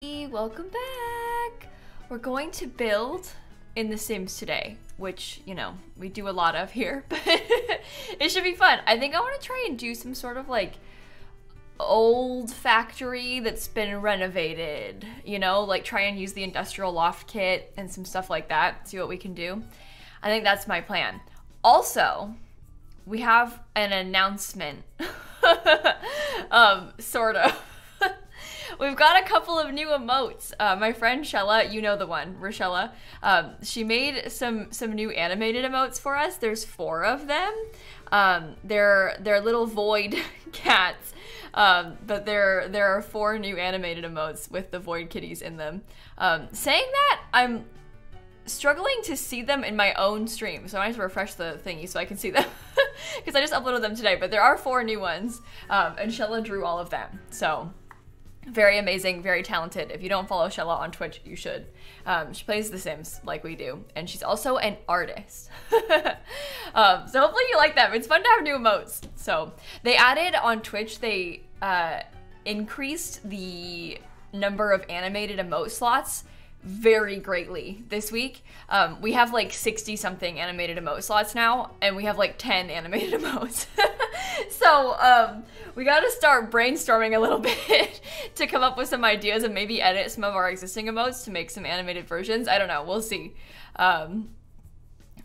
Welcome back. We're going to build in The Sims today, which, you know, we do a lot of here, but it should be fun. I think I want to try and do some sort of like old factory that's been renovated, you know, like try and use the industrial loft kit and some stuff like that, see what we can do. I think that's my plan. Also, we have an announcement, sort of. We've got a couple of new emotes. My friend Shella, you know the one, Rochella, she made some new animated emotes for us. There's 4 of them. They're little void cats, but there are 4 new animated emotes with the void kitties in them. Saying that, I'm struggling to see them in my own stream, so I have to refresh the thingy so I can see them because I just uploaded them today, but there are 4 new ones, and Shella drew all of them, so very amazing, very talented. If you don't follow Shella on Twitch, you should. She plays The Sims like we do, and she's also an artist. So hopefully you like them. It's fun to have new emotes. So they added on Twitch, they increased the number of animated emote slots very greatly this week. We have like 60 something animated emote slots now, and we have like 10 animated emotes. So we gotta start brainstorming a little bit to come up with some ideas and maybe edit some of our existing emotes to make some animated versions. I don't know, we'll see.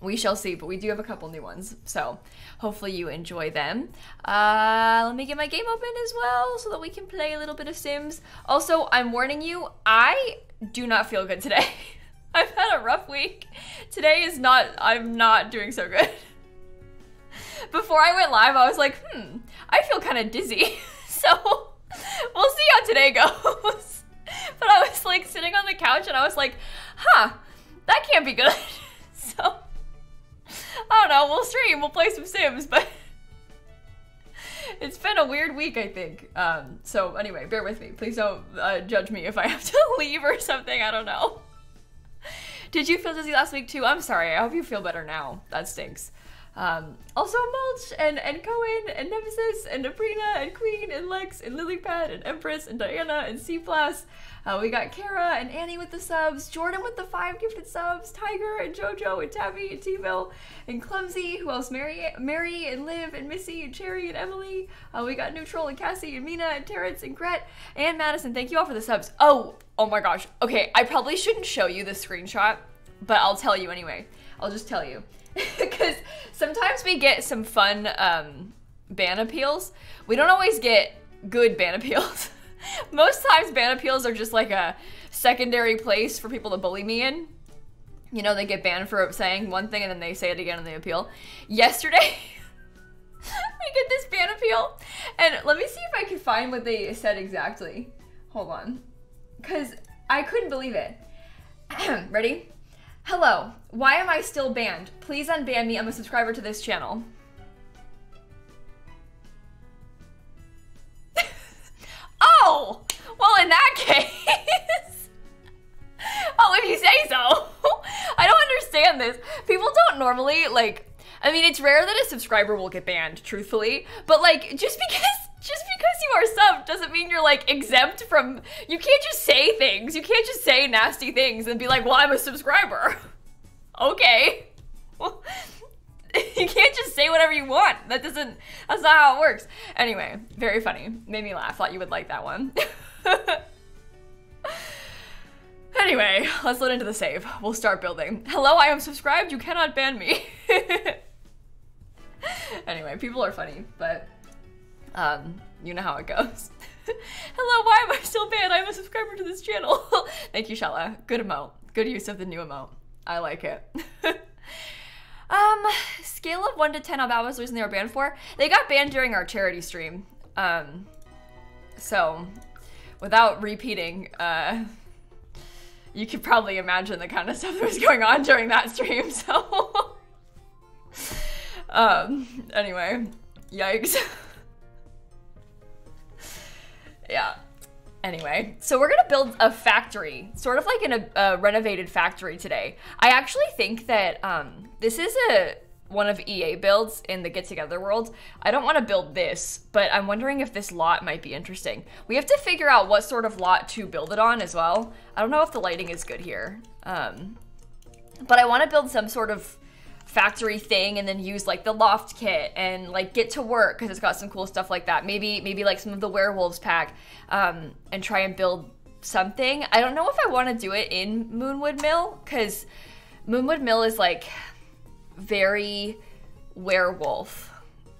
We shall see, but we do have a couple new ones, so hopefully you enjoy them. Let me get my game open as well so that we can play a little bit of Sims. Also, I'm warning you, I do not feel good today. I've had a rough week. Today is not, I'm not doing so good. Before I went live, I was like, I feel kind of dizzy. So we'll see how today goes. But I was like sitting on the couch and I was like, that can't be good. So I don't know, we'll stream, we'll play some Sims, but it's been a weird week, I think. So anyway, bear with me. Please don't judge me if I have to leave or something, I don't know. Did you feel dizzy last week too? I'm sorry, I hope you feel better now. That stinks. Also Mulch and Cohen and Nemesis and Abrina and Queen and Lex and Lilypad and Empress and Diana and C-Plus. We got Kara and Annie with the subs, Jordan with the 5 gifted subs, Tiger and Jojo and Tabby and T-Bill and Clumsy. Who else? Mary and Liv and Missy and Cherry and Emily. We got Neutral and Cassie and Mina and Terrence and Gret and Madison. Thank you all for the subs. Oh my gosh. Okay, I probably shouldn't show you the screenshot, but I'll tell you anyway. I'll just tell you. Because sometimes we get some fun ban appeals. We don't always get good ban appeals. Most times ban appeals are just like a secondary place for people to bully me in. You know, they get banned for saying one thing and then they say it again in the appeal. Yesterday, we get this ban appeal. And let me see if I can find what they said exactly. Hold on. Because I couldn't believe it. Ready? Hello, why am I still banned? Please unban me, I'm a subscriber to this channel. Oh, well in that case. Oh, if you say so. I don't understand this. People don't normally, like, I mean, it's rare that a subscriber will get banned, truthfully, but like, just because you are subbed doesn't mean you're like exempt from, you can't just say things. You can't just say nasty things and be like, well, I'm a subscriber. Okay. Well, you can't just say whatever you want. That's not how it works. Anyway, very funny. Made me laugh. Thought you would like that one. Anyway, let's load into the save. We'll start building. Hello, I am subscribed. You cannot ban me. Anyway, people are funny, but you know how it goes. Hello, why am I still banned? I'm a subscriber to this channel. Thank you, Shella. Good emote. Good use of the new emote. I like it. Scale of 1 to 10 how bad was the reason they were banned for? They got banned during our charity stream. So without repeating, you could probably imagine the kind of stuff that was going on during that stream, so anyway, yikes. Yeah. Anyway, so we're gonna build a factory, sort of like in a renovated factory today. I actually think that this is one of EA builds in the Get Together world. I don't want to build this, but I'm wondering if this lot might be interesting. We have to figure out what sort of lot to build it on as well. I don't know if the lighting is good here. But I want to build some sort of factory thing and then use like the loft kit and like get to work because it's got some cool stuff like that. Maybe like some of the werewolves pack and try and build something. I don't know if I want to do it in Moonwood Mill because Moonwood Mill is like very werewolf,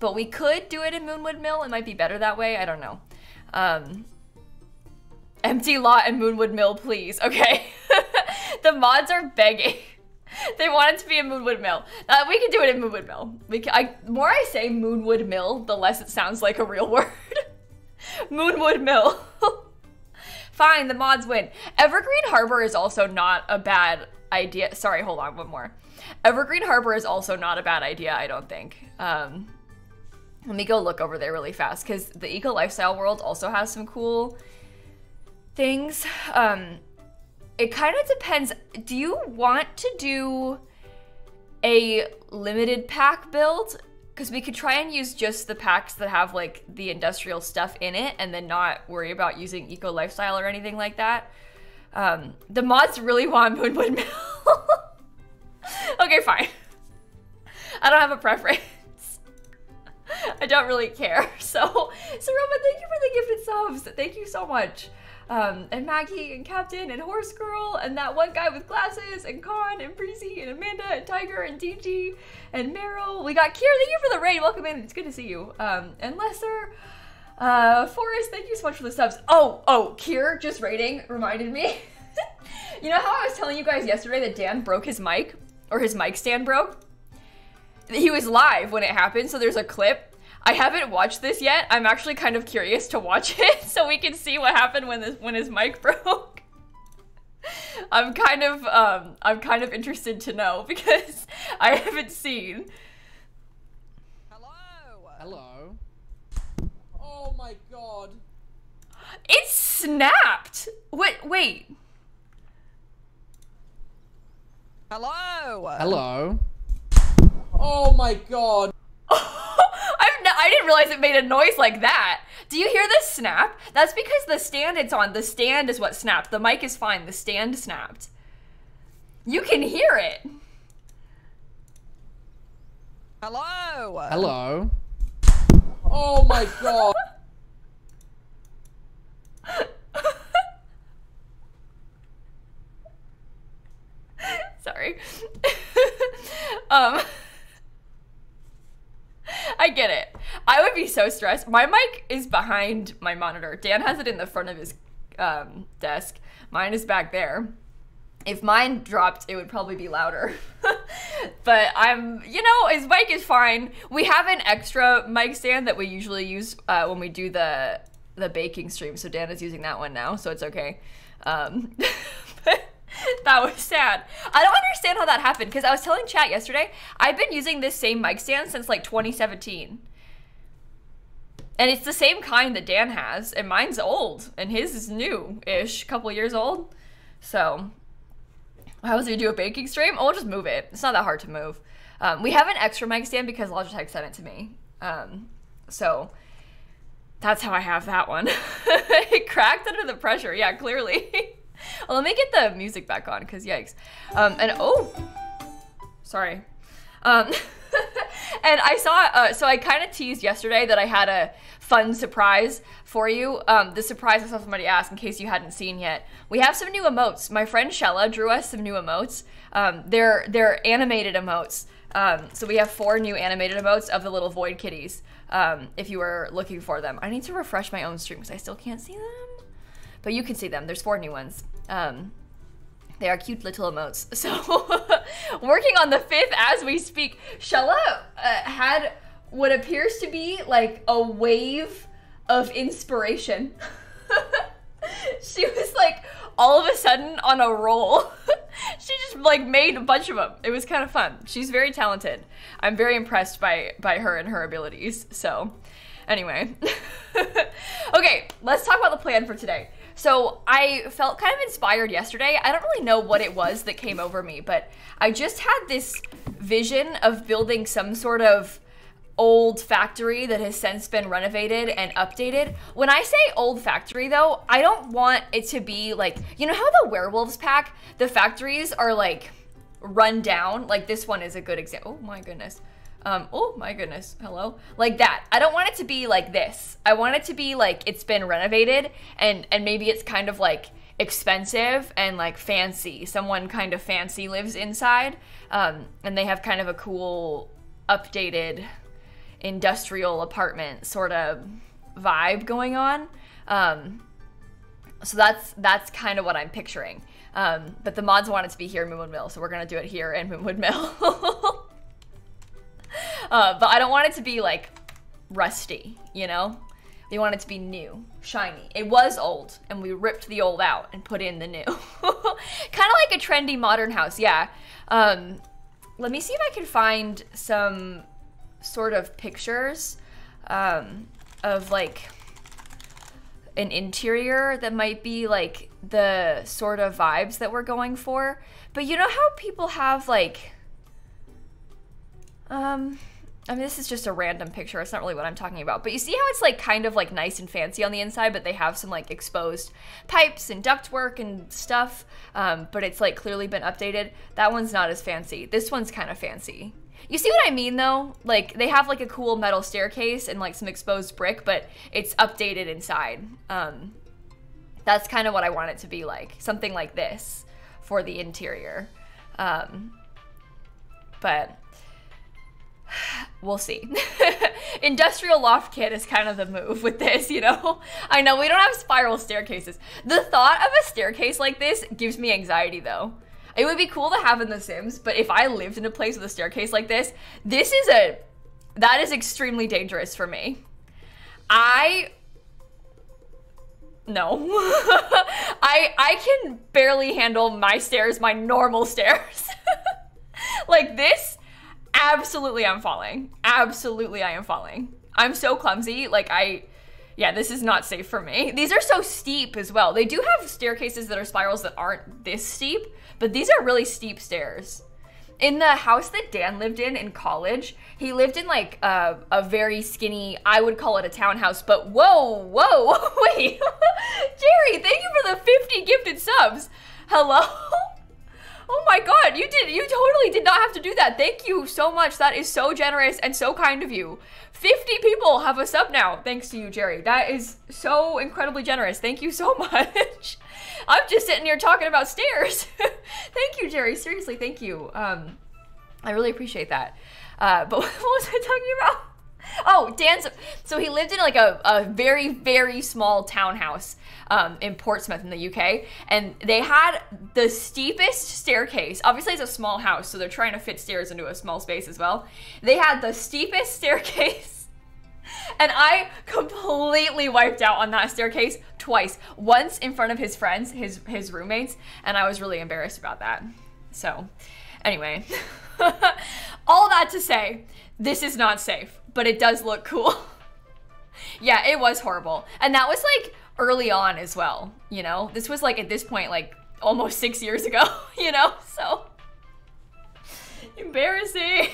but we could do it in Moonwood Mill. It might be better that way. I don't know. Empty lot and Moonwood Mill, please. Okay. The mods are begging. They want it to be a Moonwood Mill. We can do it in Moonwood Mill. The more I say Moonwood Mill, the less it sounds like a real word. Moonwood Mill. Fine, the mods win. Evergreen Harbor is also not a bad idea. Sorry, hold on, one more. Evergreen Harbor is also not a bad idea, I don't think. Let me go look over there really fast because the Eco Lifestyle world also has some cool things. It kind of depends. Do you want to do a limited pack build? Because we could try and use just the packs that have like the industrial stuff in it and then not worry about using Eco Lifestyle or anything like that. The mods really want Moonwood Mill. Okay, fine. I don't have a preference. I don't really care. So Roman, thank you for the gifted subs. Thank you so much. And Maggie and Captain and Horse Girl and that one guy with glasses and Con and Breezy and Amanda and Tiger and DG and Meryl. We got Kier. Thank you for the raid. Welcome in. It's good to see you. And Lesser. Forrest, thank you so much for the subs. Oh, Kier just raiding reminded me. You know how I was telling you guys yesterday that Dan broke his mic? Or his mic stand broke? He was live when it happened, so there's a clip. I haven't watched this yet. I'm actually kind of curious to watch it so we can see what happened when his mic broke. I'm kind of interested to know because I haven't seen. Hello. Oh my god. It snapped. Wait. Hello. Oh my god. I didn't realize it made a noise like that. Do you hear this snap? That's because the stand it's on. The stand is what snapped. The mic is fine. The stand snapped. You can hear it. Hello. Oh my god. Sorry. I get it. I would be so stressed. My mic is behind my monitor. Dan has it in the front of his desk. Mine is back there. If mine dropped, it would probably be louder. But his mic is fine. We have an extra mic stand that we usually use when we do the baking stream. So Dan is using that one now, so it's okay. But that was sad. I don't understand how that happened because I was telling chat yesterday, I've been using this same mic stand since like 2017. And it's the same kind that Dan has, and mine's old, and his is new-ish, a couple years old. So, how was we do a baking stream? Oh, we'll just move it. It's not that hard to move. We have an extra mic stand because Logitech sent it to me. So, that's how I have that one. It cracked under the pressure, yeah, clearly. Well, let me get the music back on, because yikes. Sorry. And I saw, so I kind of teased yesterday that I had a fun surprise for you. The surprise I saw somebody ask, in case you hadn't seen yet. We have some new emotes. My friend Shella drew us some new emotes. They're animated emotes. So we have 4 new animated emotes of the little void kitties, if you were looking for them. I need to refresh my own stream because I still can't see them. But you can see them. There's 4 new ones. They are cute little emotes. So, working on the 5th as we speak. Shella had what appears to be like a wave of inspiration. She was like all of a sudden on a roll. She just like made a bunch of them. It was kind of fun. She's very talented. I'm very impressed by her and her abilities. So, anyway. Okay, let's talk about the plan for today. So I felt kind of inspired yesterday. I don't really know what it was that came over me, but I just had this vision of building some sort of old factory that has since been renovated and updated. When I say old factory though, I don't want it to be like, you know how the werewolves pack, the factories are like run down? Like this one is a good example. Oh my goodness. Oh my goodness, hello? Like that. I don't want it to be like this. I want it to be like it's been renovated and maybe it's kind of like expensive and like fancy. Someone kind of fancy lives inside and they have kind of a cool updated industrial apartment sort of vibe going on. So that's kind of what I'm picturing. But the mods want it to be here in Moonwood Mill, so we're gonna do it here in Moonwood Mill. But I don't want it to be like rusty, you know? We want it to be new, shiny. It was old, and we ripped the old out and put in the new. Kind of like a trendy modern house, yeah. Let me see if I can find some sort of pictures of like an interior that might be like the sort of vibes that we're going for. But you know how people have like, I mean, this is just a random picture. It's not really what I'm talking about. But you see how it's like kind of like nice and fancy on the inside, but they have some like exposed pipes and ductwork and stuff. But it's like clearly been updated. That one's not as fancy. This one's kind of fancy. You see what I mean though? Like they have like a cool metal staircase and like some exposed brick, but it's updated inside. That's kind of what I want it to be like. Something like this for the interior. But we'll see. Industrial loft kit is kind of the move with this, you know? I know we don't have spiral staircases. The thought of a staircase like this gives me anxiety though. It would be cool to have in The Sims, but if I lived in a place with a staircase like this, that is extremely dangerous for me. No. I can barely handle my stairs, my normal stairs. Like this, absolutely I'm falling. Absolutely I am falling. I'm so clumsy, like yeah, this is not safe for me. These are so steep as well. They do have staircases that are spirals that aren't this steep, but these are really steep stairs. In the house that Dan lived in college, he lived in like a very skinny, I would call it a townhouse, but whoa, wait. Jerry, thank you for the 50 gifted subs. Hello? Oh my God, you totally did not have to do that. Thank you so much. That is so generous and so kind of you. 50 people have a sub now, thanks to you, Jerry. That is so incredibly generous. Thank you so much. I'm just sitting here talking about stairs. Thank you, Jerry. Seriously, thank you. I really appreciate that. But what was I talking about? Oh, Dan's, so he lived in like a very, very small townhouse in Portsmouth in the UK, and they had the steepest staircase. Obviously it's a small house, so they're trying to fit stairs into a small space as well. They had the steepest staircase, and I completely wiped out on that staircase twice. Once in front of his friends, his roommates, and I was really embarrassed about that. So anyway, all that to say, this is not safe, but it does look cool. Yeah, it was horrible. And that was like early on as well, you know? This was like at this point, like almost 6 years ago, you know? So embarrassing.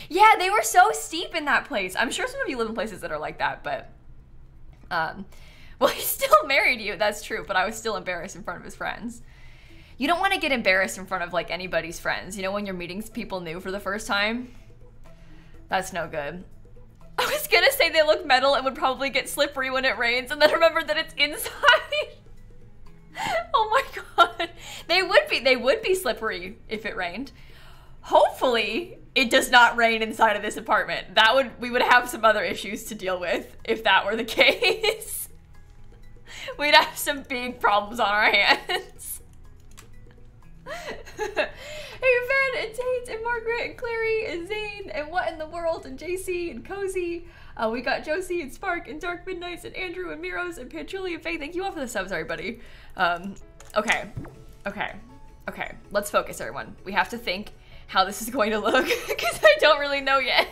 Yeah, they were so steep in that place. I'm sure some of you live in places that are like that, but well, he still married you, that's true, but I was still embarrassed in front of his friends. You don't want to get embarrassed in front of like anybody's friends, you know, when you're meeting people new for the first time. That's no good. I was gonna say they look metal and would probably get slippery when it rains, and then remember that it's inside. Oh my God. They would be slippery if it rained. Hopefully it does not rain inside of this apartment. We would have some other issues to deal with if that were the case. We'd have some big problems on our hands. Hey, Ben, and Tate, and Margaret, and Clary, and Zane, and What in the World, and JC, and Cozy. We got Josie, and Spark, and Dark Midnights, and Andrew, and Miros, and Panchuli, and Faye. Thank you all for the subs, everybody. Okay. Let's focus, everyone. We have to think how this is going to look, because I don't really know yet.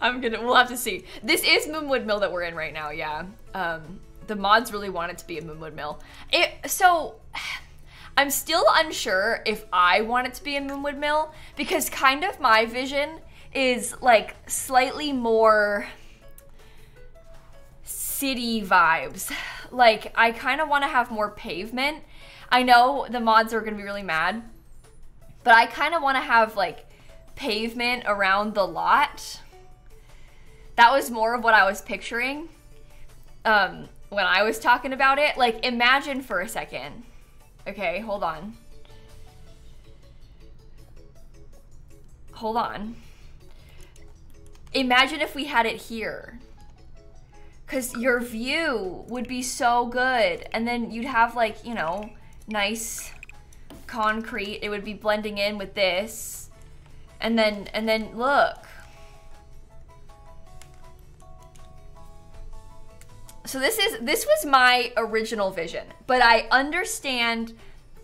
We'll have to see. This is Moonwood Mill that we're in right now, yeah. The mods really want it to be a Moonwood Mill. So, I'm still unsure if I want it to be a Moonwood Mill, because kind of my vision is like slightly more city vibes. Like, I kind of want to have more pavement. I know the mods are going to be really mad, but I kind of want to have like pavement around the lot. That was more of what I was picturing when I was talking about it. Like, imagine for a second. Okay, hold on. Hold on. Imagine if we had it here. Because your view would be so good. And then you'd have like, you know, nice concrete. It would be blending in with this. And then look. So this was my original vision, but I understand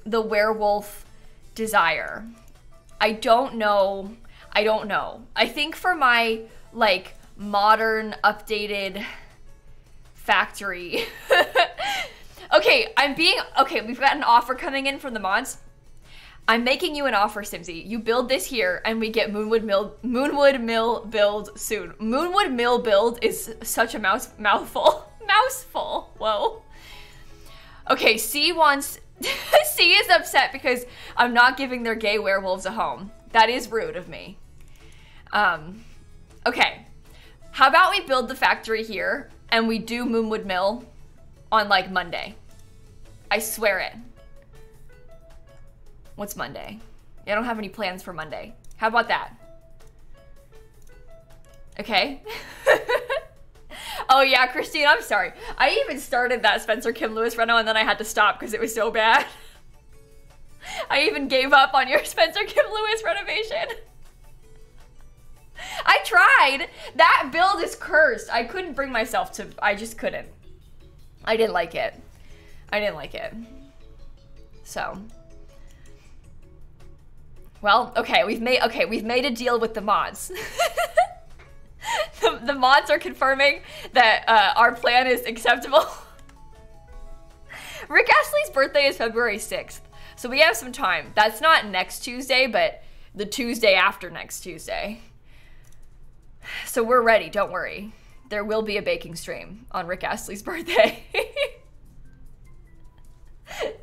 the werewolf desire. I don't know. I think for my like modern updated factory. Okay, we've got an offer coming in from the mods. I'm making you an offer, Simsie. You build this here, and we get Moonwood Mill build soon. Moonwood Mill build is such a mouthful. Mouseful. Whoa. Okay, C is upset because I'm not giving their gay werewolves a home. That is rude of me. Okay. How about we build the factory here, and we do Moonwood Mill on like Monday? I swear it. What's Monday? I don't have any plans for Monday. How about that? Okay. Oh yeah, Christine, I'm sorry. I even started that Spencer Kim Lewis reno and then I had to stop because it was so bad. I even gave up on your Spencer Kim Lewis renovation. I tried. That build is cursed. I couldn't bring myself to, I just couldn't. I didn't like it. So. Well, okay, we've made a deal with the mods. The mods are confirming that our plan is acceptable. Rick Astley's birthday is February 6th, so we have some time. That's not next Tuesday, but the Tuesday after next Tuesday. So we're ready, don't worry. There will be a baking stream on Rick Astley's birthday.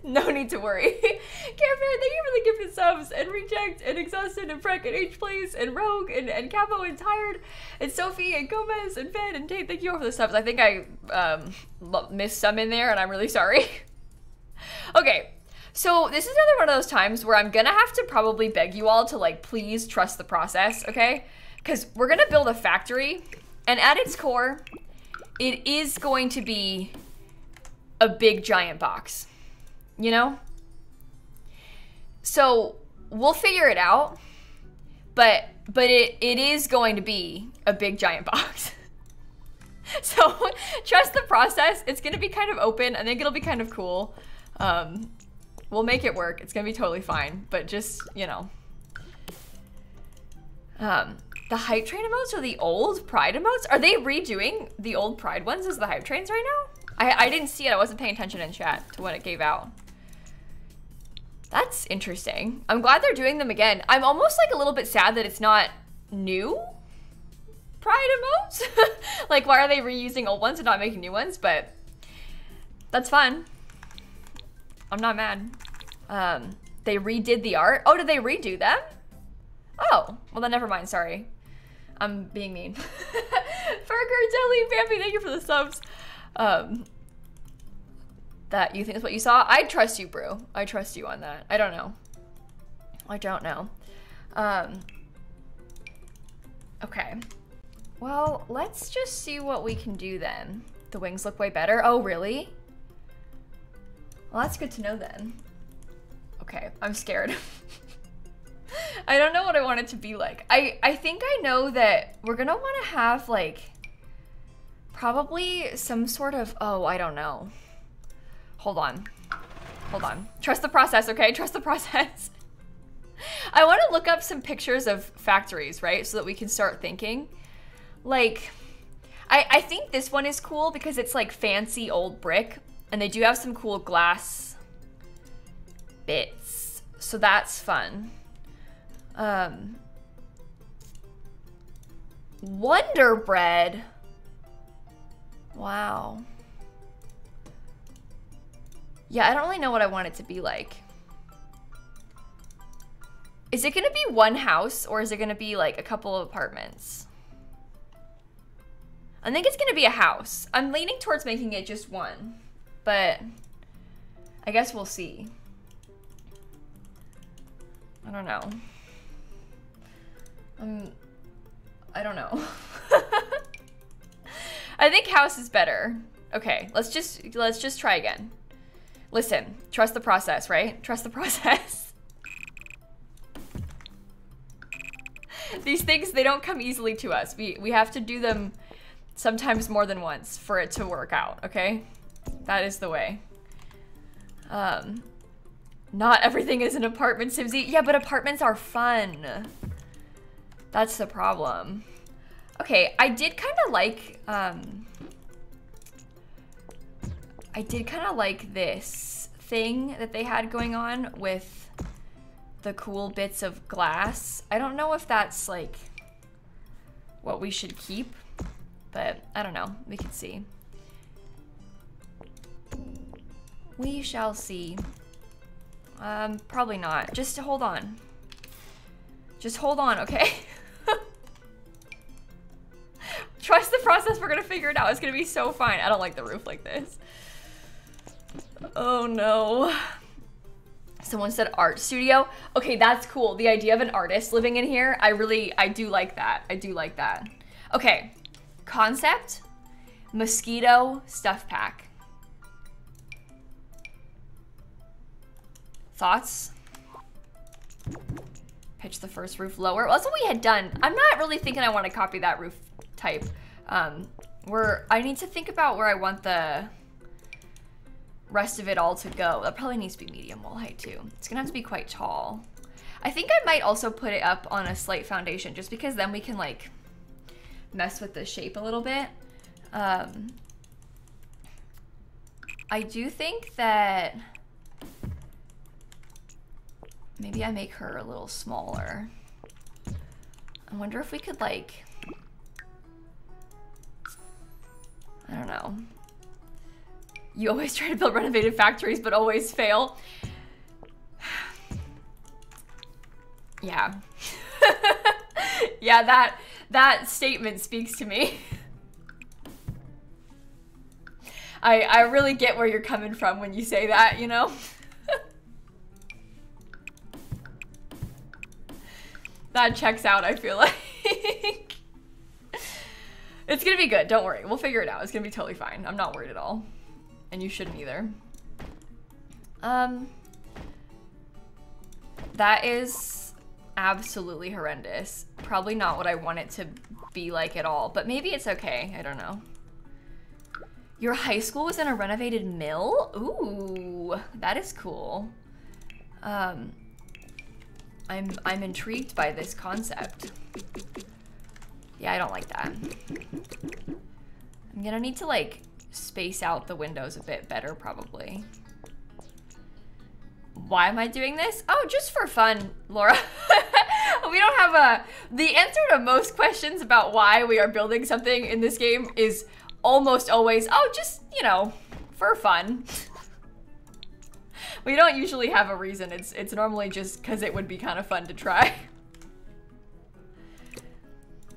No need to worry. Campfire, thank you for the gifted subs, and Reject, and Exhausted, and Freck, and H-Place, and Rogue, and Capo, and Tired, and Sophie, and Gomez, and Fed, and Tate, thank you all for the subs. I think I missed some in there, and I'm really sorry. Okay, so this is another one of those times where I'm gonna have to probably beg you all to, like, please trust the process, okay? Because we're gonna build a factory, and at its core, it is going to be a big giant box. You know? So we'll figure it out, but it is going to be a big giant box. So trust the process. It's gonna be kind of open. I think it'll be kind of cool. We'll make it work. It's gonna be totally fine, but just, you know. The hype train emotes are the old Pride emotes? Are they redoing the old Pride ones as the hype trains right now? I didn't see it. I wasn't paying attention in chat to when it gave out. That's interesting. I'm glad they're doing them again. I'm almost like a little bit sad that it's not new Pride emotes. Like, why are they reusing old ones and not making new ones? But that's fun. I'm not mad. They redid the art. Oh, did they redo them? Oh, well then never mind, sorry. I'm being mean. Ferger, Jelly, Bambi, thank you for the subs. That you think is what you saw? I trust you, Brew. I trust you on that. I don't know. Okay. Well, let's just see what we can do then. The wings look way better. Oh, really? Well, that's good to know then. Okay, I'm scared. I don't know what I want it to be like. I think I know that we're gonna want to have like probably some sort of, oh, I don't know. Hold on. Trust the process, okay? Trust the process. I want to look up some pictures of factories, right? So that we can start thinking. like, I think this one is cool because it's like fancy old brick, and they do have some cool glass bits, so that's fun. Wonder Bread. Wow. Yeah, I don't really know what I want it to be like. Is it gonna be one house, or is it gonna be like a couple of apartments? I think it's gonna be a house. I'm leaning towards making it just one, but I guess we'll see. I don't know. I don't know. I think house is better. Okay, let's just try again. Listen, trust the process, right? Trust the process. These things, they don't come easily to us. We have to do them sometimes more than once for it to work out, okay? That is the way. Not everything is an apartment, Simsie. Yeah, but apartments are fun. That's the problem. Okay, I did kind of like this thing that they had going on with the cool bits of glass. I don't know if that's like what we should keep, but I don't know. We can see. We shall see. Probably not. Just hold on. Just hold on, okay? Trust the process. We're gonna figure it out. It's gonna be so fine. I don't like the roof like this. Oh no. Someone said art studio. Okay, that's cool. The idea of an artist living in here, I do like that. I do like that. Okay, concept, mosquito stuff pack. Thoughts? Pitch the first roof lower. Well, that's what we had done. I'm not really thinking I want to copy that roof type. I need to think about where I want the rest of it all to go. That probably needs to be medium wall height too. It's gonna have to be quite tall. I think I might also put it up on a slight foundation just because then we can like mess with the shape a little bit. I do think that maybe I make her a little smaller. I wonder if we could like, I don't know. You always try to build renovated factories, but always fail. Yeah. Yeah, that statement speaks to me. I really get where you're coming from when you say that, you know? That checks out, I feel like. It's gonna be good, don't worry. We'll figure it out. It's gonna be totally fine. I'm not worried at all. And you shouldn't either. That is absolutely horrendous. Probably not what I want it to be like at all, but maybe it's okay. I don't know. Your high school was in a renovated mill? Ooh, that is cool. I'm intrigued by this concept. Yeah, I don't like that. I'm gonna need to like space out the windows a bit better probably. Why am I doing this? Oh, just for fun, Laura. We don't have the answer to most questions about why we are building something in this game is almost always, oh, just, you know, for fun. We don't usually have a reason. It's normally just because it would be kind of fun to try.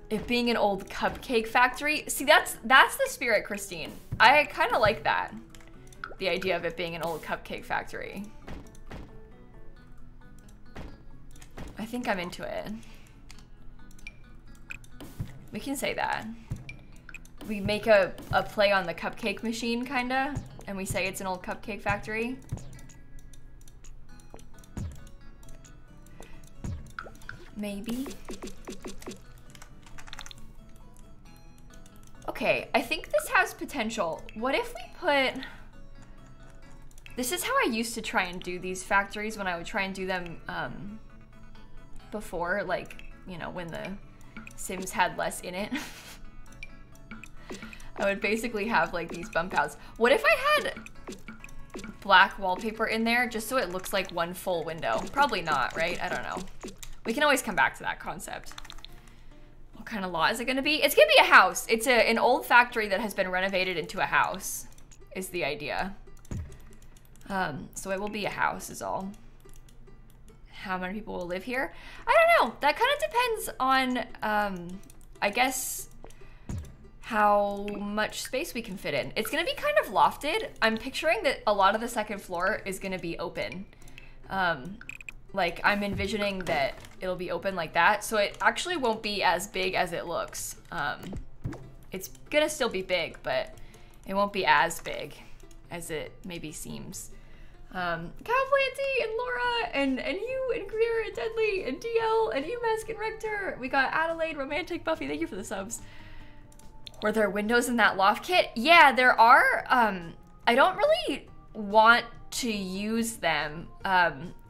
It being an old cupcake factory. See, that's the spirit, Christine. I kind of like that. The idea of it being an old cupcake factory. I think I'm into it. We can say that. We make a play on the cupcake machine, kinda, and we say it's an old cupcake factory. Maybe. Okay, I think this has potential. What if we put... This is how I used to try and do these factories when I would try and do them before, like, you know, when the Sims had less in it. I would basically have like these bump outs. What if I had black wallpaper in there just so it looks like one full window? Probably not, right? I don't know. We can always come back to that concept. What kind of lot is it gonna be? It's gonna be a house. It's an old factory that has been renovated into a house, is the idea. So it will be a house is all. How many people will live here? I don't know. That kind of depends on, I guess, how much space we can fit in. It's gonna be kind of lofted. I'm picturing that a lot of the second floor is gonna be open. Like I'm envisioning that it'll be open like that. So it actually won't be as big as it looks. It's gonna still be big, but it won't be as big as it maybe seems. Cowplanty and Laura and you and Greer and Deadly and DL and Umask and Rector. We got Adelaide, Romantic, Buffy. Thank you for the subs. Were there windows in that loft kit? Yeah, there are. I don't really want to use them.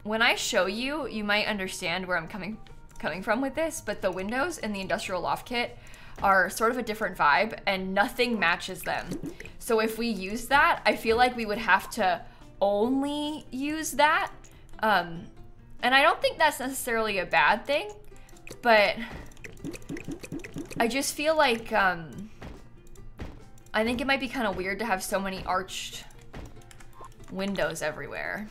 When I show you, you might understand where I'm coming from with this, but the windows in the industrial loft kit are sort of a different vibe and nothing matches them. So if we use that, I feel like we would have to only use that. And I don't think that's necessarily a bad thing, but I just feel like, I think it might be kind of weird to have so many arched windows everywhere.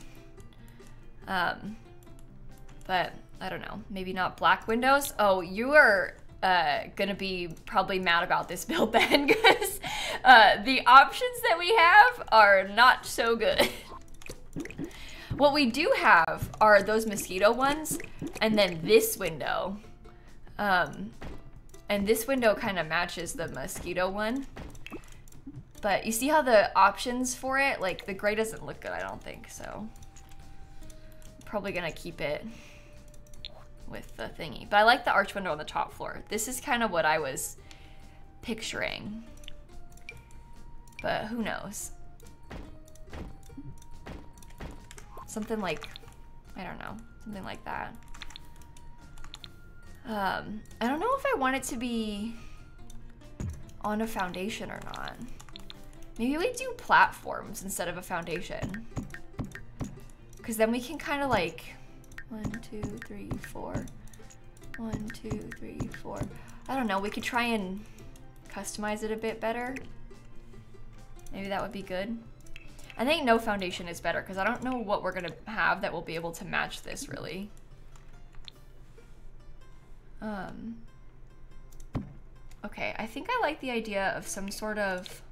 But I don't know, maybe not black windows. Oh, you are gonna be probably mad about this build then, because the options that we have are not so good. What we do have are those mosquito ones, and then this window. And this window kind of matches the mosquito one. But you see how the options for it, like the gray doesn't look good, I don't think, so. Probably gonna keep it with the thingy. But I like the arch window on the top floor. This is kind of what I was picturing. But who knows? Something like, I don't know, something like that. I don't know if I want it to be on a foundation or not. Maybe we do platforms instead of a foundation. Because then we can kind of like 1, 2, 3, 4. 1, 2, 3, 4. I don't know, we could try and customize it a bit better. Maybe that would be good. I think no foundation is better because I don't know what we're gonna have that will be able to match this really. Okay, I think I like the idea of some sort of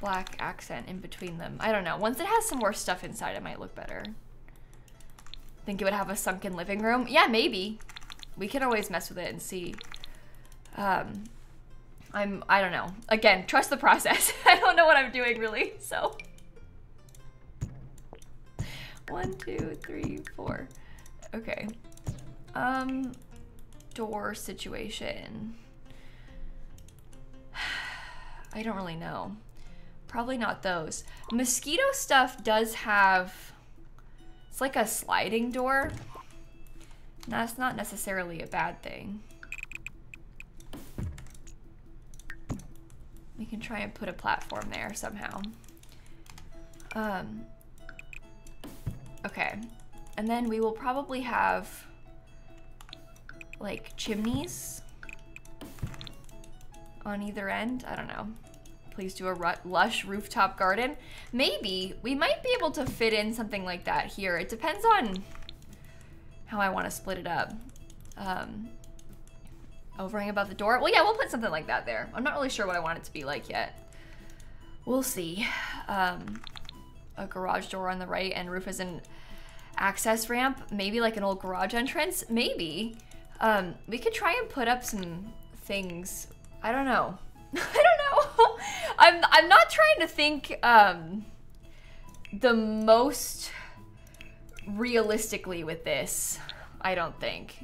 black accent in between them. I don't know. Once it has some more stuff inside, it might look better. Think it would have a sunken living room? Yeah, maybe. We can always mess with it and see. I don't know. Again, trust the process. I don't know what I'm doing really, so. 1, 2, 3, 4. Okay. Door situation. I don't really know. Probably not those. Mosquito stuff does have, it's like a sliding door. That's not necessarily a bad thing. We can try and put a platform there somehow. Okay. And then we will probably have like chimneys on either end. I don't know. Please do a lush rooftop garden. Maybe we might be able to fit in something like that here. It depends on how I want to split it up. Overing above the door. Well, yeah, we'll put something like that there. I'm not really sure what I want it to be like yet. We'll see. A garage door on the right and roof as an access ramp. Maybe like an old garage entrance. Maybe. We could try and put up some things. I don't know. I don't know. I'm not trying to think the most realistically with this. I don't think.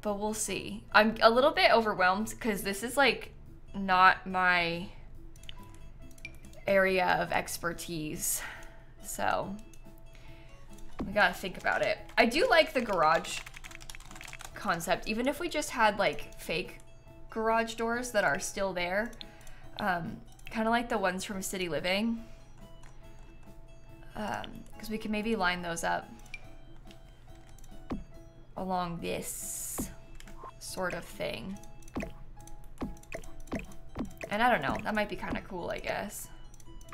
But we'll see. I'm a little bit overwhelmed because this is like not my area of expertise. So we gotta think about it. I do like the garage concept, even if we just had like fake garage doors that are still there, kind of like the ones from City Living, because we can maybe line those up along this sort of thing. And I don't know, that might be kind of cool, I guess.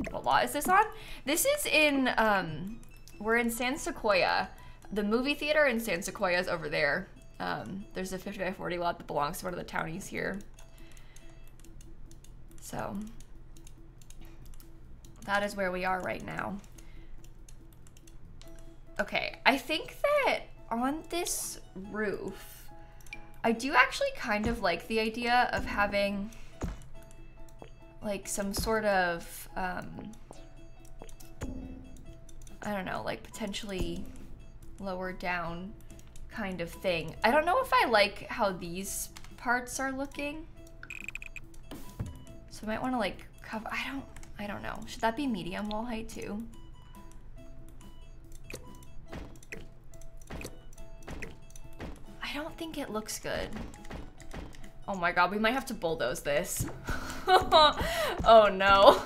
What lot is this on? This is in, we're in San Sequoia. The movie theater in San Sequoia is over there. There's a 50 by 40 lot that belongs to one of the townies here. So, that is where we are right now. Okay, I think that on this roof, I do actually kind of like the idea of having like some sort of, I don't know, like potentially lower down kind of thing. I don't know if I like how these parts are looking. So I might want to like cover, I don't know. Should that be medium wall height too? I don't think it looks good. Oh my god, we might have to bulldoze this. Oh no.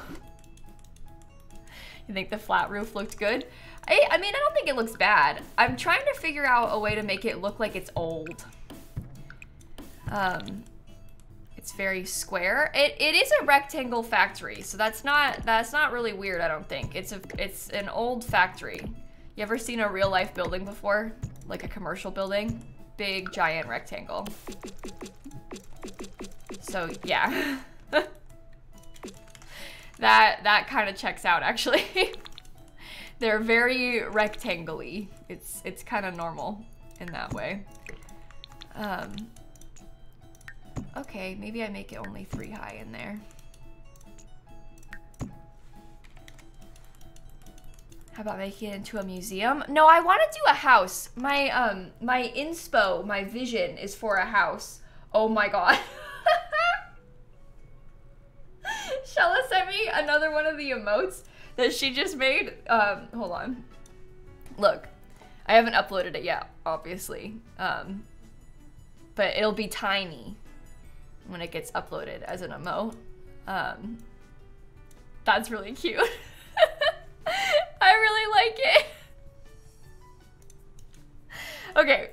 You think the flat roof looked good? I mean, I don't think it looks bad. I'm trying to figure out a way to make it look like it's old. It's very square. It is a rectangle factory, so that's not really weird, I don't think. It's an old factory. You ever seen a real life building before? Like a commercial building? Big, giant rectangle. So, yeah. That kind of checks out, actually. They're very rectangle-y. It's kind of normal in that way. Okay, maybe I make it only 3 high in there. How about making it into a museum? No, I want to do a house. My my inspo, my vision is for a house. Oh my god. Shella sent me another one of the emotes that she just made. Hold on. Look, I haven't uploaded it yet, obviously. But it'll be tiny when it gets uploaded as an emote. That's really cute. I really like it. Okay.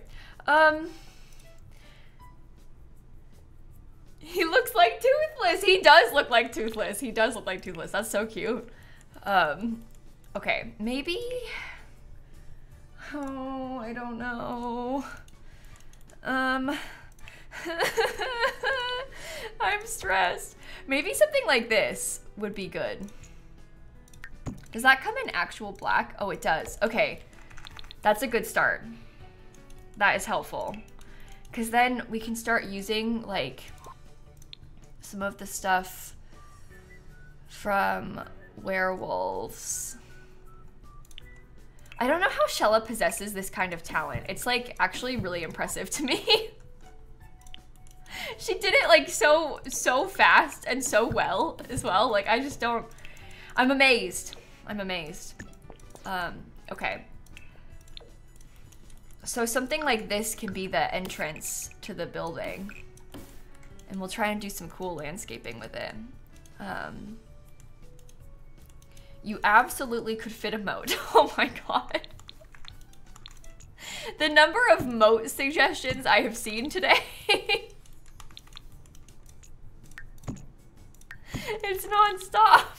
He looks like Toothless. He does look like Toothless. He does look like Toothless. That's so cute. Okay, maybe. Oh, I don't know. I'm stressed. Maybe something like this would be good. Does that come in actual black? Oh, it does. Okay, that's a good start. That is helpful. Because then we can start using like some of the stuff from Werewolves. I don't know how Shella possesses this kind of talent. It's like actually really impressive to me. She did it like so fast and so well as well. Like I just don't, I'm amazed. I'm amazed. Okay. So something like this can be the entrance to the building. And we'll try and do some cool landscaping with it. You absolutely could fit a moat. Oh my god. The number of moat suggestions I have seen today. It's non-stop.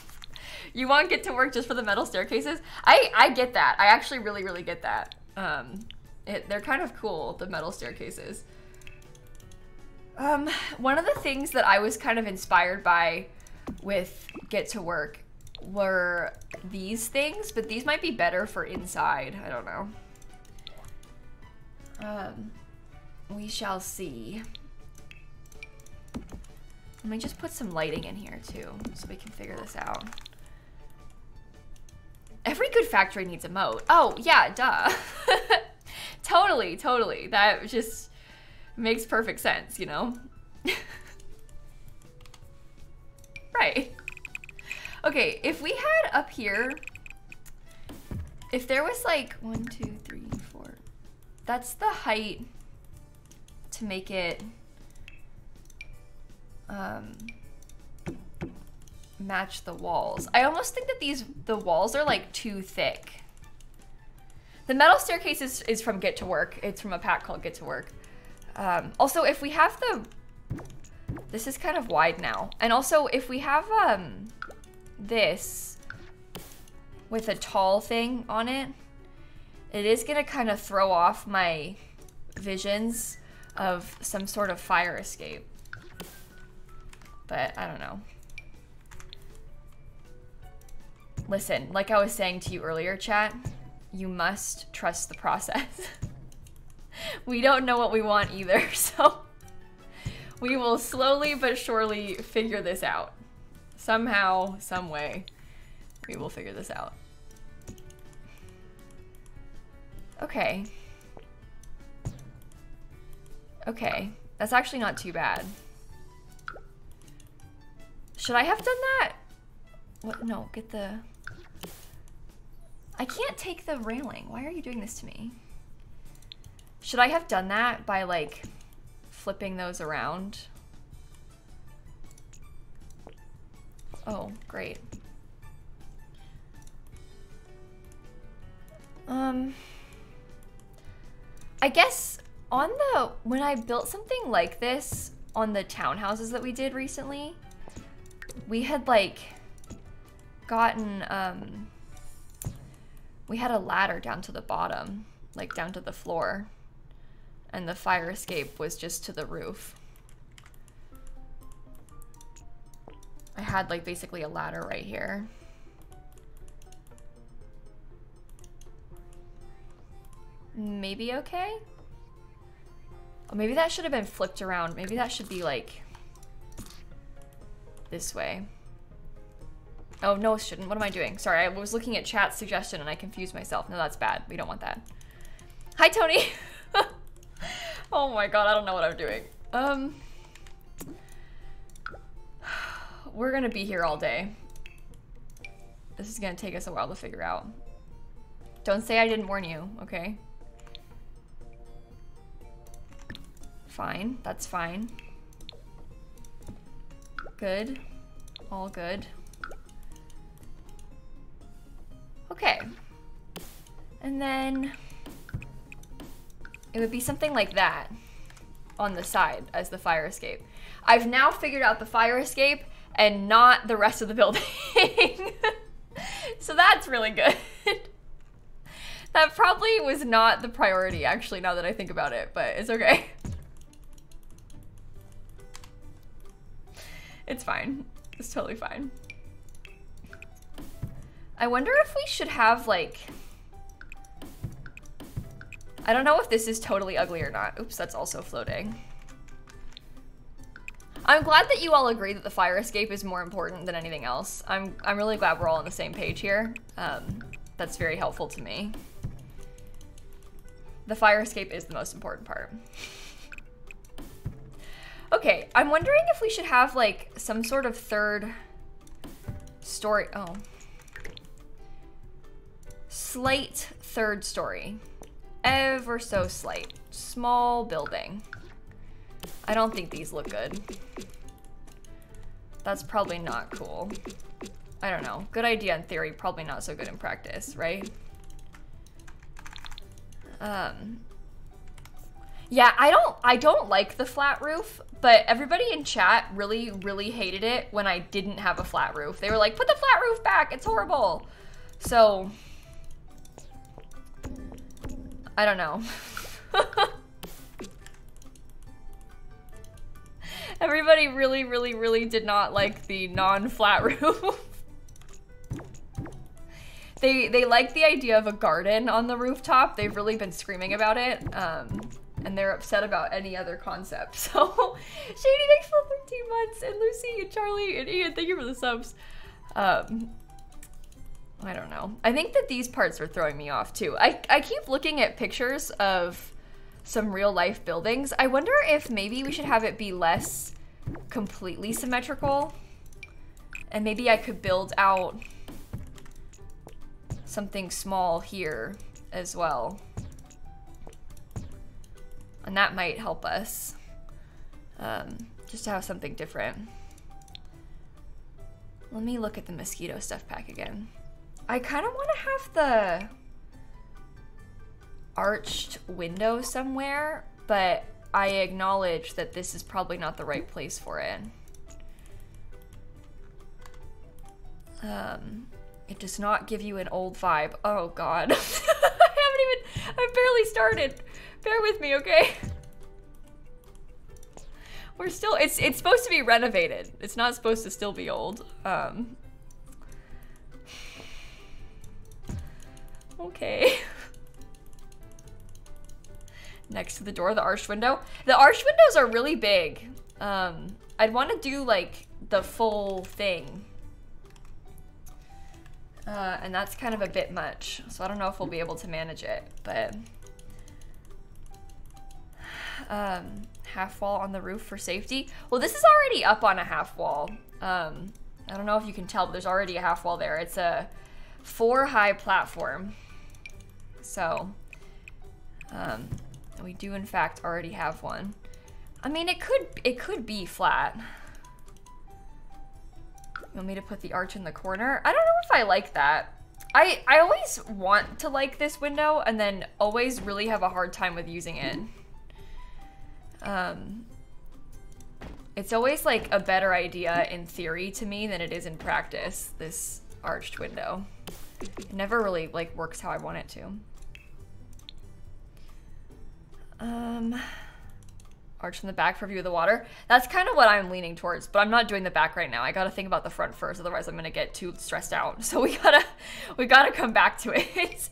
You want Get to Work just for the metal staircases? I get that. I actually really get that. They're kind of cool, the metal staircases. One of the things that I was kind of inspired by with Get to Work were these things, but these might be better for inside. I don't know. We shall see. Let me just put some lighting in here too, so we can figure this out. Every good factory needs a moat. Oh, yeah, duh. Totally. That just makes perfect sense, you know? Right. Okay, if we had up here, if there was like 1, 2, 3, 4, that's the height to make it match the walls. I almost think that the walls are like too thick. The metal staircase is from Get to Work. It's from a pack called Get to Work. Also, if we have this is kind of wide now. And also, if we have this with a tall thing on it, it is gonna kind of throw off my visions of some sort of fire escape. But I don't know. Listen, like I was saying to you earlier, chat, you must trust the process. We don't know what we want either, so we will slowly but surely figure this out. Somehow, some way, we will figure this out. Okay. Okay, that's actually not too bad. Should I have done that? What? No, get the... I can't take the railing. Why are you doing this to me? Should I have done that by like flipping those around? Oh, great. I guess on when I built something like this on the townhouses that we did recently, we had like gotten, we had a ladder down to the bottom, like down to the floor, and the fire escape was just to the roof. I had like basically a ladder right here. Maybe okay? Oh, maybe that should have been flipped around. Maybe that should be like this way. Oh, no, it shouldn't. What am I doing? Sorry, I was looking at chat's suggestion and I confused myself. No, that's bad. We don't want that. Hi, Tony. Oh my god, I don't know what I'm doing. We're gonna be here all day. This is gonna take us a while to figure out. Don't say I didn't warn you, okay? Fine, that's fine. Good, all good. Okay, and then it would be something like that on the side as the fire escape. I've now figured out the fire escape and not the rest of the building. So that's really good. That probably was not the priority, actually, now that I think about it, but it's okay. It's fine. It's totally fine. I wonder if we should have, like... I don't know if this is totally ugly or not. Oops, that's also floating. I'm glad that you all agree that the fire escape is more important than anything else. I'm really glad we're all on the same page here. That's very helpful to me. The fire escape is the most important part. Okay, I'm wondering if we should have like some sort of third story. Oh. Slight third story. Ever so slight. Small building. I don't think these look good. That's probably not cool. I don't know. Good idea in theory, probably not so good in practice, right? Yeah, I don't like the flat roof, but everybody in chat really hated it when I didn't have a flat roof. They were like, put the flat roof back, it's horrible. So, I don't know. Everybody really did not like the non-flat roof. They like the idea of a garden on the rooftop. They've really been screaming about it. And they're upset about any other concept. So, Shady, thanks for 13 months. And Lucy and Charlie and Ian, thank you for the subs. I don't know. I think that these parts are throwing me off too. I keep looking at pictures of some real life buildings. I wonder if maybe we should have it be less completely symmetrical. And maybe I could build out something small here as well. And that might help us. Just to have something different. Let me look at the mosquito stuff pack again. I kind of want to have the arched window somewhere, but I acknowledge that this is probably not the right place for it. It does not give you an old vibe. Oh God. I've barely started. Bear with me, okay? We're still, it's supposed to be renovated. It's not supposed to still be old. Okay. Next to the door, the arched window. The arched windows are really big. I'd want to do like the full thing. And that's kind of a bit much. So I don't know if we'll be able to manage it, but half wall on the roof for safety. Well, this is already up on a half wall. I don't know if you can tell, but there's already a half wall there. It's a 4-high platform. So, we do in fact already have one. I mean, it could be flat. You want me to put the arch in the corner? I don't know if I like that. I always want to like this window and then always really have a hard time with using it. It's always like a better idea in theory to me than it is in practice, this arched window. It never really like works how I want it to. Arch in the back for view of the water. That's kind of what I'm leaning towards, but I'm not doing the back right now. I gotta think about the front first, otherwise I'm gonna get too stressed out. So we gotta come back to it.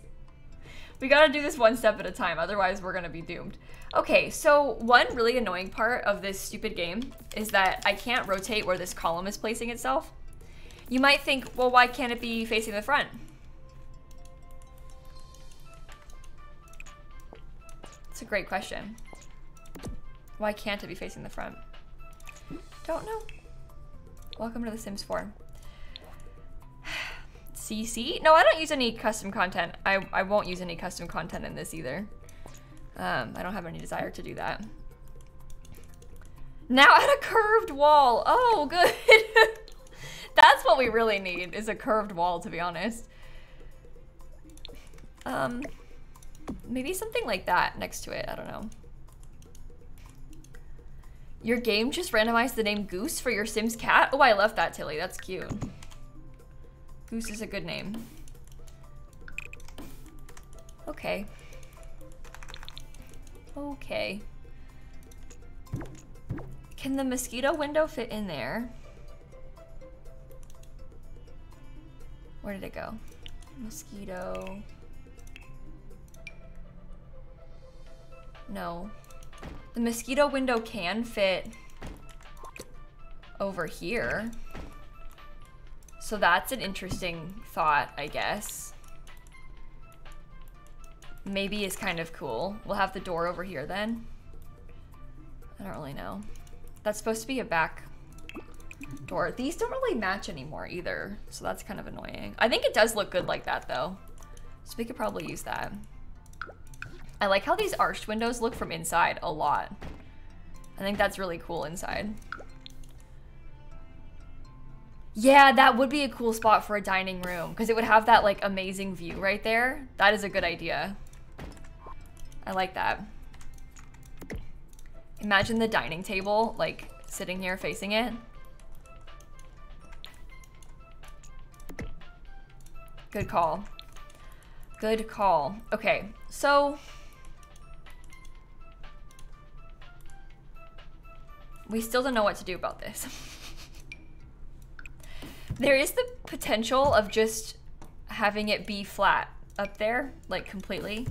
We gotta do this one step at a time, otherwise we're gonna be doomed. Okay, so one really annoying part of this stupid game is that I can't rotate where this column is placing itself. You might think, well, why can't it be facing the front? It's a great question. Why can't it be facing the front? Don't know. Welcome to The Sims 4. CC? No, I don't use any custom content. I won't use any custom content in this either. I don't have any desire to do that. Now add a curved wall. Oh, good. That's what we really need, is a curved wall, to be honest. Maybe something like that next to it. I don't know. Your game just randomized the name Goose for your Sims cat? Oh, I love that, Tilly. That's cute. Goose is a good name. Okay. Okay. Can the mosquito window fit in there? Where did it go? Mosquito. No. The mosquito window can fit over here. So that's an interesting thought, I guess. Maybe is kind of cool. We'll have the door over here then. I don't really know. That's supposed to be a back door. These don't really match anymore either, so that's kind of annoying. I think it does look good like that though. So we could probably use that. I like how these arched windows look from inside a lot. I think that's really cool inside. Yeah, that would be a cool spot for a dining room because it would have that like amazing view right there. That is a good idea. I like that. Imagine the dining table like sitting here facing it. Good call. Good call. Okay, so we still don't know what to do about this. There is the potential of just having it be flat up there, like completely,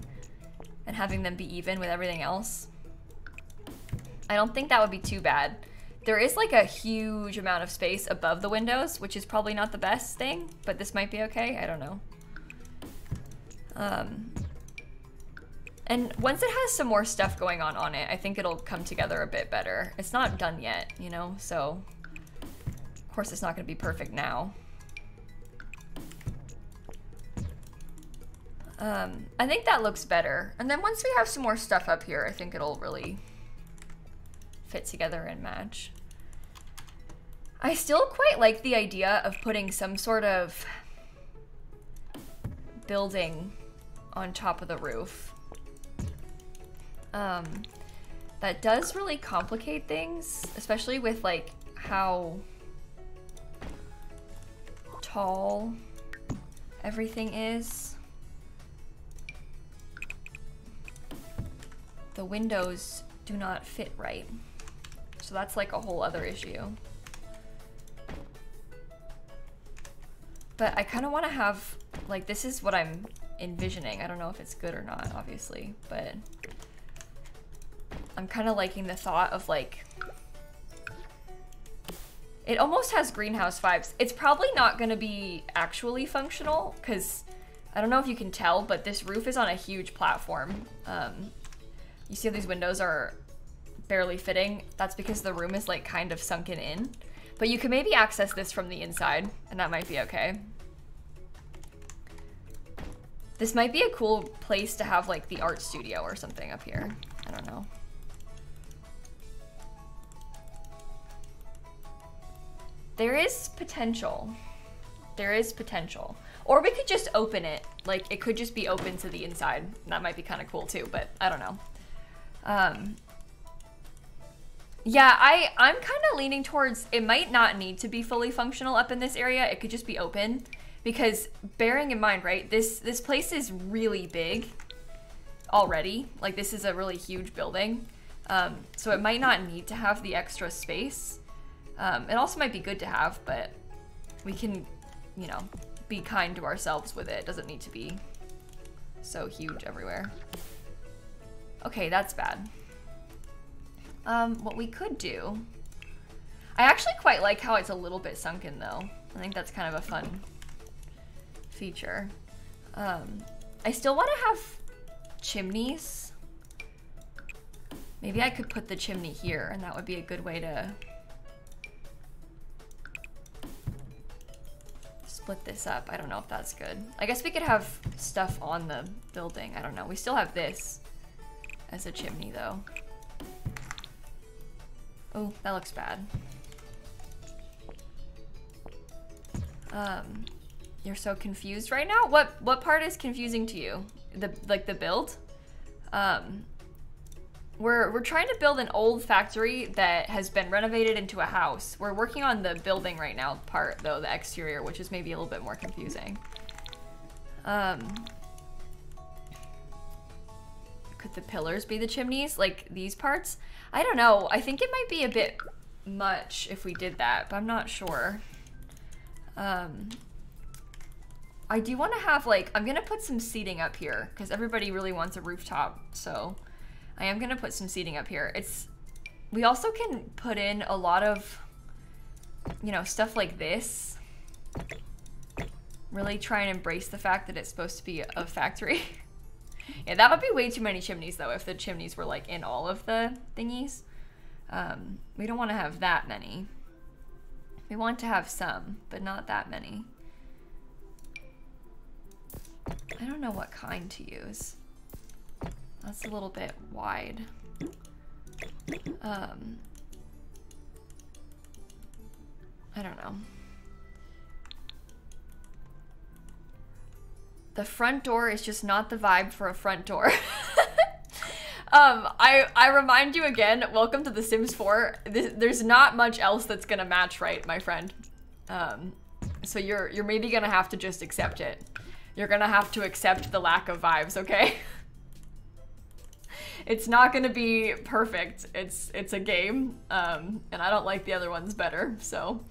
and having them be even with everything else. I don't think that would be too bad. There is like a huge amount of space above the windows, which is probably not the best thing, but this might be okay, I don't know. And once it has some more stuff going on it, I think it'll come together a bit better. It's not done yet, you know, so of course it's not gonna be perfect now. I think that looks better. And then once we have some more stuff up here, I think it'll really fit together and match. I still quite like the idea of putting some sort of building on top of the roof. That does really complicate things, especially with like how tall everything is. The windows do not fit right. So that's like a whole other issue. But I kind of want to have, like, this is what I'm envisioning. I don't know if it's good or not, obviously, but I'm kind of liking the thought of like, it almost has greenhouse vibes. It's probably not going to be actually functional because I don't know if you can tell, but this roof is on a huge platform. You see how these windows are barely fitting? That's because the room is like kind of sunken in. But you can maybe access this from the inside and that might be okay. This might be a cool place to have like the art studio or something up here. I don't know. There is potential. There is potential. Or we could just open it. Like, it could just be open to the inside. That might be kind of cool too, but I don't know. Yeah, I'm kind of leaning towards it might not need to be fully functional up in this area. It could just be open. Because bearing in mind, right, this place is really big already. Like, this is a really huge building. So it might not need to have the extra space. It also might be good to have, but we can, you know, be kind to ourselves with it. It doesn't need to be so huge everywhere. Okay, that's bad. What we could do... I actually quite like how it's a little bit sunken, though. I think that's kind of a fun feature. I still want to have chimneys. Maybe I could put the chimney here, and that would be a good way to split this up. I don't know if that's good. I guess we could have stuff on the building. I don't know. We still have this as a chimney, though. Oh, that looks bad. You're so confused right now? What part is confusing to you? The build? We're trying to build an old factory that has been renovated into a house. We're working on the building right now part, though, the exterior, which is maybe a little bit more confusing. Could the pillars be the chimneys? Like these parts? I don't know. I think it might be a bit much if we did that, but I'm not sure. I do want to have, like, I'm gonna put some seating up here because everybody really wants a rooftop, so I am gonna put some seating up here. We also can put in a lot of, you know, stuff like this. Really try and embrace the fact that it's supposed to be a factory. Yeah, that would be way too many chimneys, though, if the chimneys were, like, in all of the thingies. We don't want to have that many. We want to have some, but not that many. I don't know what kind to use. That's a little bit wide. I don't know. The front door is just not the vibe for a front door. I remind you again, welcome to The Sims 4. There's not much else that's gonna match right, my friend. So you're maybe gonna have to just accept it. You're gonna have to accept the lack of vibes, okay? It's not gonna be perfect. It's a game, and I don't like the other ones better, so.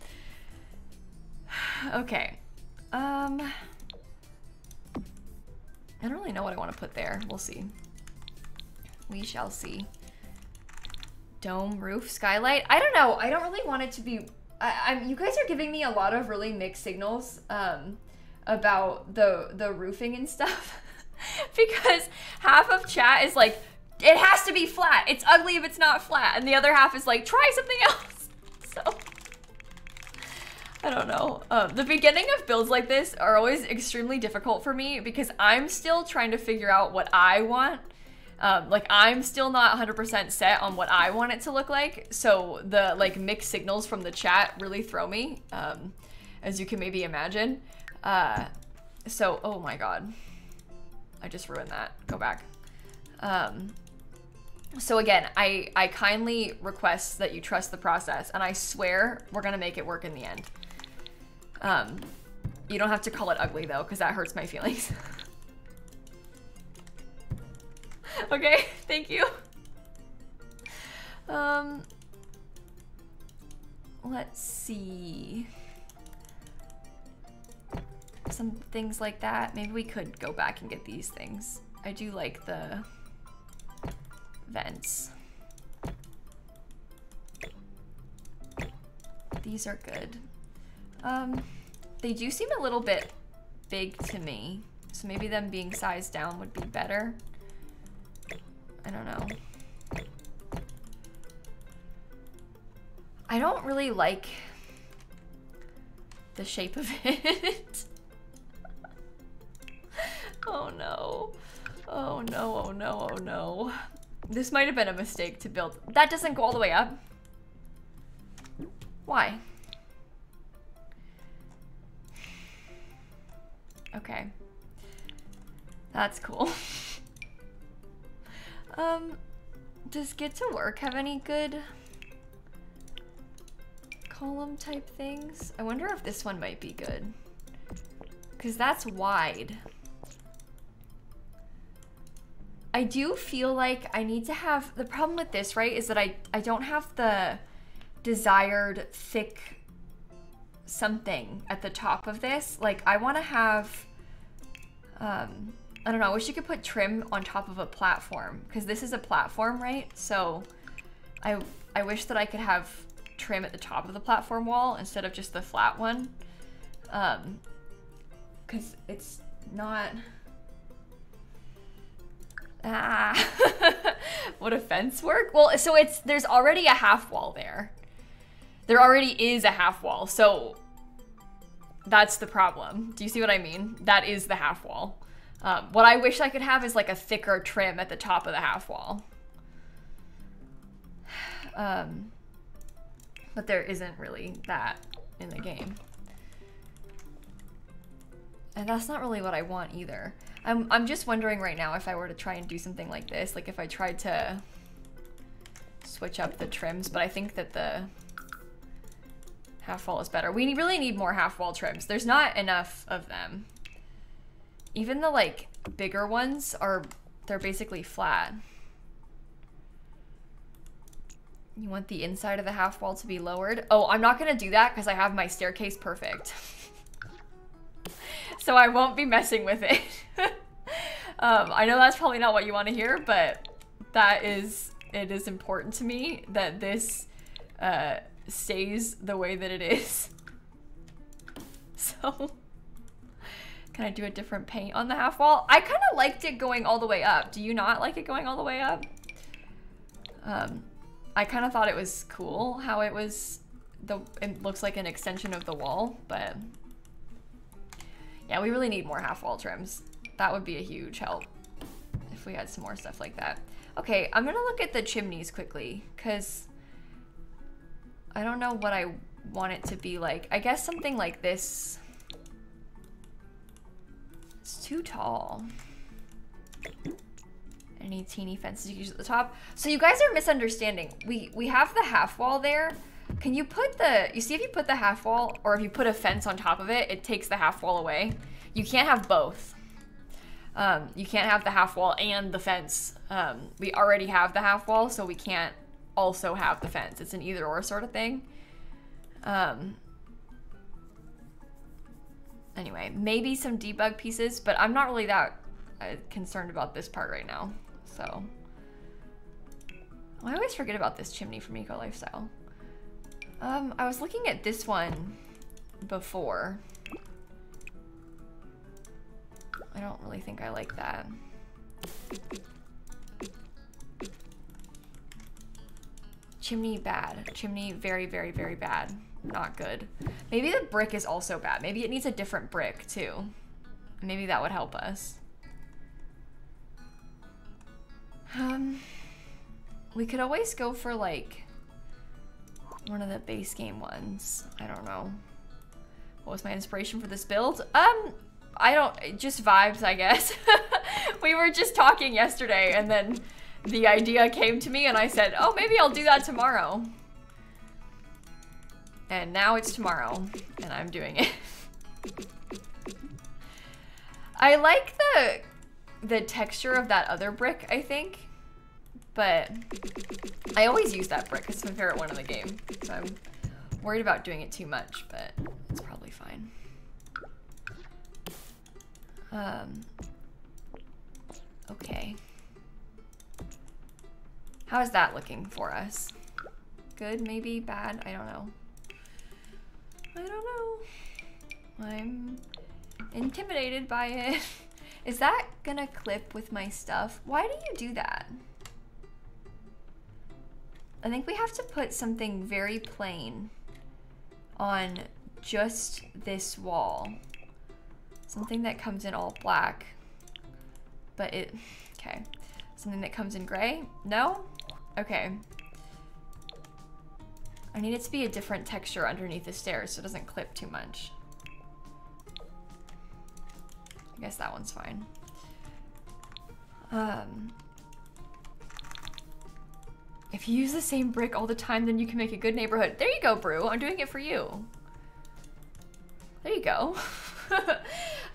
Okay. I don't really know what I want to put there. We'll see. We shall see. Dome, roof, skylight. I don't know. I don't really want it to be... you guys are giving me a lot of really mixed signals about the roofing and stuff. Because half of chat is like, it has to be flat. It's ugly if it's not flat. And the other half is like, try something else. So I don't know. The beginning of builds like this are always extremely difficult for me because I'm still trying to figure out what I want. Like I'm still not 100% set on what I want it to look like. So the like mixed signals from the chat really throw me, as you can maybe imagine. So, oh my God, I just ruined that. Go back. So again, I kindly request that you trust the process, and I swear we're gonna make it work in the end. You don't have to call it ugly though, because that hurts my feelings. Okay, thank you. Let's see. Some things like that. Maybe we could go back and get these things. I do like the vents. These are good. They do seem a little bit big to me, so maybe them being sized down would be better. I don't know. I don't really like the shape of it. Oh no. Oh no, oh no, oh no. This might have been a mistake to build. That doesn't go all the way up. Why? Okay. That's cool. Does Get to Work have any good column type things? I wonder if this one might be good. Because that's wide. I do feel like I need to have, the problem with this, right, is that I don't have the desired thick something at the top of this. Like I want to have, I don't know, I wish you could put trim on top of a platform, because this is a platform, right? So I wish that I could have trim at the top of the platform wall instead of just the flat one. Because it's not... Would a fence work? Well, so there's already a half wall there. There already is a half wall, so that's the problem. Do you see what I mean? That is the half wall. What I wish I could have is like a thicker trim at the top of the half wall. But there isn't really that in the game. And that's not really what I want either. I'm just wondering right now if I were to try and do something like this, like if I tried to switch up the trims, but I think that the half wall is better. We really need more half wall trims. There's not enough of them. Even the like bigger ones they're basically flat. You want the inside of the half wall to be lowered? Oh, I'm not gonna do that because I have my staircase perfect. So I won't be messing with it. I know that's probably not what you want to hear, but it is important to me that this stays the way that it is. So, can I do a different paint on the half wall? I kind of liked it going all the way up. Do you not like it going all the way up? I kind of thought it was cool how it looks like an extension of the wall, but yeah, we really need more half wall trims. That would be a huge help if we had some more stuff like that. Okay, I'm gonna look at the chimneys quickly because I don't know what I want it to be like. I guess something like this. It's too tall. Any teeny fences you can use at the top. So you guys are misunderstanding. We have the half wall there. Can you put you see if you put the half wall or if you put a fence on top of it, it takes the half wall away. You can't have both. You can't have the half wall and the fence. We already have the half wall, so we can't also have the fence. It's an either or sort of thing. Anyway, maybe some debug pieces, but I'm not really that concerned about this part right now. So I always forget about this chimney from Eco Lifestyle. I was looking at this one before. I don't really think I like that. Chimney bad. Chimney very, very, very bad. not good. Maybe the brick is also bad. Maybe it needs a different brick too. Maybe that would help us. We could always go for like one of the base game ones. I don't know. What was my inspiration for this build? Just vibes, I guess. We were just talking yesterday and then the idea came to me and I said, oh, maybe I'll do that tomorrow. And now it's tomorrow and I'm doing it. I like the texture of that other brick, I think. But I always use that brick. It's my favorite one in the game. So I'm worried about doing it too much, but it's probably fine. Okay. How is that looking for us? Good, maybe, bad? I don't know. I don't know. I'm intimidated by it. Is that gonna clip with my stuff? Why do you do that? I think we have to put something very plain on just this wall. Something that comes in all black. But okay. Something that comes in gray? No? Okay. I need it to be a different texture underneath the stairs so it doesn't clip too much. I guess that one's fine. If you use the same brick all the time, then you can make a good neighborhood. There you go, Brew. I'm doing it for you. There you go. Kate,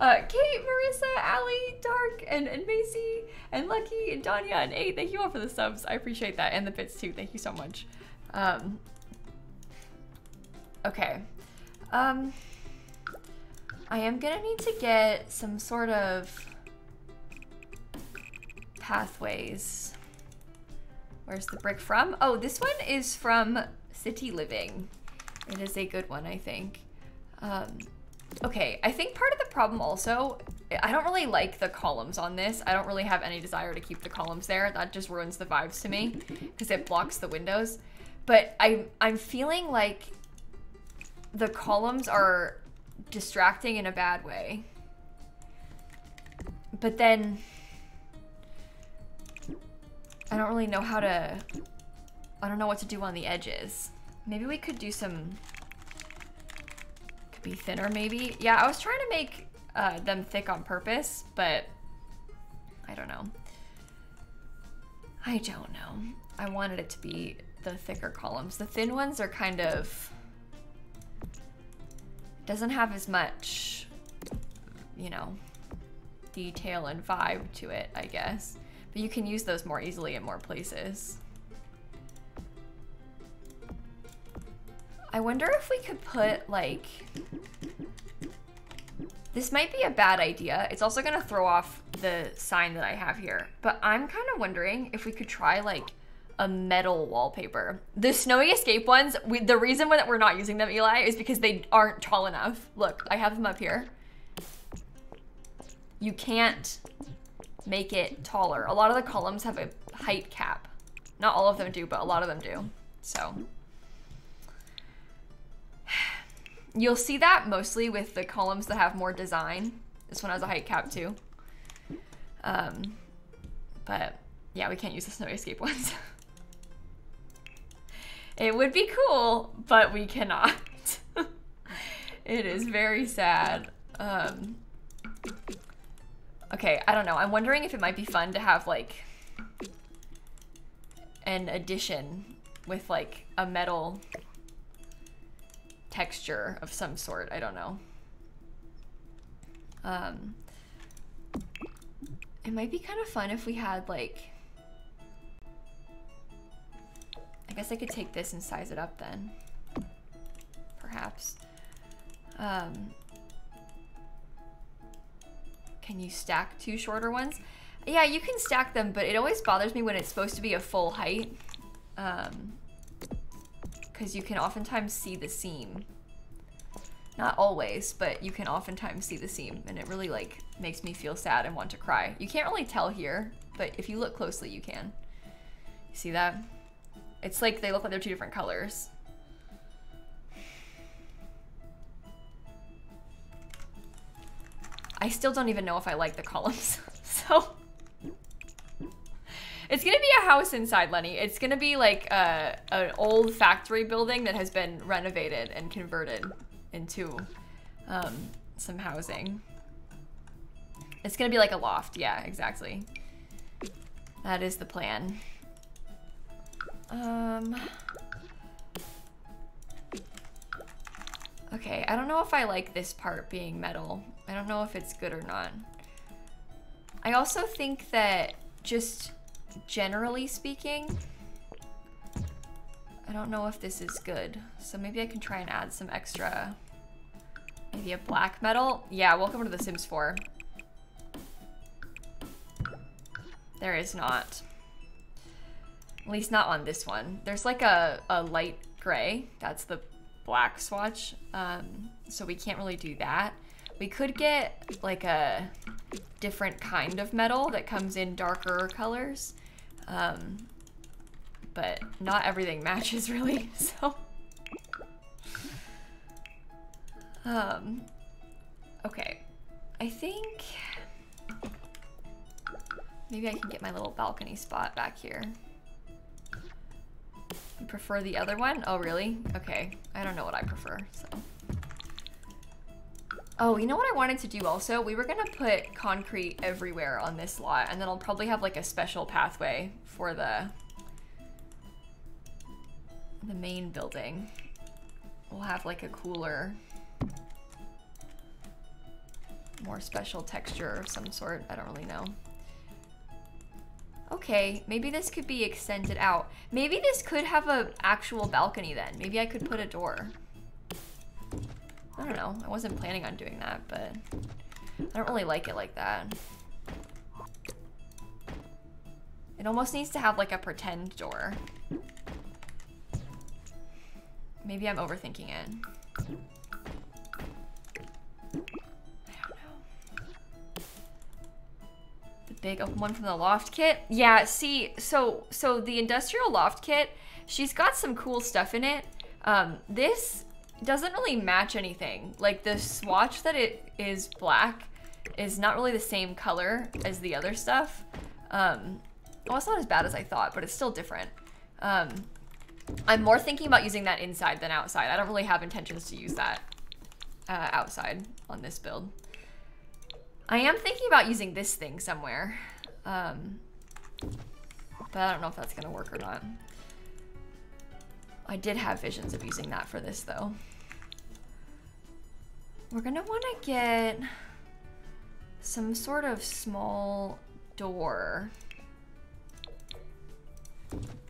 Marissa, Allie, Dark, and Macy, and Lucky, and Danya, and A, thank you all for the subs. I appreciate that. And the bits too. Thank you so much. Okay. I am gonna need to get some sort of pathways. Where's the brick from? Oh, this one is from City Living. It is a good one, I think. Okay, I think part of the problem also, I don't really like the columns on this. I don't really have any desire to keep the columns there. That just ruins the vibes to me because it blocks the windows. But I'm feeling like the columns are distracting in a bad way. But then I don't really know how to, I don't know what to do on the edges. Maybe we could do some, could be thinner maybe. Yeah, I was trying to make them thick on purpose, but I don't know. I don't know. I wanted it to be the thicker columns. The thin ones are kind of, doesn't have as much, you know, detail and vibe to it, I guess. But you can use those more easily in more places. I wonder if we could put like, this might be a bad idea. It's also gonna throw off the sign that I have here, but I'm kind of wondering if we could try like a metal wallpaper. The Snowy Escape ones, the reason that we're not using them, Eli, is because they aren't tall enough. Look, I have them up here. You can't make it taller. A lot of the columns have a height cap. Not all of them do, but a lot of them do. So you'll see that mostly with the columns that have more design. This one has a height cap too. But yeah, we can't use the Snowy Escape ones. It would be cool, but we cannot. It is very sad. Okay, I don't know. I'm wondering if it might be fun to have like an addition with like a metal texture of some sort. I don't know. It might be kind of fun if we had like, I guess I could take this and size it up then, perhaps. Can you stack two shorter ones? Yeah, you can stack them, but it always bothers me when it's supposed to be a full height. Because you can oftentimes see the seam. Not always, but you can oftentimes see the seam, and it really like makes me feel sad and want to cry. You can't really tell here, but if you look closely, you can. You see that? It's like they look like they're two different colors. I still don't even know if I like the columns. So it's gonna be a house inside, Lenny. It's gonna be like an old factory building that has been renovated and converted into some housing. It's gonna be like a loft, yeah, exactly. That is the plan. Okay, I don't know if I like this part being metal. I don't know if it's good or not. I also think that just generally speaking, I don't know if this is good. So maybe I can try and add some extra, maybe a black metal. Yeah, welcome to The Sims 4. There is not. At least not on this one. There's like a light gray. That's the black swatch. So we can't really do that. We could get like a different kind of metal that comes in darker colors. But not everything matches really, so. Okay. I think maybe I can get my little balcony spot back here. You prefer the other one? Oh, really? Okay. I don't know what I prefer, so. Oh, you know what I wanted to do also? We were gonna put concrete everywhere on this lot, and then I'll probably have like a special pathway for the main building. We'll have like a cooler, more special texture of some sort. I don't really know. Okay, maybe this could be extended out. Maybe this could have an actual balcony then. Maybe I could put a door. I don't know. I wasn't planning on doing that, but I don't really like it like that. It almost needs to have like a pretend door. Maybe I'm overthinking it. Big open one from the loft kit. Yeah, see, so the industrial loft kit, she's got some cool stuff in it. This doesn't really match anything. Like the swatch that it is black is not really the same color as the other stuff. Well, it's not as bad as I thought, but it's still different. I'm more thinking about using that inside than outside. I don't really have intentions to use that outside on this build. I am thinking about using this thing somewhere, but I don't know if that's gonna work or not. I did have visions of using that for this though. We're gonna wanna get some sort of small door.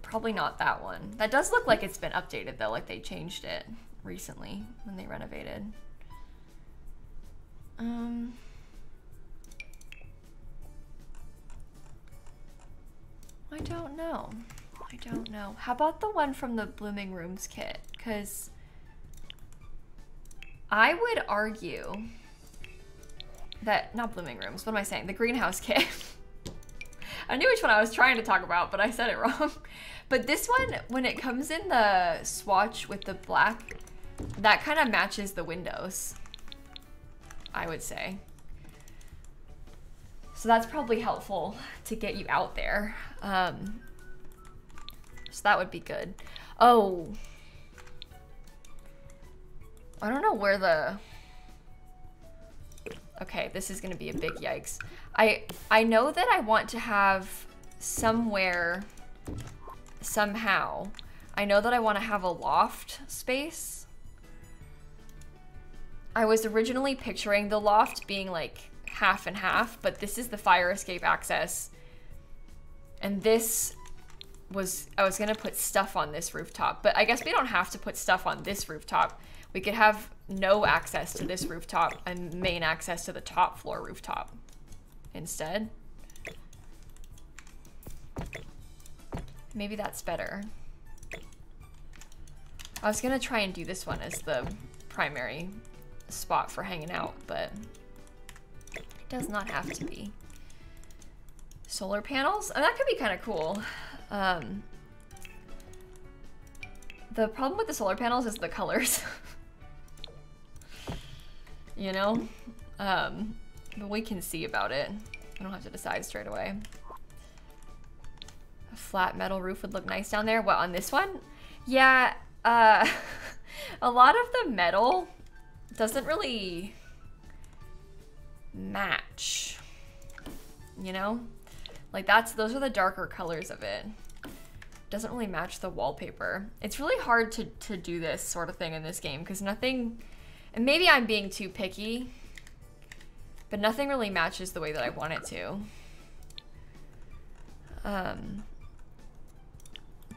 Probably not that one. That does look like it's been updated though, like they changed it recently when they renovated. I don't know. I don't know. How about the one from the Blooming Rooms kit? Because I would argue that, not Blooming Rooms, what am I saying? The greenhouse kit. I knew which one I was trying to talk about, but I said it wrong. But this one, when it comes in the swatch with the black, that kind of matches the windows, I would say. So that's probably helpful to get you out there. So that would be good. Oh. I don't know where the... Okay, this is gonna be a big yikes. I know that I want to have somewhere, somehow, I know that I want to have a loft space. I was originally picturing the loft being like half and half, but this is the fire escape access. And this was, I was gonna put stuff on this rooftop, but I guess we don't have to put stuff on this rooftop. We could have no access to this rooftop and main access to the top floor rooftop instead. Maybe that's better. I was gonna try and do this one as the primary spot for hanging out, but it does not have to be. Solar panels? Oh, that could be kind of cool. The problem with the solar panels is the colors. You know? But we can see about it. I don't have to decide straight away. A flat metal roof would look nice down there. What, on this one? Yeah, a lot of the metal doesn't really match, you know? Like those are the darker colors of it. Doesn't really match the wallpaper. It's really hard to do this sort of thing in this game because nothing, and maybe I'm being too picky, but nothing really matches the way that I want it to.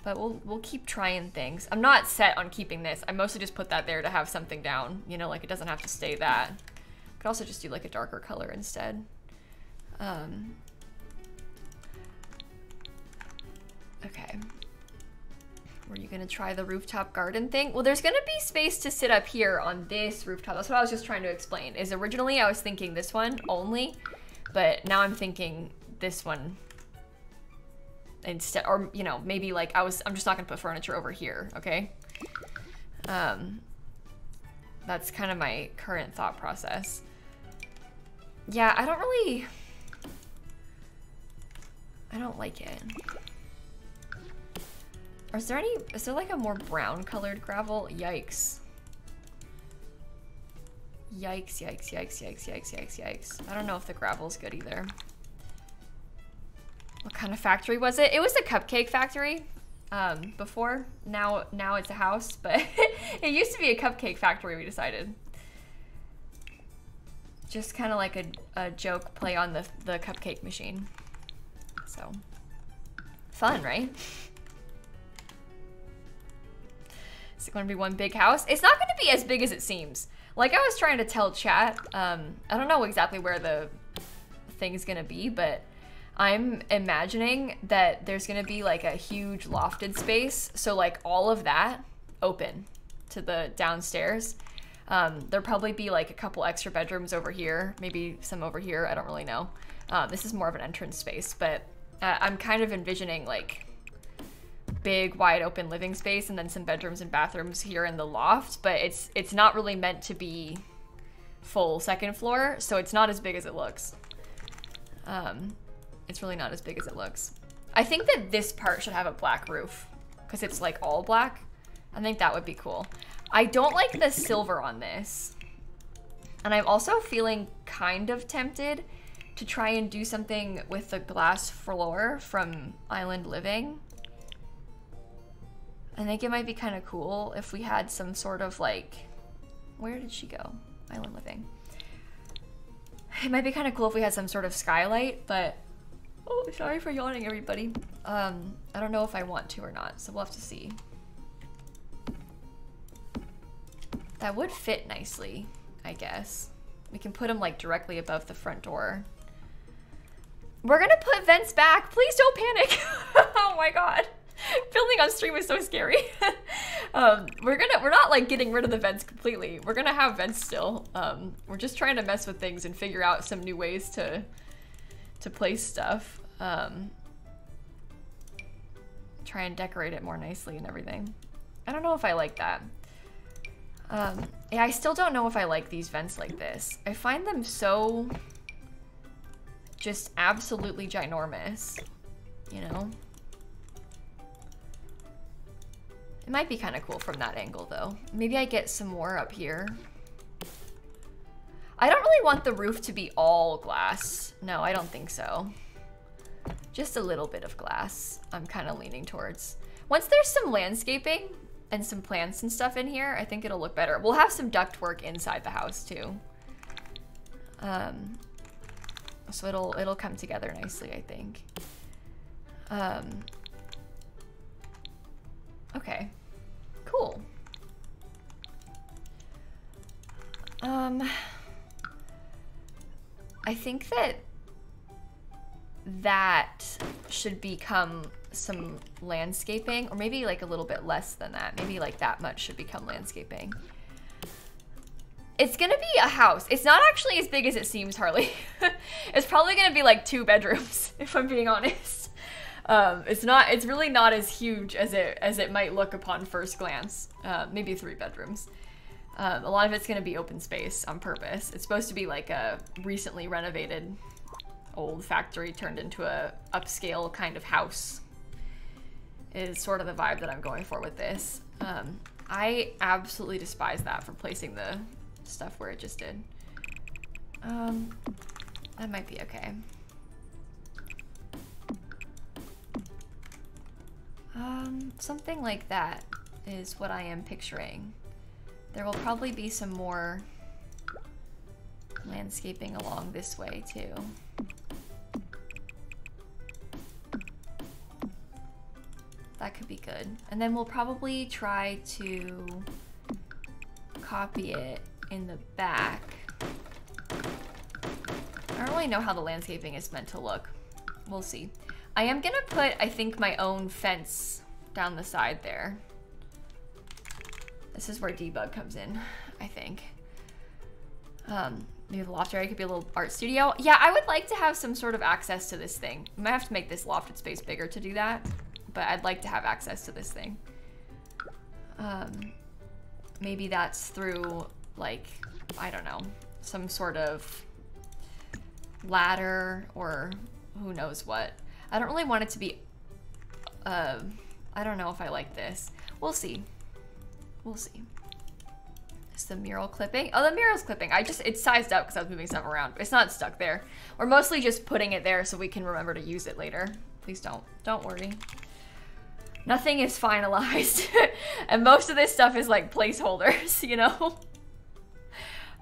But we'll keep trying things. I'm not set on keeping this. I mostly just put that there to have something down, you know, like it doesn't have to stay that. Could also just do like a darker color instead. Okay. Were you gonna try the rooftop garden thing? Well, there's gonna be space to sit up here on this rooftop. That's what I was just trying to explain. Is originally I was thinking this one only, but now I'm thinking this one instead, or you know, maybe like I'm just not gonna put furniture over here, okay? That's kind of my current thought process. Yeah, I don't like it. Or is there like a more brown colored gravel? Yikes. Yikes, yikes, yikes, yikes, yikes, yikes, yikes. I don't know if the gravel's good either. What kind of factory was it? It was a cupcake factory before. Now it's a house, but it used to be a cupcake factory, we decided. Just kind of like a joke play on the cupcake machine. So, fun, right? Is it going to be one big house? It's not going to be as big as it seems. Like I was trying to tell chat, I don't know exactly where the thing's going to be, but I'm imagining that there's going to be like a huge lofted space. So like all of that open to the downstairs. There'll probably be like a couple extra bedrooms over here, maybe some over here, I don't really know. This is more of an entrance space, but I'm kind of envisioning like big wide open living space and then some bedrooms and bathrooms here in the loft, but it's not really meant to be full second floor, so it's not as big as it looks. It's really not as big as it looks. I think that this part should have a black roof because it's like all black. I think that would be cool. I don't like the silver on this. And I'm also feeling kind of tempted to try and do something with the glass floor from Island Living. I think it might be kind of cool if we had some sort of like, where did she go? Island Living. It might be kind of cool if we had some sort of skylight, but, oh, sorry for yawning, everybody. I don't know if I want to or not, so we'll have to see. That would fit nicely, I guess. We can put them like directly above the front door. We're gonna put vents back. Please don't panic. Oh my God. Filming on stream is so scary. We're not like getting rid of the vents completely. We're gonna have vents still. We're just trying to mess with things and figure out some new ways to place stuff. Try and decorate it more nicely and everything. I don't know if I like that. Yeah, I still don't know if I like these vents like this. I find them so just absolutely ginormous, you know? It might be kind of cool from that angle though. Maybe I get some more up here. I don't really want the roof to be all glass. No, I don't think so. Just a little bit of glass, I'm kind of leaning towards. Once there's some landscaping and some plants and stuff in here, I think it'll look better. We'll have some ductwork inside the house too. So it'll come together nicely, I think. Okay, cool. I think that should become some landscaping, or maybe like a little bit less than that. Maybe like that much should become landscaping. It's gonna be a house. It's not actually as big as it seems, Harley. It's probably gonna be like 2 bedrooms, if I'm being honest. It's really not as huge as it might look upon first glance. Maybe 3 bedrooms. A lot of it's gonna be open space on purpose. It's supposed to be like a recently renovated old factory turned into a upscale kind of house is sort of the vibe that I'm going for with this. I absolutely despise that for placing the stuff where it just did. That might be okay. Something like that is what I am picturing. There will probably be some more landscaping along this way too. That could be good. And then we'll probably try to copy it in the back. I don't really know how the landscaping is meant to look. We'll see. I am gonna put, I think, my own fence down the side there. This is where debug comes in, I think. Maybe the loft area could be a little art studio. Yeah, I would like to have some sort of access to this thing. I might have to make this lofted space bigger to do that, but I'd like to have access to this thing. Maybe that's through, like, I don't know, some sort of ladder or who knows what. I don't really want it to be, I don't know if I like this. We'll see. We'll see. Is the mural clipping? Oh, the mural's clipping. It's sized up because I was moving stuff around. It's not stuck there. We're mostly just putting it there so we can remember to use it later. Please don't worry. Nothing is finalized. And most of this stuff is like placeholders, you know?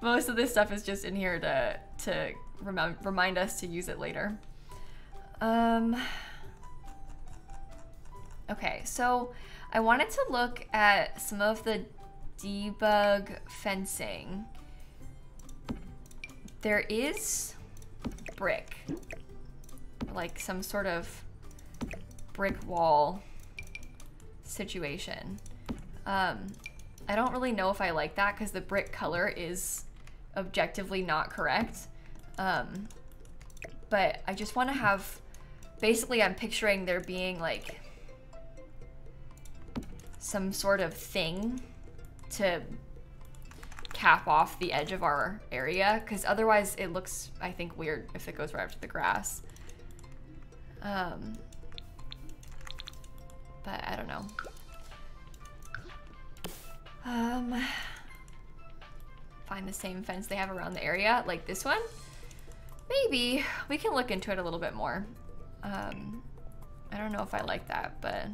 Most of this stuff is just in here to remind us to use it later. Okay, so I wanted to look at some of the debug fencing. There is brick, like some sort of brick wall situation. I don't really know if I like that because the brick color is objectively not correct. But I just want to have, basically I'm picturing there being like some sort of thing to cap off the edge of our area, because otherwise it looks, I think, weird if it goes right up to the grass. But I don't know. Find the same fence they have around the area, like this one? Maybe. We can look into it a little bit more. I don't know if I like that, but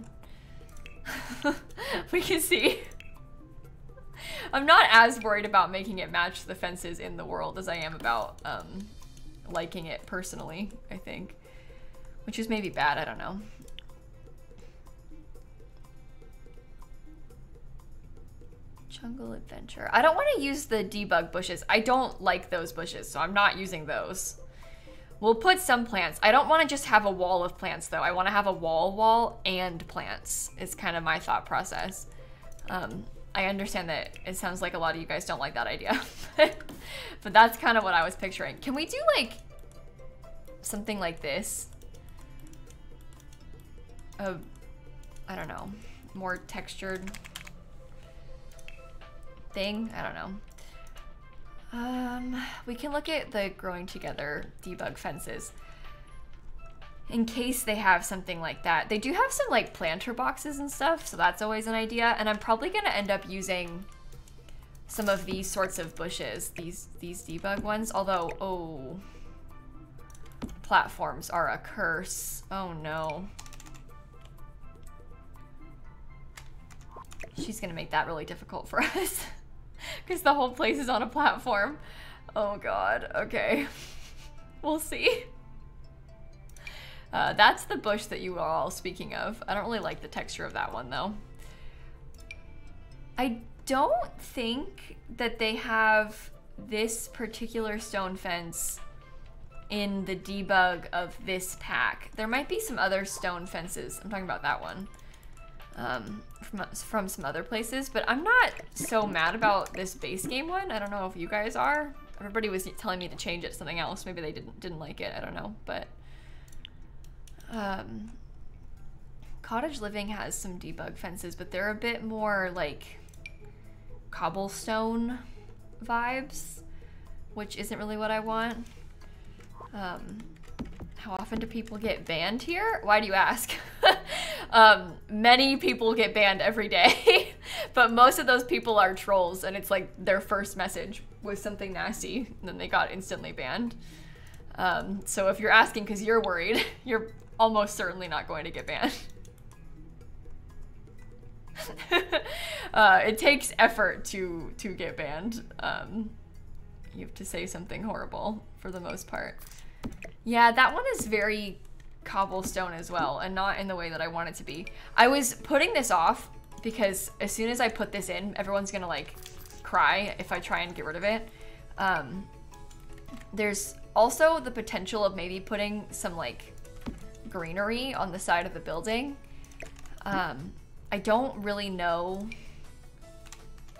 we can see. I'm not as worried about making it match the fences in the world as I am about liking it personally, I think. Which is maybe bad, I don't know. Jungle Adventure. I don't want to use the debug bushes. I don't like those bushes, so I'm not using those. We'll put some plants. I don't want to just have a wall of plants, though. I want to have a wall and plants. It's kind of my thought process. I understand that it sounds like a lot of you guys don't like that idea, but that's kind of what I was picturing. Can we do like something like this? I don't know, more textured thing? I don't know. We can look at the growing together debug fences in case they have something like that. They do have some like planter boxes and stuff, so that's always an idea. And I'm probably gonna end up using some of these sorts of bushes, these debug ones. Although, oh, platforms are a curse. Oh no. She's gonna make that really difficult for us because the whole place is on a platform. Oh God, okay. We'll see. That's the bush that you are all speaking of. I don't really like the texture of that one though. I don't think that they have this particular stone fence in the debug of this pack. There might be some other stone fences. I'm talking about that one. From some other places, but I'm not so mad about this base game one. I don't know if you guys are. Everybody was telling me to change it to something else. Maybe they didn't like it. I don't know, but Cottage Living has some debug fences, but they're a bit more like cobblestone vibes, which isn't really what I want. How often do people get banned here? Why do you ask? Many people get banned every day, but most of those people are trolls, and it's like their first message was something nasty, and then they got instantly banned. So if you're asking because you're worried, you're almost certainly not going to get banned. It takes effort to get banned. You have to say something horrible for the most part. Yeah, that one is very cobblestone as well, and not in the way that I want it to be. I was putting this off because as soon as I put this in, everyone's gonna like cry if I try and get rid of it. There's also the potential of maybe putting some like greenery on the side of the building. I don't really know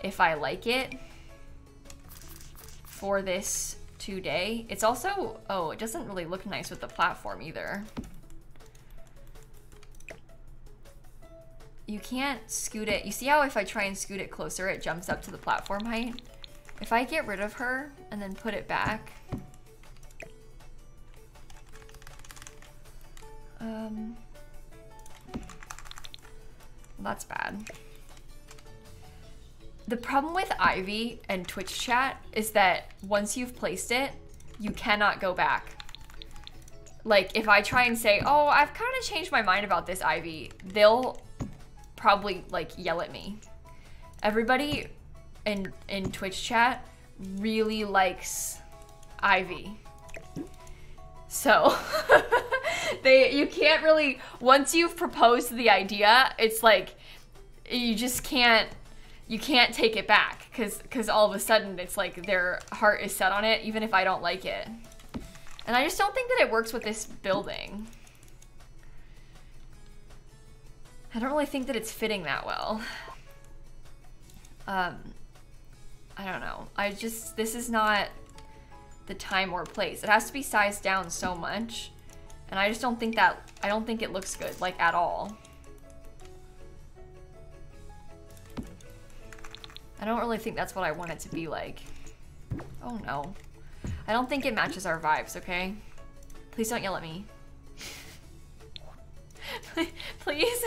if I like it for this today. It's also, oh, it doesn't really look nice with the platform either. You can't scoot it. You see how if I try and scoot it closer, it jumps up to the platform height? If I get rid of her and then put it back, that's bad. The problem with Ivy and Twitch chat is that once you've placed it, you cannot go back. Like if I try and say, oh, I've kind of changed my mind about this Ivy, they'll probably like yell at me. Everybody in Twitch chat really likes Ivy. So you can't really, once you've proposed the idea, it's like you just can't, you can't take it back because all of a sudden it's like their heart is set on it even if I don't like it. And I just don't think that it works with this building. I don't really think that it's fitting that well. I don't know. This is not the time or place. It has to be sized down so much. And I just don't think that, I don't think it looks good, like at all. I don't really think that's what I want it to be like. Oh no. I don't think it matches our vibes, okay? Please don't yell at me. Please.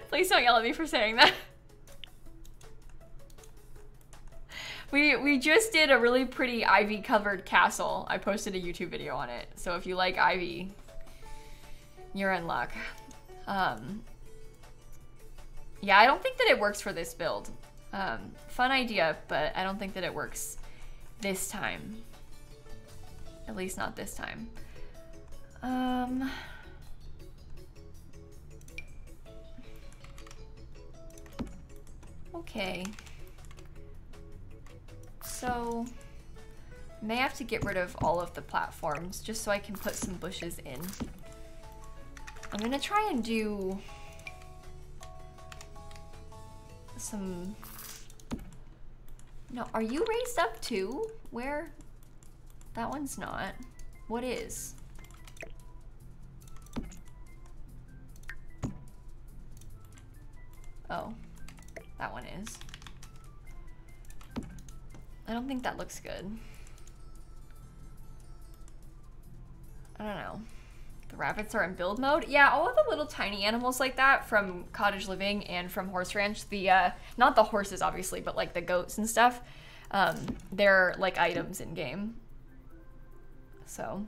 Please don't yell at me for saying that. We just did a really pretty ivy covered castle. I posted a YouTube video on it. So if you like ivy, you're in luck. Yeah, I don't think that it works for this build. Fun idea, but I don't think that it works this time. At least not this time. Okay. So, I may have to get rid of all of the platforms just so I can put some bushes in. I'm gonna try and do some... No, are you raised up too? Where? That one's not. What is? Oh, that one is. I don't think that looks good. I don't know. The rabbits are in build mode. Yeah, all of the little tiny animals like that from Cottage Living and from Horse Ranch, the, not the horses obviously, but like the goats and stuff, they're like items in game. So,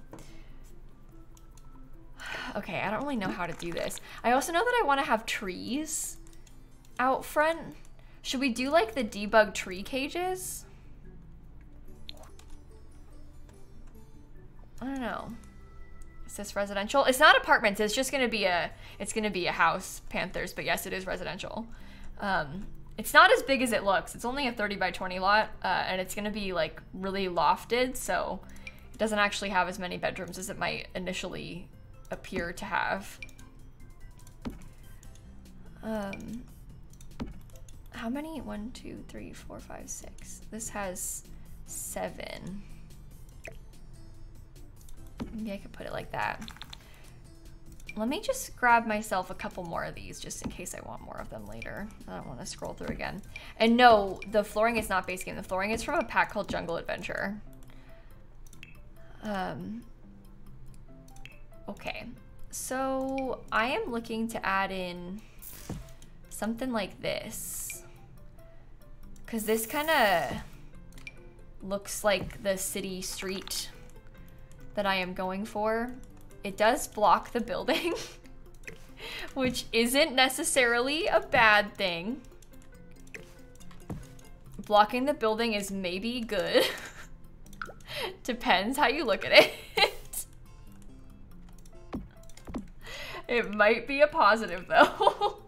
okay, I don't really know how to do this. I also know that I want to have trees out front. Should we do like the debug tree cages? I don't know. Is this residential? It's not apartments. It's just gonna be a house, Panthers. But yes, it is residential. It's not as big as it looks. It's only a 30 by 20 lot, and it's gonna be like really lofted, so it doesn't actually have as many bedrooms as it might initially appear to have. How many? 1, 2, 3, 4, 5, 6. This has 7. Maybe I could put it like that. let me just grab myself a couple more of these just in case I want more of them later. I don't want to scroll through again. And no, the flooring is not base game. The flooring is from a pack called Jungle Adventure. Okay, so I am looking to add in something like this, because this kind of looks like the city street that I am going for. It does block the building, which isn't necessarily a bad thing. Blocking the building is maybe good. Depends how you look at it. It might be a positive though.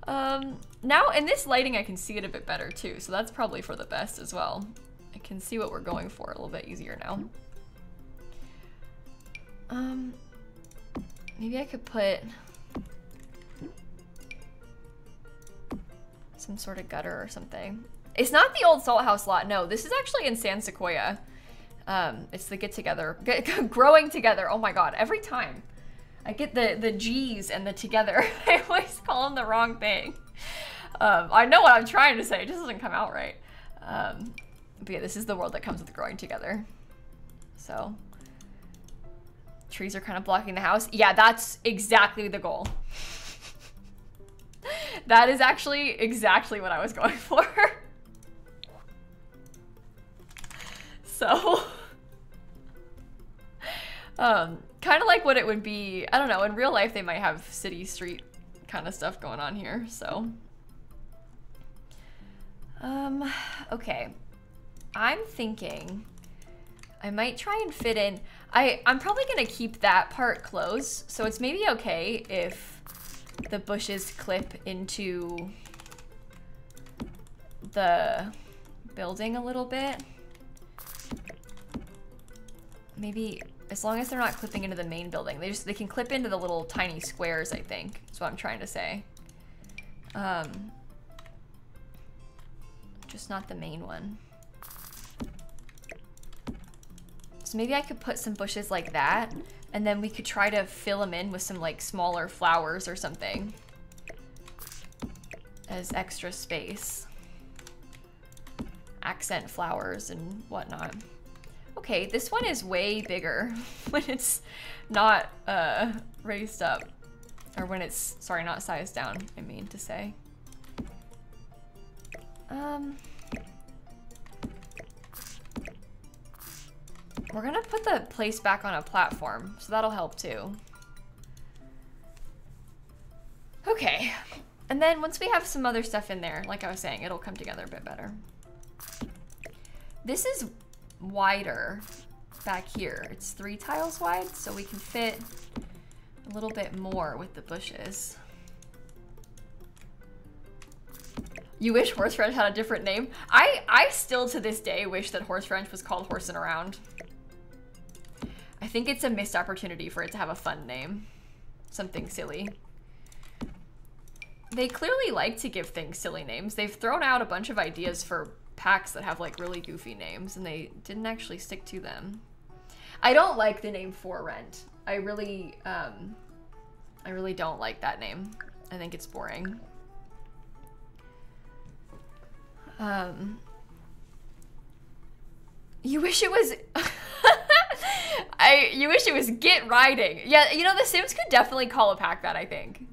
Now in this lighting I can see it a bit better too, so that's probably for the best as well. I can see what we're going for a little bit easier now. Maybe I could put some sort of gutter or something. It's not the old Salt House lot, no. This is actually in San Sequoia. It's the get-together, growing together. Oh my god, every time. I get the G's and the together. I always call them the wrong thing. I know what I'm trying to say, it just doesn't come out right. But yeah, this is the world that comes with growing together. So, trees are kind of blocking the house. Yeah, that's exactly the goal. That is actually exactly what I was going for. So, kind of like what it would be, I don't know, in real life they might have city street kind of stuff going on here, so. Okay. I'm thinking I might try and fit in, I'm probably gonna keep that part closed, so it's maybe okay if the bushes clip into the building a little bit. Maybe as long as they're not clipping into the main building. They can clip into the little tiny squares, I think. That's what I'm trying to say. Just not the main one. So maybe I could put some bushes like that, and then we could try to fill them in with some like smaller flowers or something as extra space. Accent flowers and whatnot. Okay, this one is way bigger when it's not raised up. Or when it's, sorry, not sized down, I mean to say. We're gonna put the place back on a platform, so that'll help too. Okay, and then once we have some other stuff in there, like I was saying, it'll come together a bit better. This is wider back here. It's 3 tiles wide, so we can fit a little bit more with the bushes. You wish Horse Ranch had a different name? I still to this day wish that Horse Ranch was called Horsin' Around. I think it's a missed opportunity for it to have a fun name. Something silly. They clearly like to give things silly names. They've thrown out a bunch of ideas for packs that have like really goofy names, and they didn't actually stick to them. I don't like the name For Rent. I really don't like that name. I think it's boring. You wish it was you wish it was Get Riding. Yeah, you know, The Sims could definitely call a pack that, I think.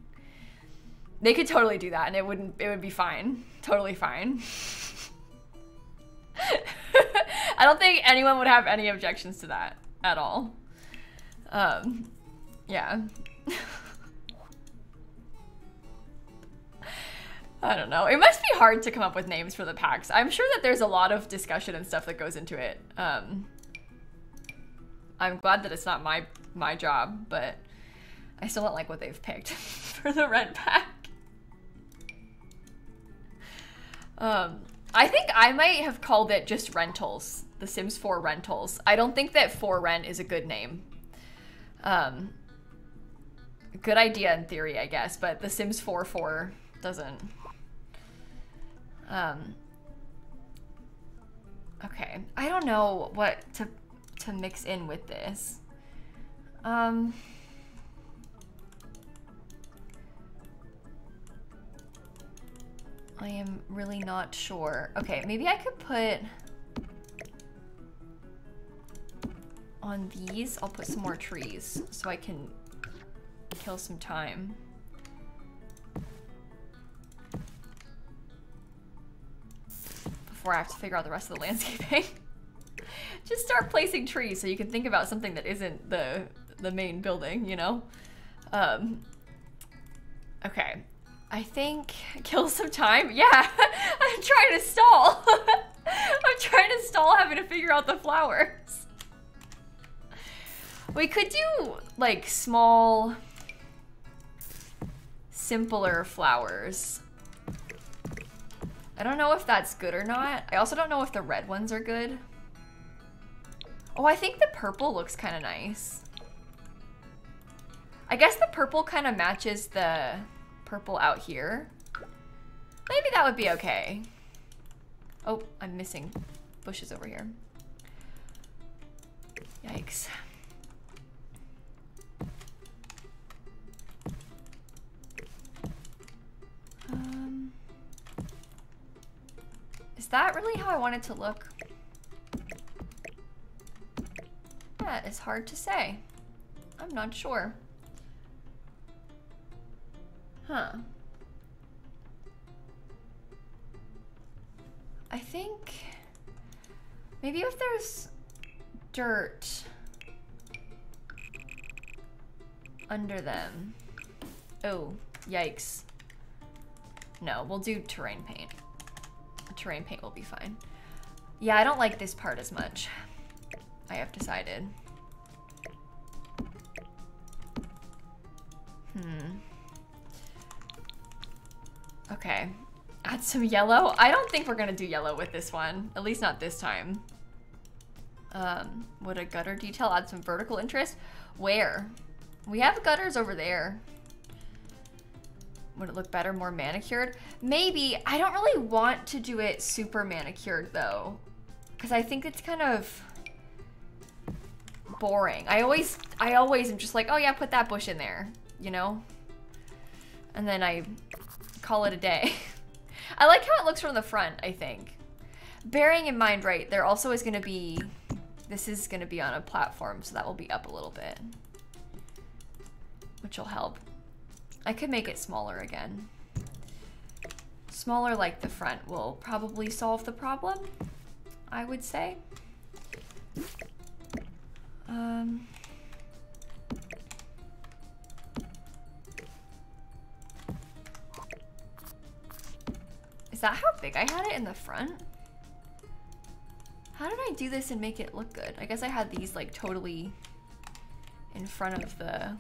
They could totally do that and it would be fine. Totally fine. I don't think anyone would have any objections to that at all. Yeah. I don't know. It must be hard to come up with names for the packs. I'm sure that there's a lot of discussion and stuff that goes into it. I'm glad that it's not my job, but I still don't like what they've picked for the rent pack. I think I might have called it just Rentals. The Sims 4 Rentals. I don't think that For Rent is a good name. Good idea in theory, I guess, but The Sims 4 doesn't. Okay, I don't know what to mix in with this. I am really not sure. Okay, maybe I could put on these, I'll put some more trees so I can kill some time. Before I have to figure out the rest of the landscaping. Just start placing trees so you can think about something that isn't the main building, you know? Okay. I think kill some time. Yeah, I'm trying to stall. I'm trying to stall having to figure out the flowers. We could do like small, simpler flowers. I don't know if that's good or not. I also don't know if the red ones are good. Oh, I think the purple looks kind of nice. I guess the purple kind of matches the purple out here. Maybe that would be okay. Oh, I'm missing bushes over here. Yikes. Is that really how I want it to look? That is hard to say. I'm not sure. Huh. I think maybe if there's dirt under them. Oh, yikes. No, we'll do terrain paint. Terrain paint will be fine. Yeah, I don't like this part as much. I have decided. Okay. Add some yellow. I don't think we're gonna do yellow with this one. At least not this time. Would a gutter detail add some vertical interest? Where? We have gutters over there. Would it look better, more manicured? Maybe. I don't really want to do it super manicured though, because I think it's kind of boring. I always am just like, oh yeah, put that bush in there, you know? And then I call it a day. I like how it looks from the front, I think. Bearing in mind, right, there also is gonna be, this is gonna be on a platform, so that will be up a little bit, which will help. I could make it smaller again. Smaller like the front will probably solve the problem, I would say. Is that how big I had it in the front? How did I do this and make it look good? I guess I had these like totally in front of the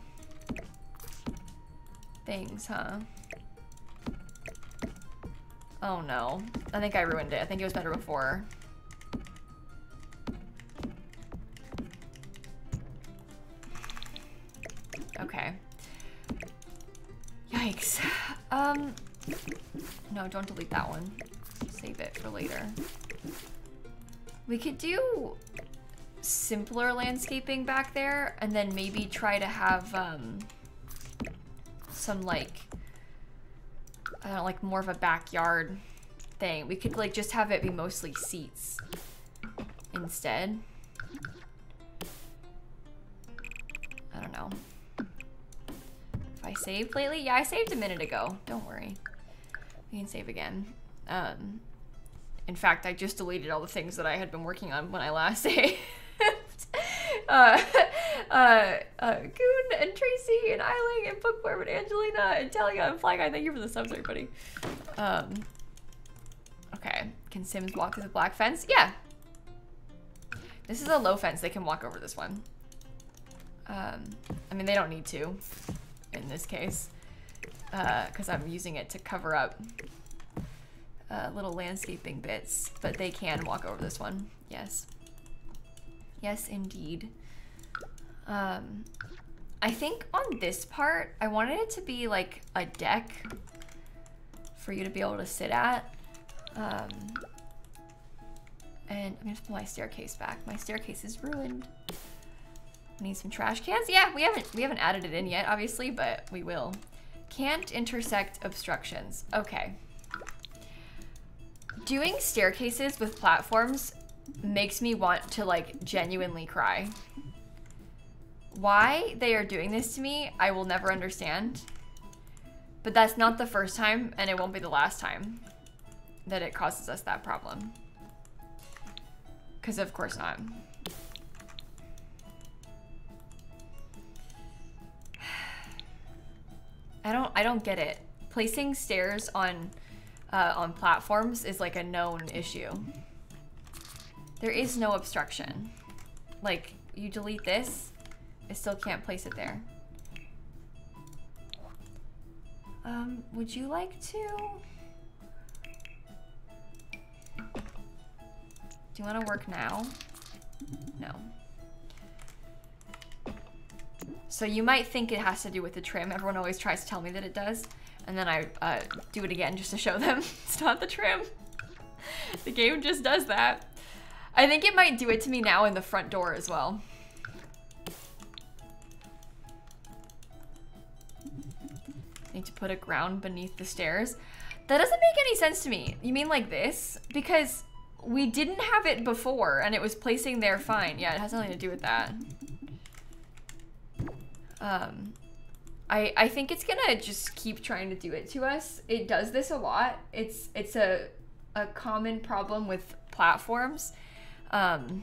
things, huh? Oh no. I think I ruined it. I think it was better before. Okay. Yikes. No, don't delete that one. Save it for later. We could do simpler landscaping back there and then maybe try to have some like, I don't know, like more of a backyard thing. We could like just have it be mostly seats instead. I don't know. If I saved lately? Yeah, I saved a minute ago. Don't worry. We can save again. In fact, I just deleted all the things that I had been working on when I last saved. Goon and Tracy and Eiling and Bookworm and Angelina and Talia and Fly Guy. Thank you for the subs, everybody. Okay. Can Sims walk through the black fence? Yeah. This is a low fence. They can walk over this one. I mean, they don't need to in this case, because I'm using it to cover up little landscaping bits, but they can walk over this one. Yes. Yes, indeed. I think on this part, I wanted it to be like a deck for you to be able to sit at. And I'm gonna put my staircase back. My staircase is ruined. Need some trash cans? Yeah, we haven't added it in yet, obviously, but we will. Can't intersect obstructions. Okay. Doing staircases with platforms makes me want to like genuinely cry. Why they are doing this to me, I will never understand. But that's not the first time, and it won't be the last time that it causes us that problem. Because of course not. I don't get it. Placing stairs on platforms is like a known issue. There is no obstruction. Like, you delete this, I still can't place it there. Would you like to? Do you want to work now? No. So you might think it has to do with the trim. Everyone always tries to tell me that it does. And then I do it again just to show them it's not the trim. The game just does that. I think it might do it to me now in the front door as well. Need to put a ground beneath the stairs. That doesn't make any sense to me. You mean like this? Because we didn't have it before and it was placing there fine. Yeah, it has nothing to do with that. I think it's gonna just keep trying to do it to us. It does this a lot. It's a common problem with platforms. I'm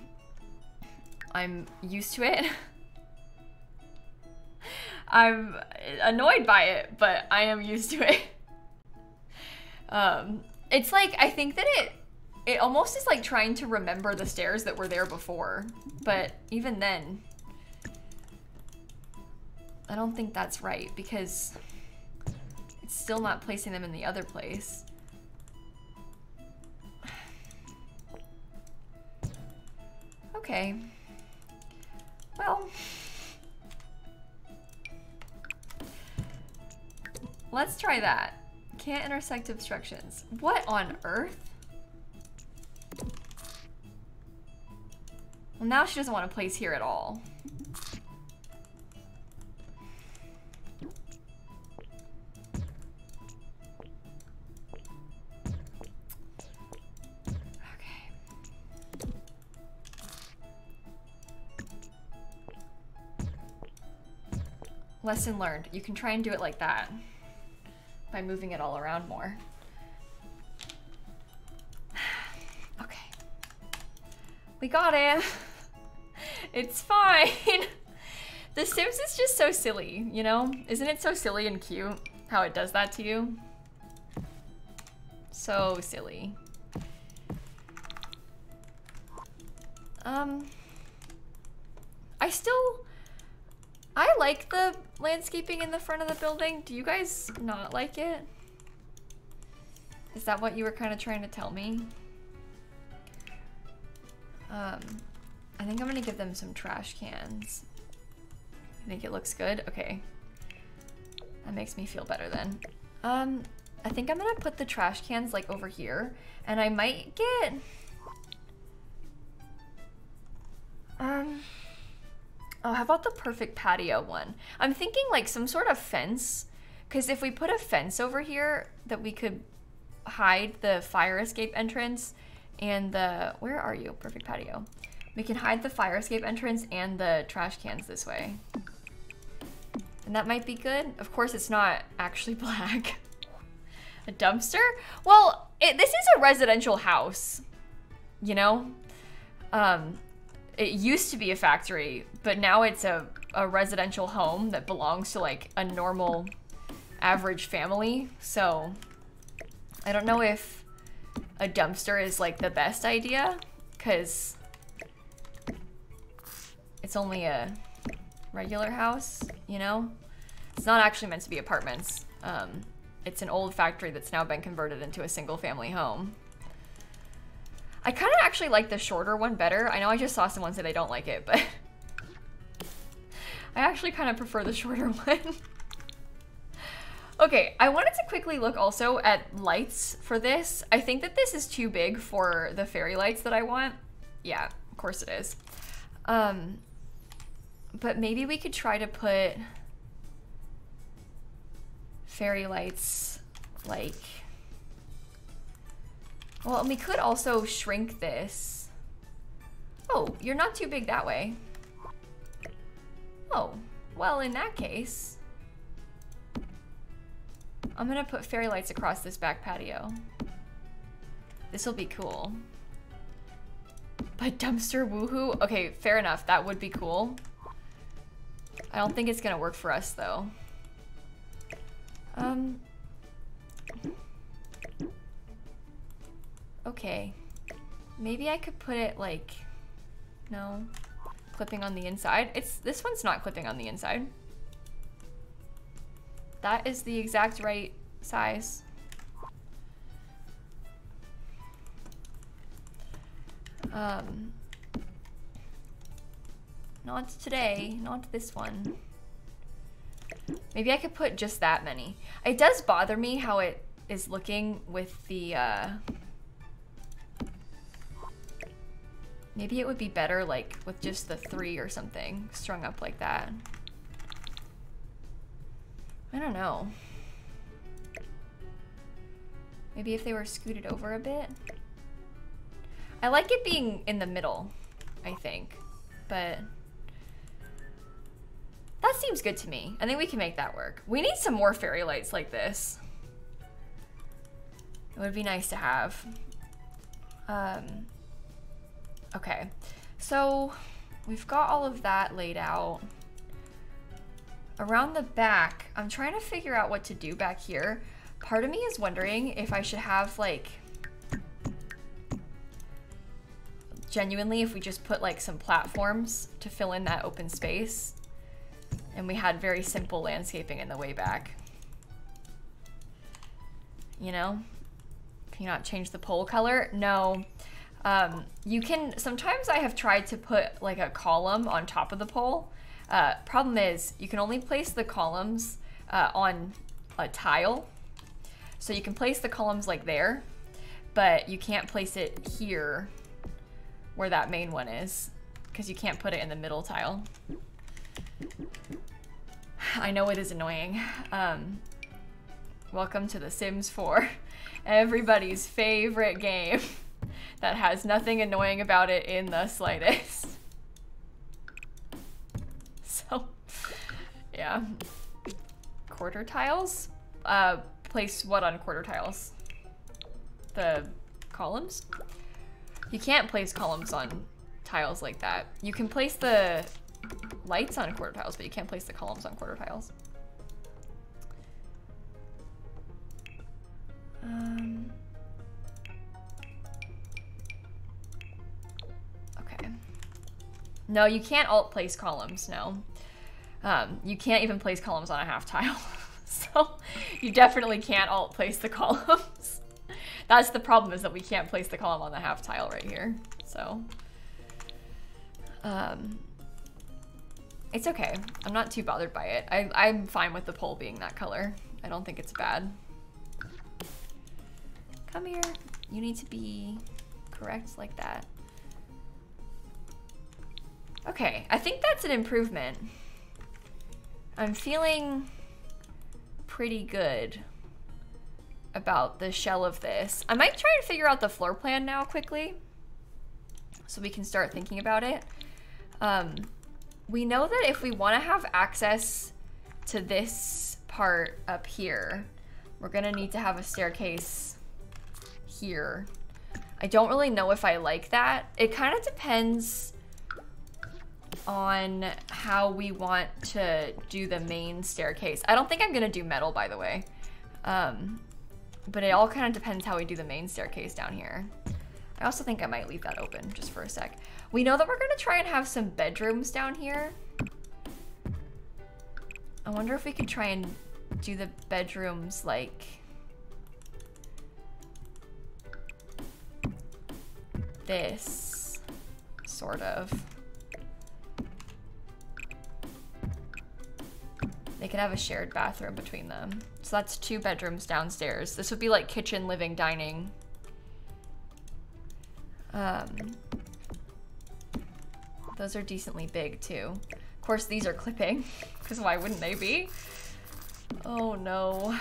used to it. I'm annoyed by it, but I am used to it. It's like, I think that it almost is like trying to remember the stairs that were there before. But even then, I don't think that's right because it's still not placing them in the other place. Okay. Well, let's try that. Can't intersect obstructions. What on earth? Well, now she doesn't want to place here at all. Lesson learned. You can try and do it like that by moving it all around more. Okay. We got it. It's fine. The Sims is just so silly, you know? Isn't it so silly and cute how it does that to you? So silly. I like the landscaping in the front of the building. Do you guys not like it? Is that what you were kind of trying to tell me? I think I'm gonna give them some trash cans. I think it looks good? Okay. That makes me feel better then. I think I'm gonna put the trash cans like over here, and I might get oh, how about the perfect patio one? I'm thinking like some sort of fence, because if we put a fence over here that we could hide the fire escape entrance and the, where are you? Perfect patio. We can hide the fire escape entrance and the trash cans this way. And that might be good. Of course, it's not actually black. A dumpster? Well, this is a residential house, you know? It used to be a factory, but now it's a residential home that belongs to like a normal average family. So I don't know if a dumpster is like the best idea because it's only a regular house, you know? It's not actually meant to be apartments. It's an old factory that's now been converted into a single family home. I kind of actually like the shorter one better. I know I just saw someone say they don't like it, but I actually kind of prefer the shorter one. Okay, I wanted to quickly look also at lights for this. I think that this is too big for the fairy lights that I want. Yeah, of course it is. But maybe we could try to put fairy lights like Well, and we could also shrink this. Oh, you're not too big that way. Oh, well, in that case, I'm gonna put fairy lights across this back patio. This will be cool. But dumpster woohoo? Okay, fair enough. That would be cool. I don't think it's gonna work for us though. Okay. Maybe I could put it like, no, clipping on the inside. This one's not clipping on the inside. That is the exact right size. Not today, not this one. Maybe I could put just that many. It does bother me how it is looking with the, maybe it would be better like with just the 3 or something strung up like that. I don't know. Maybe if they were scooted over a bit. I like it being in the middle, I think, but that seems good to me. I think we can make that work. We need some more fairy lights like this. It would be nice to have. Okay, so we've got all of that laid out. Around the back, I'm trying to figure out what to do back here. Part of me is wondering if I should have like, genuinely, if we just put like some platforms to fill in that open space and we had very simple landscaping in the way back. You know? Can you not change the pole color? No. You can, sometimes I have tried to put like a column on top of the pole. Problem is, you can only place the columns on a tile. So you can place the columns like there, but you can't place it here where that main one is, because you can't put it in the middle tile. I know it is annoying. Welcome to The Sims 4, everybody's favorite game that has nothing annoying about it in the slightest. So, yeah. Quarter tiles? Place what on quarter tiles? The columns? You can't place columns on tiles like that. You can place the lights on quarter tiles, but you can't place the columns on quarter tiles. Okay. No, you can't alt place columns, no. You can't even place columns on a half tile. So you definitely can't alt place the columns. That's the problem, is that we can't place the column on the half tile right here. So, it's okay. I'm not too bothered by it. I'm fine with the pole being that color. I don't think it's bad. Come here. You need to be correct like that. Okay, I think that's an improvement. I'm feeling pretty good about the shell of this. I might try and figure out the floor plan now quickly so we can start thinking about it. We know that if we want to have access to this part up here, we're gonna need to have a staircase here. I don't really know if I like that. It kind of depends on how we want to do the main staircase. I don't think I'm gonna do metal, by the way. But it all kind of depends how we do the main staircase down here. I also think I might leave that open just for a sec. We know that we're gonna try and have some bedrooms down here. I wonder if we could try and do the bedrooms like this, sort of. They could have a shared bathroom between them. So that's 2 bedrooms downstairs. This would be like kitchen, living, dining. Those are decently big too. Of course, these are clipping, because why wouldn't they be? Oh no.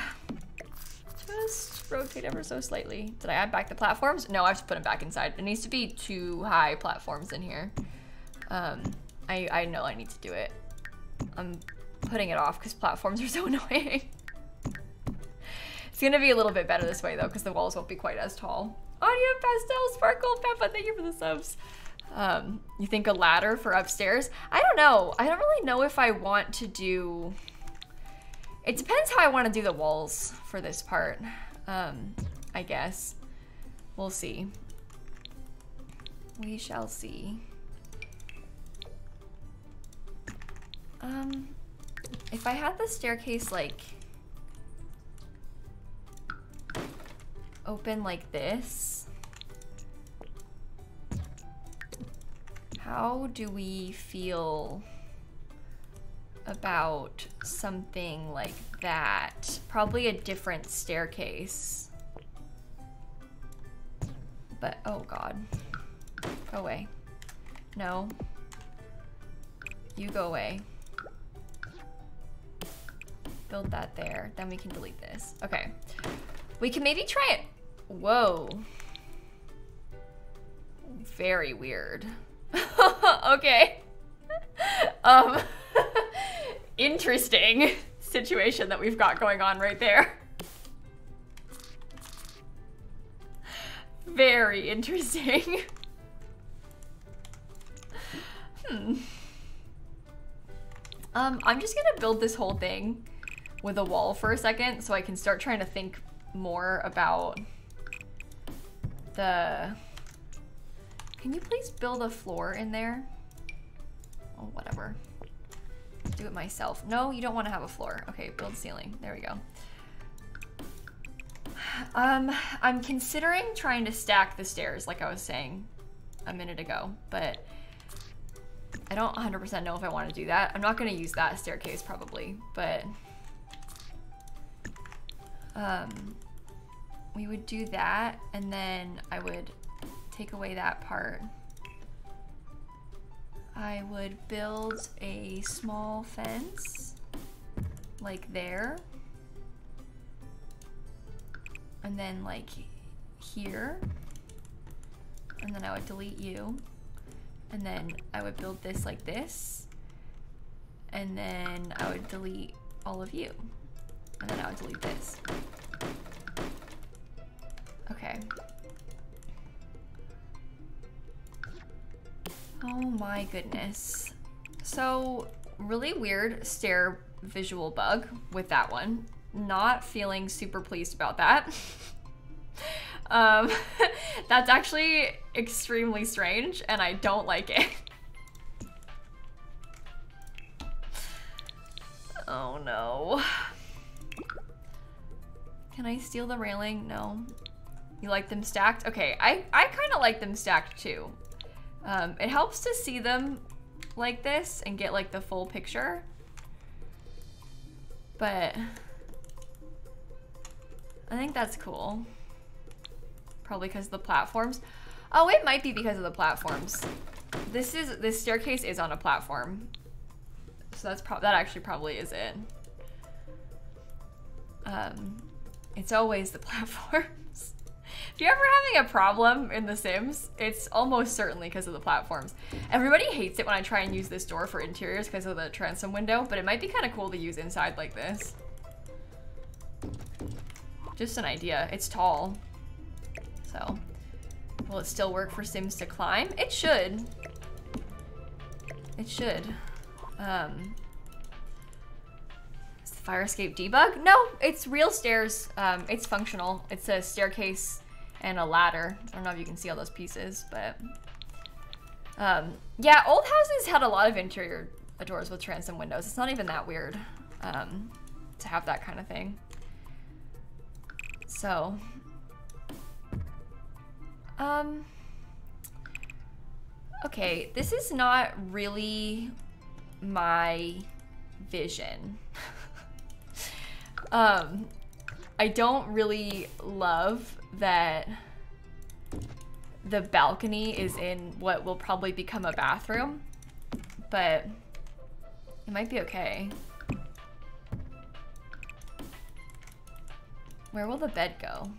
Just rotate ever so slightly. Did I add back the platforms? No, I have to put them back inside. It needs to be 2 high platforms in here. I know I need to do it. I'm putting it off because platforms are so annoying. It's gonna be a little bit better this way though, because the walls won't be quite as tall. Audio Pastel Sparkle Peppa, thank you for the subs. You think a ladder for upstairs? I don't know. I don't really know if I want to do... It depends how I want to do the walls for this part, I guess. We'll see. We shall see. If I had the staircase like open like this, how do we feel about something like that? Probably a different staircase. But, oh God. Go away. No. You go away. Build that there. Then we can delete this. Okay. We can maybe try it. Whoa. Very weird. Okay. Interesting situation that we've got going on right there. Very interesting. I'm just gonna build this whole thing with a wall for a second so I can start trying to think more about the... Can you please build a floor in there? Oh, whatever. Do it myself. No, you don't want to have a floor. Okay, build ceiling. There we go. I'm considering trying to stack the stairs like I was saying a minute ago, but I don't 100% know if I want to do that. I'm not going to use that staircase probably, but we would do that and then I would take away that part. I would build a small fence like there. And then like here. And then I would delete you. And then I would build this like this. And then I would delete all of you. And then I would delete this. Okay. Oh my goodness. So, really weird stair visual bug with that one. Not feeling super pleased about that. That's actually extremely strange and I don't like it. Oh no. Can I steal the railing? No. You like them stacked? Okay, I kind of like them stacked too. It helps to see them like this and get like the full picture. But I think that's cool. Probably because of the platforms. Oh, it might be because of the platforms. This staircase is on a platform. So that actually probably is it. It's always the platforms. If you're ever having a problem in The Sims, it's almost certainly because of the platforms. Everybody hates it when I try and use this door for interiors because of the transom window, but it might be kind of cool to use inside like this. Just an idea. It's tall. So, will it still work for Sims to climb? It should. It should. Is the fire escape debug? No, it's real stairs. It's functional. It's a staircase and a ladder. I don't know if you can see all those pieces, but yeah, old houses had a lot of interior doors with transom windows. It's not even that weird to have that kind of thing. So, okay, this is not really my vision. I don't really love that the balcony is in what will probably become a bathroom, but it might be okay. Where will the bed go?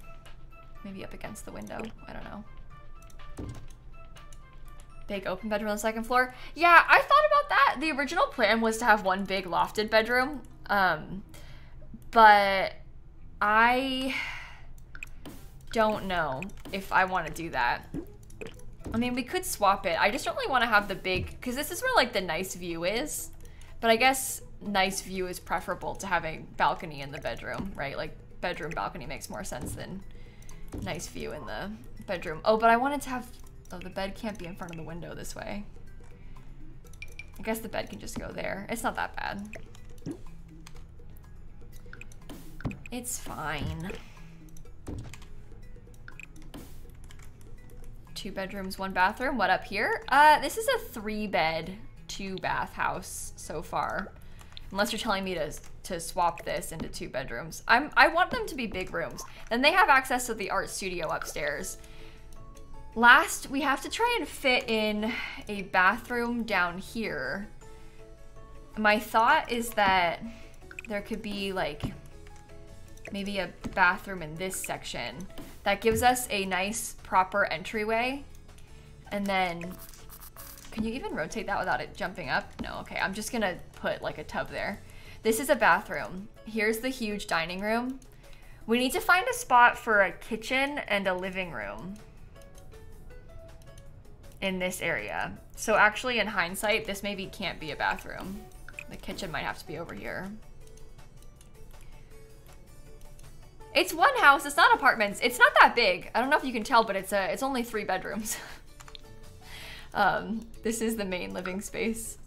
Maybe up against the window. I don't know. Big open bedroom on the second floor. Yeah, I thought about that. The original plan was to have one big lofted bedroom. But I don't know if I want to do that. I mean, we could swap it. I just don't really want to have the big, because this is where like the nice view is. But I guess nice view is preferable to having balcony in the bedroom, right? Like bedroom balcony makes more sense than nice view in the bedroom. Oh, but I wanted to have, oh, the bed can't be in front of the window this way. I guess the bed can just go there. It's not that bad. It's fine. 2 bedrooms, 1 bathroom. What up here? This is a 3-bed, 2-bath house so far. Unless you're telling me to swap this into 2 bedrooms. I want them to be big rooms. Then they have access to the art studio upstairs. Last, we have to try and fit in a bathroom down here. My thought is that there could be like maybe a bathroom in this section that gives us a nice proper entryway. And then, can you even rotate that without it jumping up? No, okay, I'm just gonna put like a tub there. This is a bathroom. Here's the huge dining room. We need to find a spot for a kitchen and a living room in this area. So actually in hindsight, this maybe can't be a bathroom. The kitchen might have to be over here. It's one house, it's not apartments. It's not that big. I don't know if you can tell, but it's only 3 bedrooms. This is the main living space.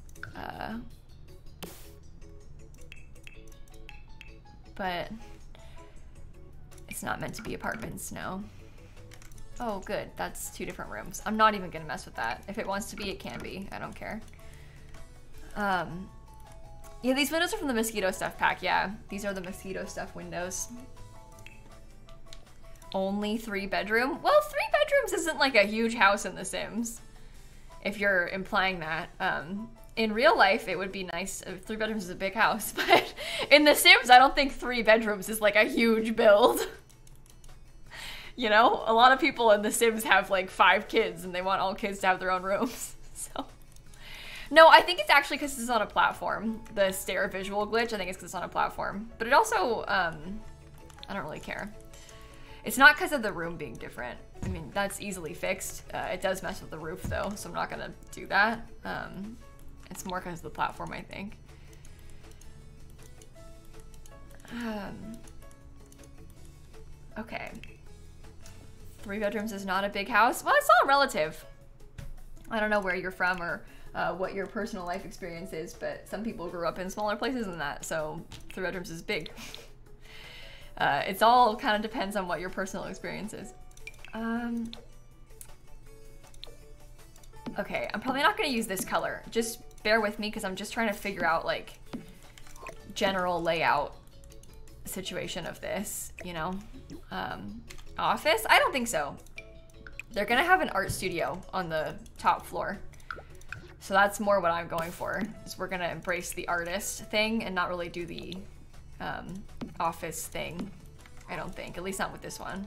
But it's not meant to be apartments, no. Oh, good, that's 2 different rooms. I'm not even gonna mess with that. If it wants to be, it can be, I don't care. Yeah, these windows are from the mosquito stuff pack, yeah. These are the mosquito stuff windows. Only 3 bedroom? Well, 3 bedrooms isn't like a huge house in The Sims, if you're implying that. In real life, it would be nice. 3 bedrooms is a big house, but in The Sims, I don't think 3 bedrooms is like a huge build. You know, a lot of people in The Sims have like 5 kids and they want all kids to have their own rooms. So, no, I think it's actually because it's on a platform. The stair visual glitch, I think it's because it's on a platform. But it also, I don't really care. It's not because of the room being different. I mean, that's easily fixed. It does mess with the roof though, so I'm not gonna do that. It's more because of the platform, I think. Okay. 3 bedrooms is not a big house. Well, it's all relative. I don't know where you're from or what your personal life experience is, but some people grew up in smaller places than that, so 3 bedrooms is big. It's all kind of depends on what your personal experience is. Okay, I'm probably not gonna use this color. Just bear with me because I'm just trying to figure out like general layout situation of this, you know? Office? I don't think so. They're gonna have an art studio on the top floor. So that's more what I'm going for, is we're gonna embrace the artist thing and not really do the office thing, I don't think, at least not with this one.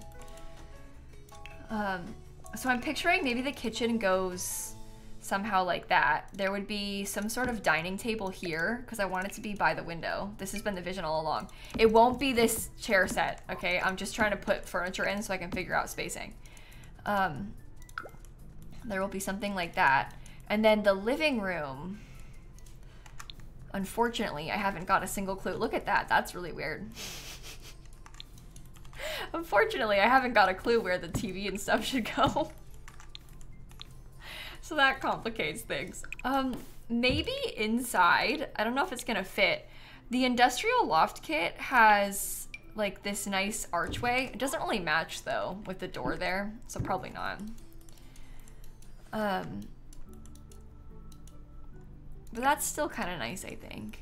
So I'm picturing maybe the kitchen goes somehow like that. There would be some sort of dining table here because I want it to be by the window. This has been the vision all along. It won't be this chair set, okay? I'm just trying to put furniture in so I can figure out spacing. There will be something like that. And then the living room, unfortunately, I haven't got a single clue. Look at that, that's really weird. Unfortunately, I haven't got a clue where the TV and stuff should go. So that complicates things. Maybe inside, I don't know if it's gonna fit. The industrial loft kit has like this nice archway. It doesn't really match though with the door there, so probably not. But that's still kind of nice, I think.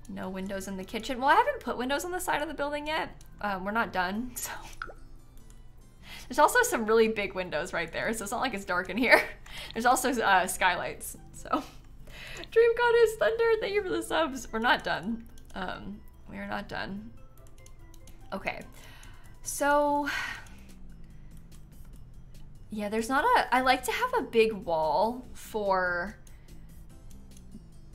No windows in the kitchen. Well, I haven't put windows on the side of the building yet. We're not done, so. There's also some really big windows right there, so it's not like it's dark in here. There's also skylights, so. Dream Goddess Thunder, thank you for the subs. We're not done. We are not done. Okay. So, yeah, there's not I like to have a big wall for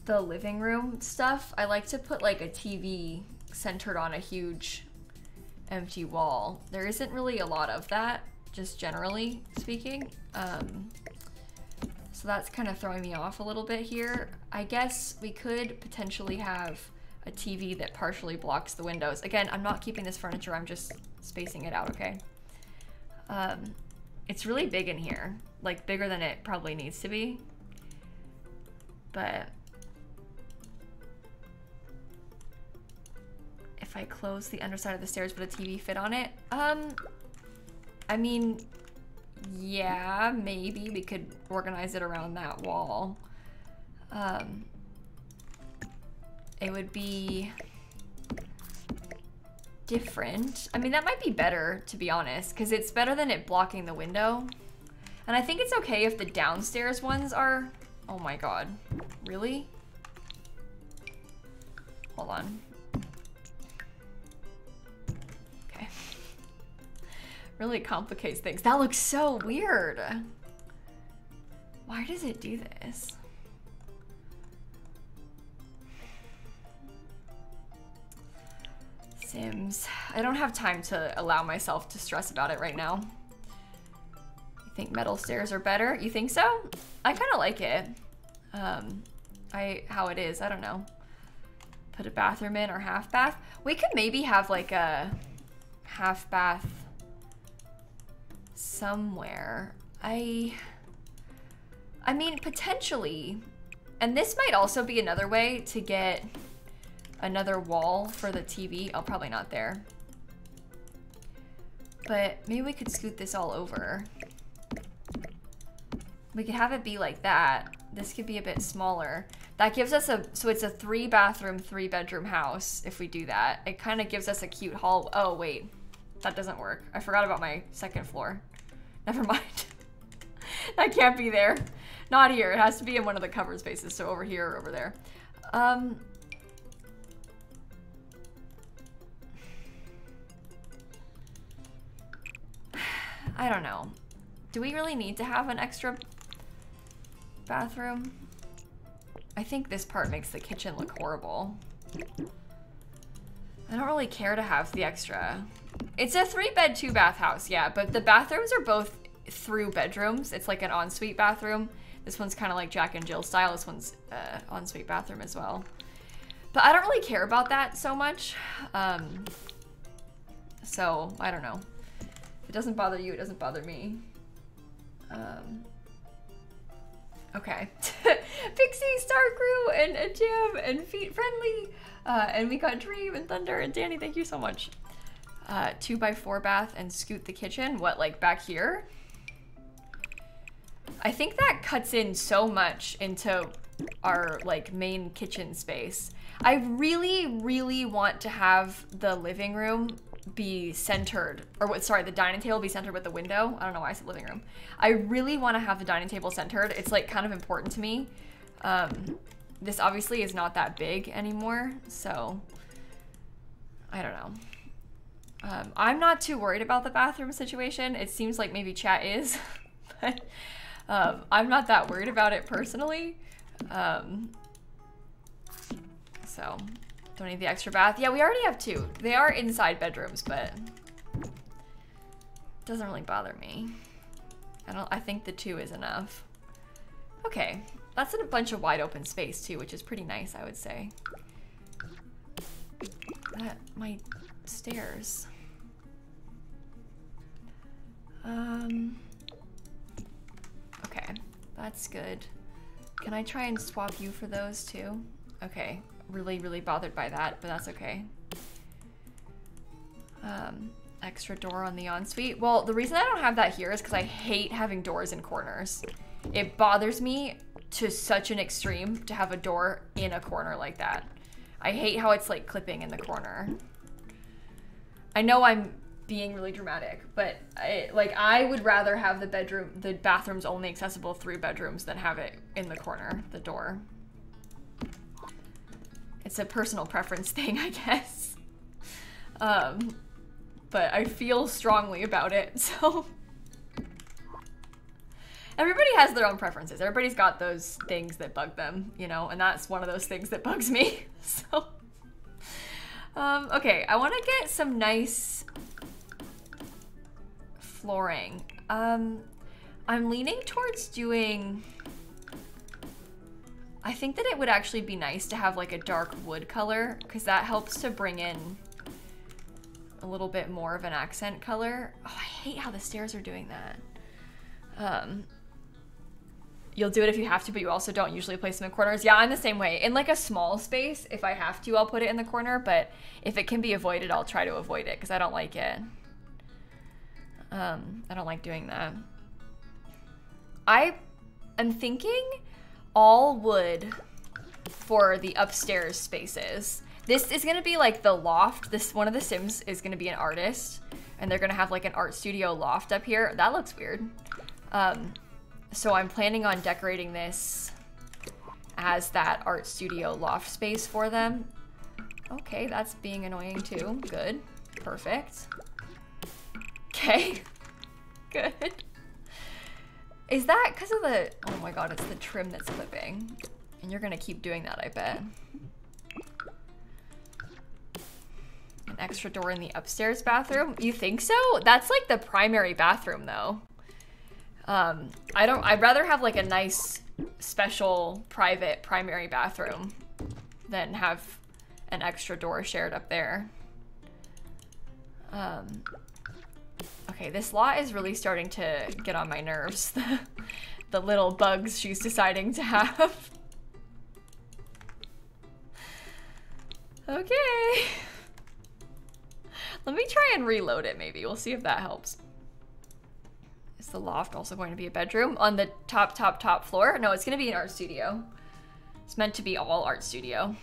the living room stuff. I like to put like a TV centered on a huge empty wall. There isn't really a lot of that, just generally speaking. So that's kind of throwing me off a little bit here. I guess we could potentially have a TV that partially blocks the windows. Again, I'm not keeping this furniture, I'm just spacing it out, okay? It's really big in here, like bigger than it probably needs to be. But if I close the underside of the stairs, would a TV fit on it? I mean, yeah, maybe we could organize it around that wall. It would be different. I mean, that might be better, to be honest, because it's better than it blocking the window. And I think it's okay if the downstairs ones are... Oh my god. Really? Hold on. Okay. Really complicates things. That looks so weird. Why does it do this? Sims. I don't have time to allow myself to stress about it right now. You think metal stairs are better? You think so? I kind of like it. How it is, I don't know. Put a bathroom in or half bath. We could maybe have like a half bath somewhere. I mean, potentially. And this might also be another way to get another wall for the TV. Oh, probably not there. But maybe we could scoot this all over. We could have it be like that. This could be a bit smaller. That gives us so it's a 3 bathroom, 3 bedroom house if we do that. It kind of gives us a cute hall. Oh, wait. That doesn't work. I forgot about my second floor. Never mind. That can't be there. Not here. It has to be in one of the covered spaces. So over here or over there. I don't know. Do we really need to have an extra bathroom? I think this part makes the kitchen look horrible. I don't really care to have the extra. It's a 3-bed, 2-bath house, yeah, but the bathrooms are both through bedrooms. It's like an ensuite bathroom. This one's kind of like Jack and Jill style. This one's ensuite bathroom as well. But I don't really care about that so much. So, I don't know. If it doesn't bother you, it doesn't bother me. Okay. Pixie, Star Crew, and Jam, and Feet Friendly, and we got Dream, and Thunder, and Danny, thank you so much. 2x4 bath and scoot the kitchen. What, like back here? I think that cuts in so much into our like main kitchen space. I really, really want to have the living room be centered, or what, sorry, the dining table be centered with the window. I don't know why I said living room. I really want to have the dining table centered. It's like kind of important to me. This obviously is not that big anymore, so I don't know. I'm not too worried about the bathroom situation. It seems like maybe chat is, but I'm not that worried about it personally. So don't need the extra bath. Yeah, we already have 2. They are inside bedrooms, but it doesn't really bother me. I think the 2 is enough. Okay, that's in a bunch of wide open space too, which is pretty nice, I would say. My stairs. Okay, that's good. Can I try and swap you for those too? Okay, really, really bothered by that, but that's okay. Extra door on the ensuite. Well, the reason I don't have that here is because I hate having doors in corners. It bothers me to such an extreme to have a door in a corner like that. I hate how it's like clipping in the corner. I know I'm being really dramatic, but I would rather have the bathrooms only accessible through bedrooms than have it in the corner, the door. It's a personal preference thing, I guess. but I feel strongly about it, so. Everybody has their own preferences. Everybody's got those things that bug them, you know, and that's one of those things that bugs me, so. Okay, I want to get some nice flooring. I'm leaning towards doing, I think that it would actually be nice to have like a dark wood color because that helps to bring in a little bit more of an accent color. Oh, I hate how the stairs are doing that. You'll do it if you have to, but you also don't usually place them in corners. Yeah, I'm the same way. In like a small space, if I have to, I'll put it in the corner, but if it can be avoided, I'll try to avoid it because I don't like it. I don't like doing that. I am thinking all wood for the upstairs spaces. This is gonna be like the loft. One of the Sims is gonna be an artist and they're gonna have like an art studio loft up here. That looks weird. So I'm planning on decorating this as that art studio loft space for them. Okay, that's being annoying too. Good, perfect. Okay, good. Is that because of the, oh my God, it's the trim that's clipping. And you're gonna keep doing that, I bet. An extra door in the upstairs bathroom? You think so? That's like the primary bathroom though. I'd rather have like a nice, special, private primary bathroom than have an extra door shared up there. Okay, this lot is really starting to get on my nerves. The little bugs she's deciding to have. Okay. Let me try and reload it maybe. We'll see if that helps. Is the loft also going to be a bedroom on the top floor? No, it's going to be an art studio. It's meant to be all art studio.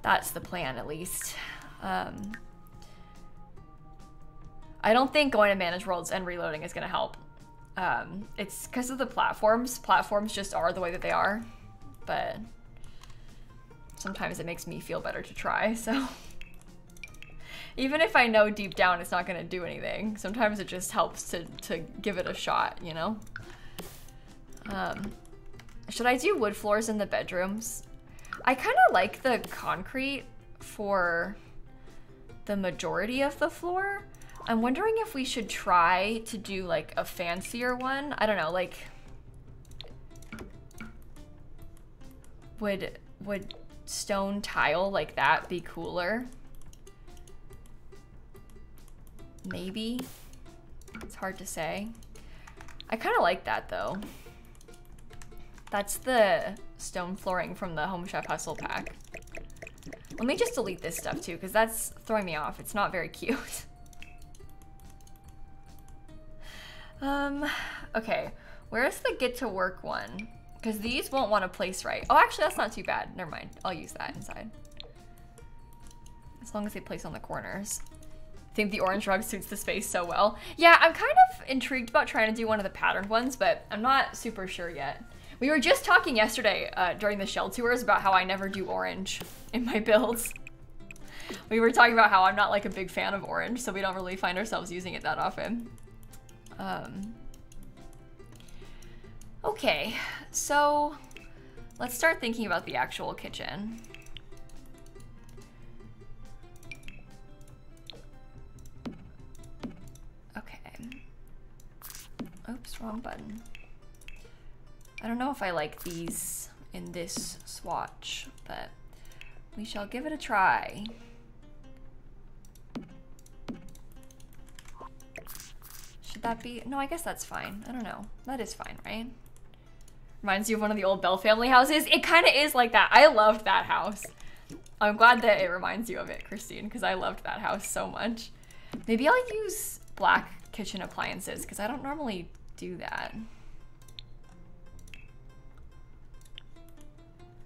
That's the plan, at least. I don't think going to manage worlds and reloading is going to help. It's because of the platforms. Platforms just are the way that they are. But sometimes it makes me feel better to try, so. Even if I know deep down it's not gonna do anything, sometimes it just helps to give it a shot, you know? Should I do wood floors in the bedrooms? I kind of like the concrete for the majority of the floor. I'm wondering if we should try to do like a fancier one. I don't know, like, would stone tile like that be cooler? Maybe. It's hard to say. I kind of like that though. That's the stone flooring from the Home Chef Hustle pack. Let me just delete this stuff too, because that's throwing me off. It's not very cute. Okay, where's the get to work one? Because these won't want to place right. Oh, actually, that's not too bad. Never mind. I'll use that inside. As long as they place on the corners. I think the orange rug suits the space so well. Yeah, I'm kind of intrigued about trying to do one of the patterned ones, but I'm not super sure yet. We were just talking yesterday during the shell tours about how I never do orange in my builds. We were talking about how I'm not like a big fan of orange, so we don't really find ourselves using it that often. Okay, so let's start thinking about the actual kitchen. Okay. Oops, wrong button. I don't know if I like these in this swatch, but we shall give it a try. Should that be? No, I guess that's fine. I don't know. That is fine, right? Reminds you of one of the old Bell family houses. It kind of is like that. I loved that house. I'm glad that it reminds you of it, Christine, because I loved that house so much. Maybe I'll use black kitchen appliances because I don't normally do that.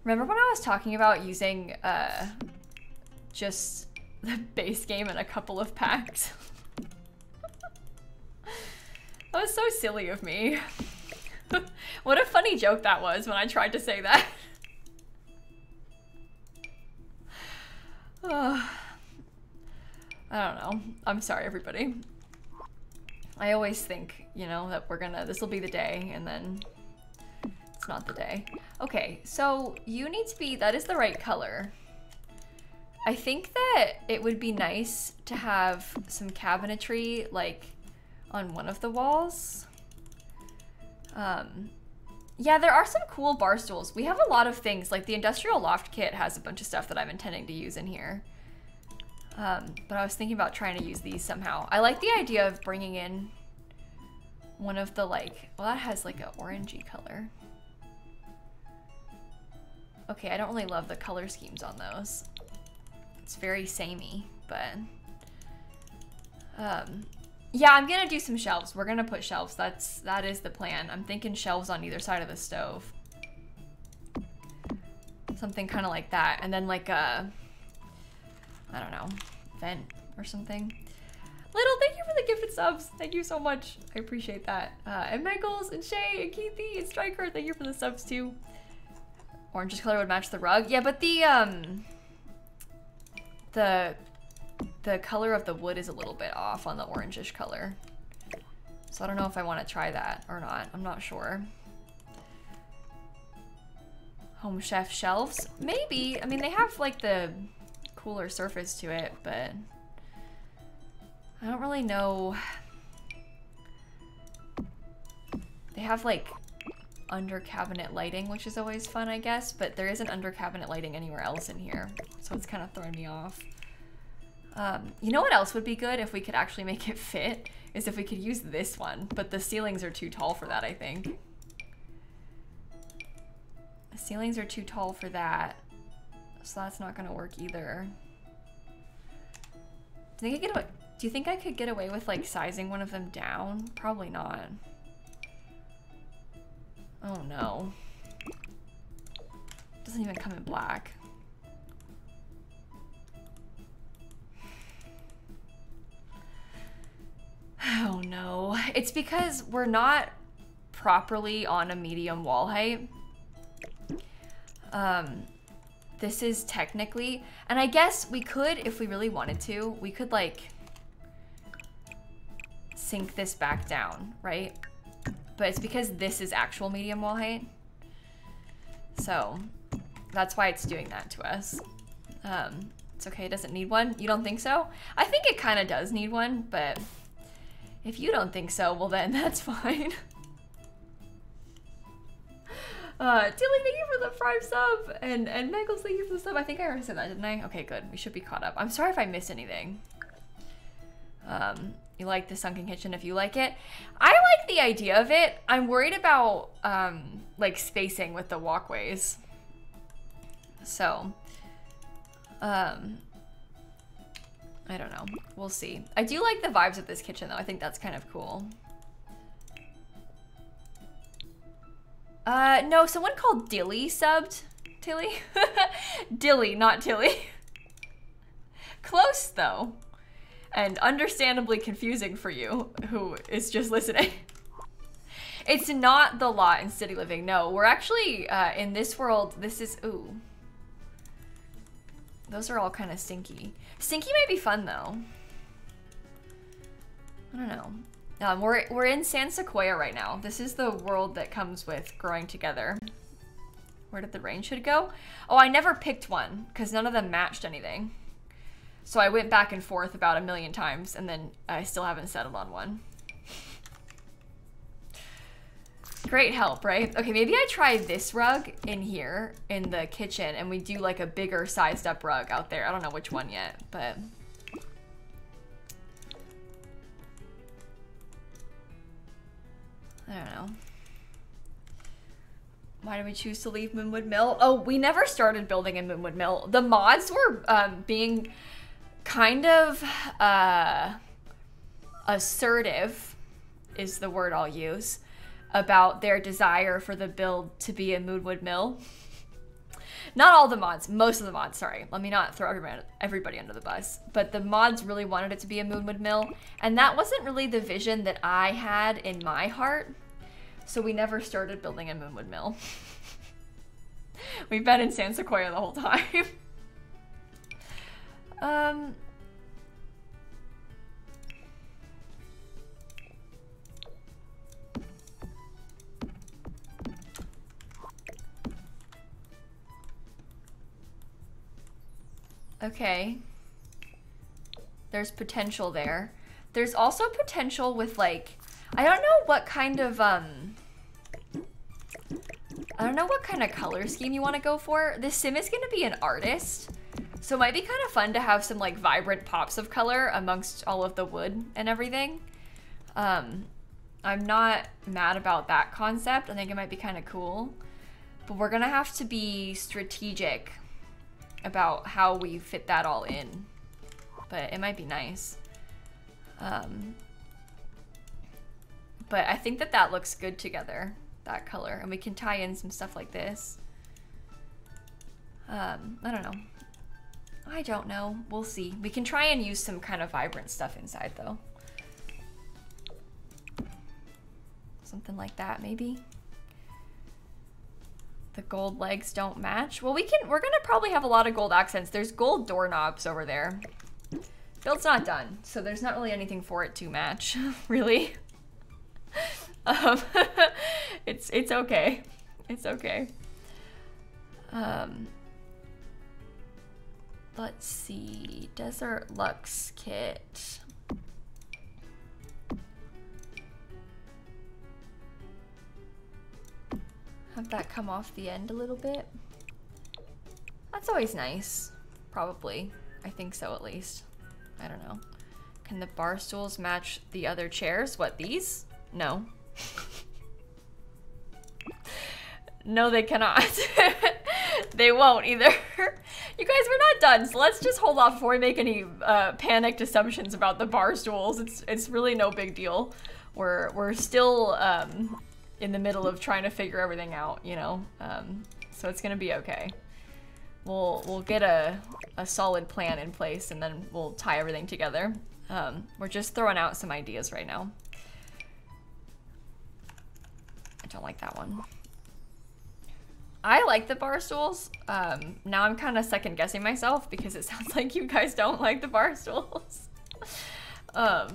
Remember when I was talking about using just the base game in a couple of packs? That was so silly of me. What a funny joke that was when I tried to say that. I don't know. I'm sorry, everybody. I always think, you know, that this will be the day, and then it's not the day. Okay, so you need to be, that is the right color. I think that it would be nice to have some cabinetry, like, on one of the walls. Yeah, there are some cool bar stools. We have a lot of things, like the industrial loft kit has a bunch of stuff that I'm intending to use in here. But I was thinking about trying to use these somehow. I like the idea of bringing in one of the like, well, that has like an orangey color. Okay, I don't really love the color schemes on those. It's very samey, but yeah, I'm gonna do some shelves. We're gonna put shelves. That is the plan. I'm thinking shelves on either side of the stove. Something kind of like that, and then like a, I don't know, vent or something. Little, thank you for the gifted subs. Thank you so much. I appreciate that. And Michaels and Shay and Keithy and Striker, thank you for the subs too. Orange color would match the rug. Yeah, but the color of the wood is a little bit off on the orangish color. So I don't know if I want to try that or not. I'm not sure. Home chef shelves? Maybe. I mean, they have like the cooler surface to it, but I don't really know. They have like under cabinet lighting, which is always fun, I guess, but there isn't under cabinet lighting anywhere else in here, so it's kind of throwing me off. You know what else would be good if we could actually make it fit? Is if we could use this one, but the ceilings are too tall for that, I think. The ceilings are too tall for that, so that's not gonna work either. Do you think I could get away with like sizing one of them down? Probably not. Oh no. Doesn't even come in black. Oh no. It's because we're not properly on a medium wall height. This is technically, and I guess we could, if we really wanted to, we could like sink this back down, right? But it's because this is actual medium wall height. So that's why it's doing that to us. It's okay, it doesn't need one. You don't think so? I think it kind of does need one, but if you don't think so, well then that's fine. Tilly, thank you for the Prime sub, and Michaels, thank you for the sub. I think I already said that, didn't I? Okay, good. We should be caught up. I'm sorry if I missed anything. You like the sunken kitchen if you like it. I like the idea of it. I'm worried about like spacing with the walkways. So, I don't know. We'll see. I do like the vibes of this kitchen though. I think that's kind of cool. No, someone called Dilly subbed. Tilly? Dilly, not Tilly. Close though. And understandably confusing for you, who is just listening. It's not the lot in City Living, no. We're actually, in this world, this is, ooh. Those are all kind of stinky. Stinky might be fun though. I don't know. We're in San Sequoia right now. This is the world that comes with growing together. Where did the rain should go? Oh, I never picked one because none of them matched anything. So I went back and forth about 1,000,000 times and then I still haven't settled on one. Great help, right? Okay, maybe I try this rug in here in the kitchen and we do like a bigger sized up rug out there. I don't know which one yet, but I don't know. Why did we choose to leave Moonwood Mill? Oh, we never started building in Moonwood Mill. The mods were being kind of assertive, is the word I'll use, about their desire for the build to be in Moonwood Mill. Not all the mods, most of the mods, sorry. Let me not throw everybody under the bus. But the mods really wanted it to be a Moonwood Mill, and that wasn't really the vision that I had in my heart. So we never started building in Moonwood Mill. We've been in San Sequoia the whole time. Okay. There's potential there. There's also potential with like, I don't know what kind of color scheme you want to go for. This sim is going to be an artist, so it might be kind of fun to have some like vibrant pops of color amongst all of the wood and everything. I'm not mad about that concept. I think it might be kind of cool, but we're gonna have to be strategic about how we fit that all in, but it might be nice. But I think that that looks good together, that color, and we can tie in some stuff like this. I don't know. We'll see. We can try and use some kind of vibrant stuff inside though. Something like that, maybe. The gold legs don't match. Well, we're gonna probably have a lot of gold accents. There's gold doorknobs over there. Build's not done, so there's not really anything for it to match, really. It's okay. It's okay. Let's see. Desert Luxe kit. Have that come off the end a little bit. That's always nice. Probably. I think so, at least. I don't know. Can the bar stools match the other chairs? What, these? No. No, they cannot. They won't either. You guys, we're not done, so let's just hold off before we make any panicked assumptions about the bar stools. It's really no big deal. We're still in the middle of trying to figure everything out, you know? So it's gonna be okay. We'll get a solid plan in place, and then we'll tie everything together. We're just throwing out some ideas right now. I don't like that one. I like the bar stools. Now I'm kind of second guessing myself because it sounds like you guys don't like the bar stools. That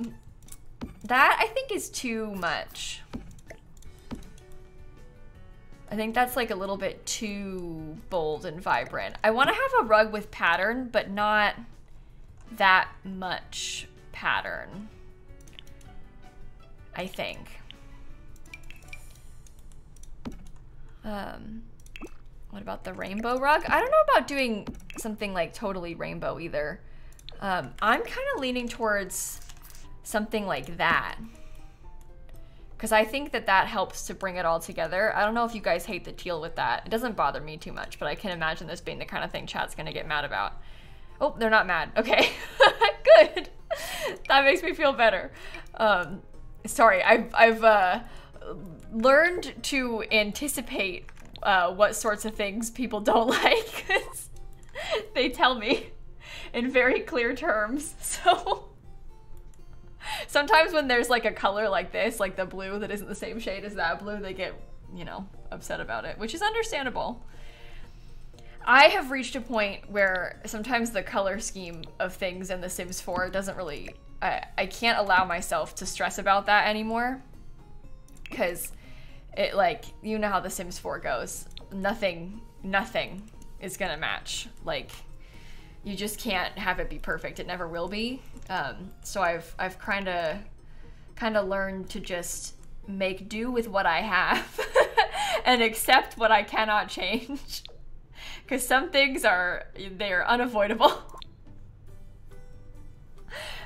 I think is too much. I think that's like a little bit too bold and vibrant. I want to have a rug with pattern, but not that much pattern, I think. What about the rainbow rug? I don't know about doing something like totally rainbow either. I'm kind of leaning towards something like that, because I think that that helps to bring it all together. I don't know if you guys hate the teal with that. It doesn't bother me too much, but I can imagine this being the kind of thing chat's gonna get mad about. Oh, they're not mad. Okay, good. That makes me feel better. Sorry, I've learned to anticipate what sorts of things people don't like. They tell me in very clear terms. So sometimes when there's like a color like this, like the blue that isn't the same shade as that blue, they get, you know, upset about it, which is understandable. I have reached a point where sometimes the color scheme of things in The Sims 4 doesn't really, I can't allow myself to stress about that anymore. Because it, like, you know how The Sims 4 goes. Nothing is gonna match. Like, you just can't have it be perfect. It never will be. So I've kind of learned to just make do with what I have and accept what I cannot change. Because some things they're unavoidable.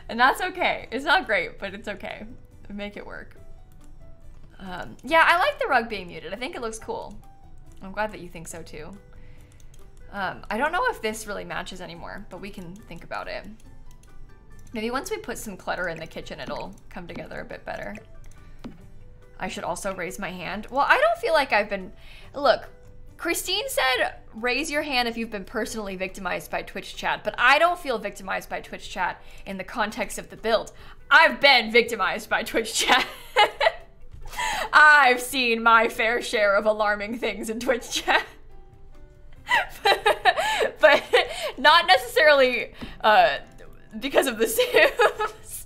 And that's okay. It's not great, but it's okay. We make it work. Yeah, I like the rug being muted. I think it looks cool. I'm glad that you think so too. I don't know if this really matches anymore, but we can think about it. Maybe once we put some clutter in the kitchen, it'll come together a bit better. I should also raise my hand. Well, I don't feel like I've been... Look, Christine said, raise your hand if you've been personally victimized by Twitch chat, but I don't feel victimized by Twitch chat in the context of the build. I've been victimized by Twitch chat. I've seen my fair share of alarming things in Twitch chat. But not necessarily because of the Sims.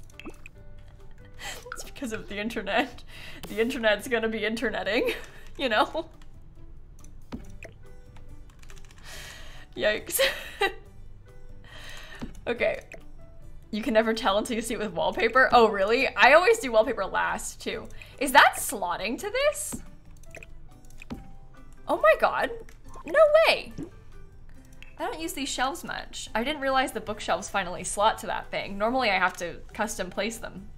It's because of the internet. The internet's gonna be interneting, you know? Yikes. Okay. You can never tell until you see it with wallpaper. Oh, really? I always do wallpaper last, too. Is that slotting to this? Oh my god. No way. I don't use these shelves much. I didn't realize the bookshelves finally slot to that thing. Normally I have to custom place them.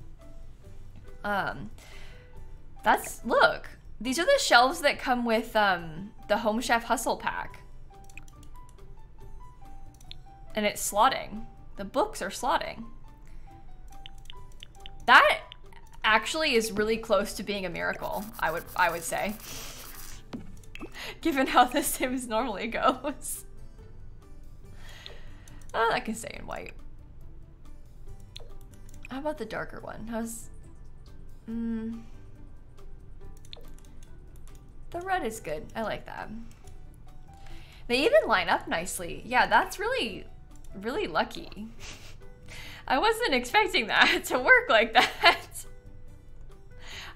Look. These are the shelves that come with the Home Chef Hustle pack. And it's slotting. The books are slotting. That actually is really close to being a miracle, I would say. Given how The Sims normally goes. Oh, that can stay in white. How about the darker one? How's... The red is good. I like that. They even line up nicely. Yeah, that's really lucky. I wasn't expecting that to work like that.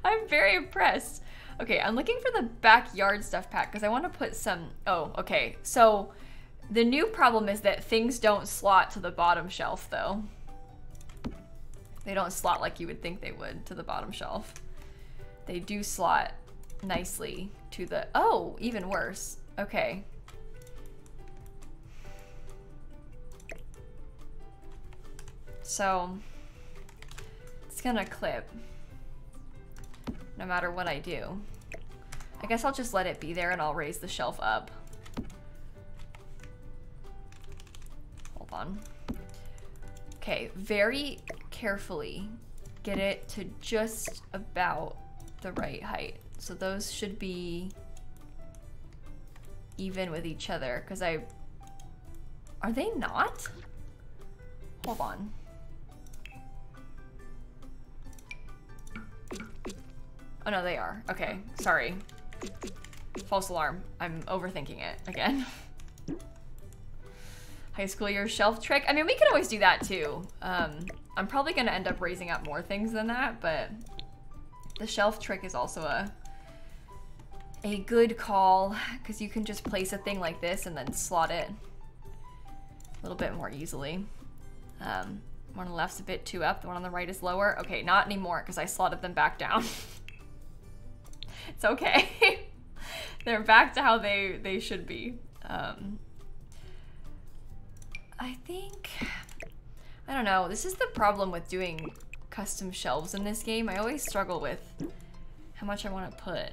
I'm very impressed. Okay, I'm looking for the backyard stuff pack because I want to put some... Oh, okay. So the new problem is that things don't slot to the bottom shelf, though. They don't slot like you would think they would to the bottom shelf. They do slot nicely to the... Oh, even worse. Okay. So it's gonna clip no matter what I do. I guess I'll just let it be there and I'll raise the shelf up. Hold on. Okay, very carefully get it to just about the right height. So those should be even with each other because are they not? Hold on. Oh no, they are. Okay, sorry. False alarm. I'm overthinking it again. High school year shelf trick. I mean, we could always do that too. I'm probably gonna end up raising up more things than that, but the shelf trick is also a good call because you can just place a thing like this and then slot it a little bit more easily. One on the left's a bit too up, the one on the right is lower. Okay, not anymore because I slotted them back down. It's okay. They're back to how they should be. I think, I don't know, this is the problem with doing custom shelves in this game. I always struggle with how much I want to put.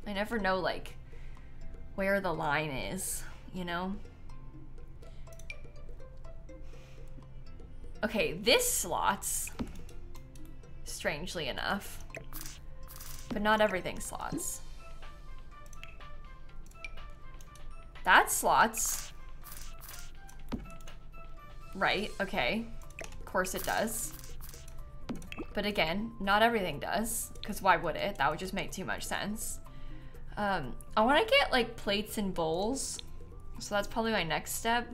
I never know like where the line is, you know? Okay, this slots, strangely enough, but not everything slots. That slots. Right, okay. Of course it does. But again, not everything does, because why would it? That would just make too much sense. I want to get like plates and bowls, so that's probably my next step.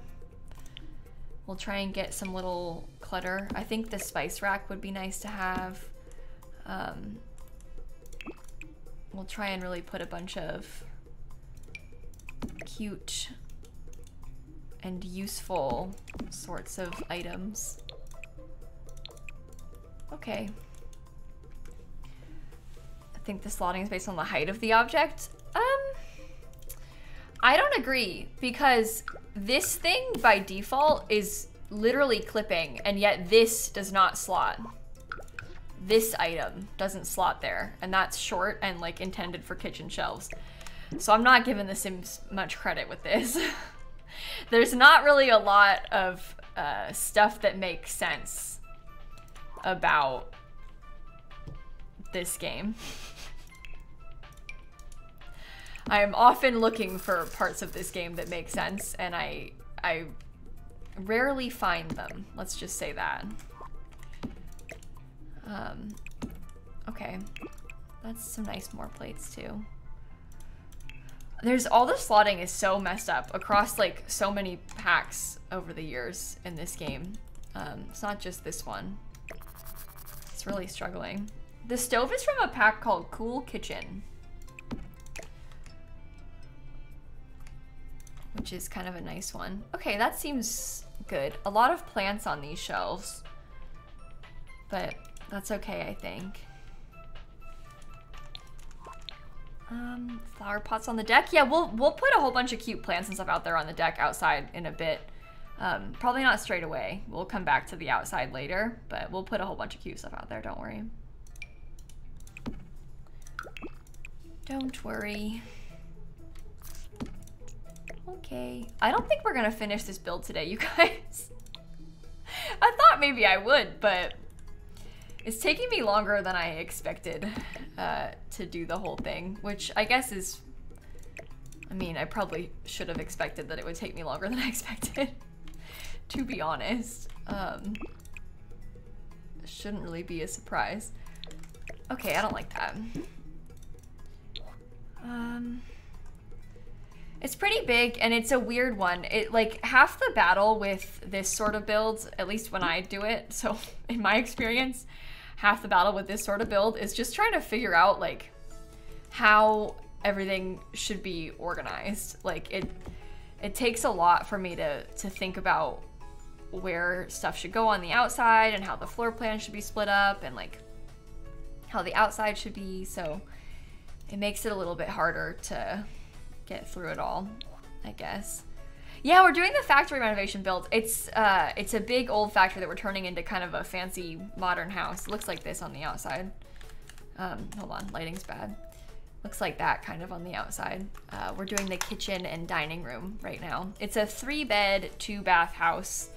We'll try and get some little clutter. I think the spice rack would be nice to have. We'll try and really put a bunch of cute and useful sorts of items. Okay. I think the slotting is based on the height of the object. I don't agree because this thing by default is literally clipping and yet this does not slot. This item doesn't slot there and that's short and like intended for kitchen shelves. So I'm not giving The Sims much credit with this. There's not really a lot of stuff that makes sense about this game. I am often looking for parts of this game that make sense, and I rarely find them. Let's just say that. Okay, that's some nice more plates too. There's all the slotting is so messed up across like so many packs over the years in this game. It's not just this one. It's really struggling. The stove is from a pack called Cool Kitchen. which is kind of a nice one. Okay, that seems good. A lot of plants on these shelves, but that's okay, I think. Flower pots on the deck. Yeah, we'll put a whole bunch of cute plants and stuff out there on the deck outside in a bit. Probably not straight away. We'll come back to the outside later, but we'll put a whole bunch of cute stuff out there, don't worry. Don't worry. Okay. I don't think we're gonna finish this build today, you guys. I thought maybe I would, but it's taking me longer than I expected to do the whole thing, which I guess is, I mean, I probably should have expected that it would take me longer than I expected, to be honest. Shouldn't really be a surprise. Okay, I don't like that. It's pretty big and it's a weird one. It like half the battle with this sort of build, at least when I do it, so in my experience, half the battle with this sort of build is just trying to figure out like how everything should be organized. Like it takes a lot for me to think about where stuff should go on the outside and how the floor plan should be split up and like how the outside should be, so it makes it a little bit harder to get through it all, I guess. Yeah, we're doing the factory renovation build. It's a big old factory that we're turning into kind of a fancy modern house. It looks like this on the outside. Hold on, lighting's bad. Looks like that kind of on the outside. We're doing the kitchen and dining room right now. It's a 3-bed, 2-bath house.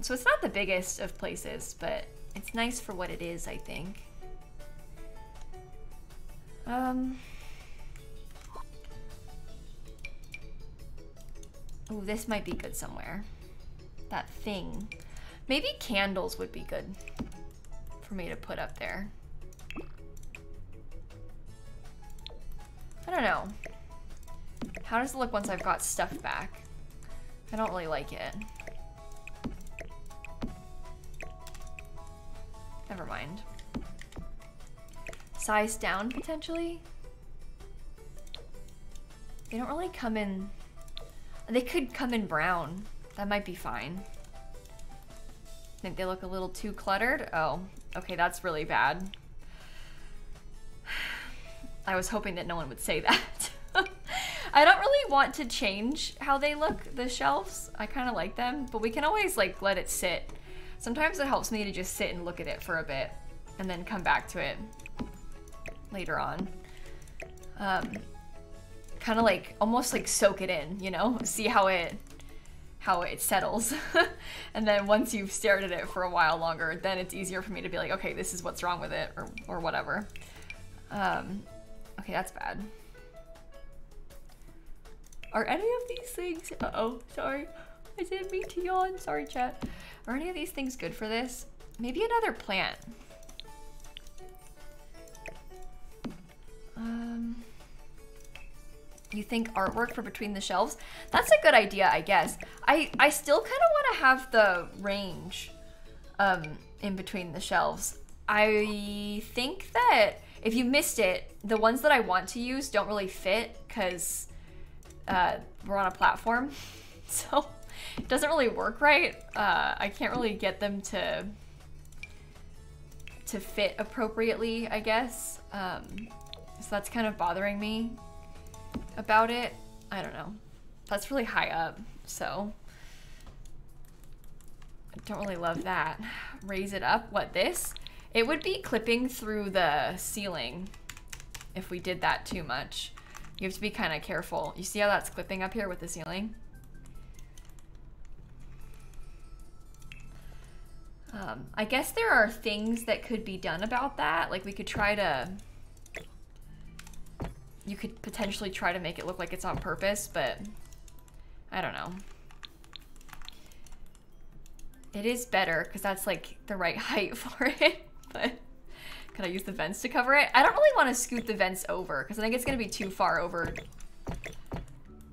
So it's not the biggest of places, but it's nice for what it is, I think. Oh, this might be good somewhere. That thing. Maybe candles would be good for me to put up there. I don't know. How does it look once I've got stuff back? I don't really like it. Never mind. Size down, potentially? They don't really come in... They could come in brown. That might be fine. Think they look a little too cluttered? Oh, okay, that's really bad. I was hoping that no one would say that. I don't really want to change how they look, the shelves. I kind of like them, but we can always like let it sit. Sometimes it helps me to just sit and look at it for a bit and then come back to it later on. Kind of like almost like soak it in, you know, see how it settles. And then once you've stared at it for a while longer, then it's easier for me to be like, okay, this is what's wrong with it, or whatever. Okay, that's bad. Are any of these things, uh-oh, sorry, I didn't mean to yawn, sorry chat. Are any of these things good for this? Maybe another plant. You think artwork for between the shelves? That's a good idea, I guess. I still kind of want to have the range in between the shelves. I think that if you missed it, the ones that I want to use don't really fit because we're on a platform. So it doesn't really work right. I can't really get them to fit appropriately, I guess. So that's kind of bothering me about it. I don't know. That's really high up, so I don't really love that. Raise it up. What, this? It would be clipping through the ceiling if we did that too much. You have to be kind of careful. You see how that's clipping up here with the ceiling? I guess there are things that could be done about that. Like we could try to... You could potentially try to make it look like it's on purpose, but I don't know. It is better because that's like the right height for it, but could I use the vents to cover it? I don't really want to scoot the vents over because I think it's going to be too far over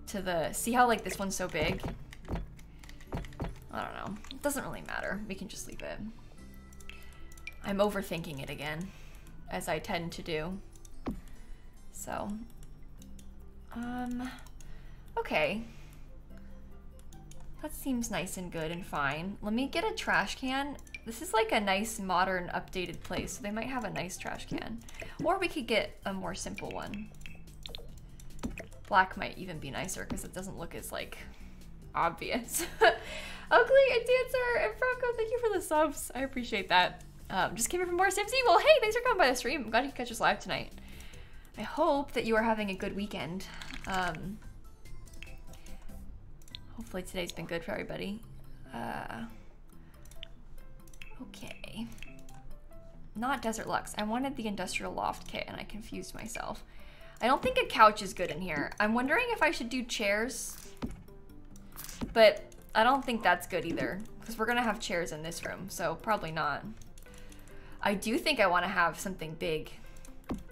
to the... See how like this one's so big? I don't know. It doesn't really matter. We can just leave it. I'm overthinking it again, as I tend to do. So, okay. That seems nice and good and fine. Let me get a trash can. This is like a nice, modern, updated place, so they might have a nice trash can. Or we could get a more simple one. Black might even be nicer because it doesn't look as, like, obvious. Ugly and Dancer and Franco, thank you for the subs. I appreciate that. Just came here for more Simsie. Well, hey, thanks for coming by the stream. I'm glad you could catch us live tonight. I hope that you are having a good weekend. Hopefully today's been good for everybody. Okay. Not Desert Luxe. I wanted the Industrial Loft kit and I confused myself. I don't think a couch is good in here. I'm wondering if I should do chairs. But I don't think that's good either. Because we're going to have chairs in this room. So probably not. I do think I want to have something big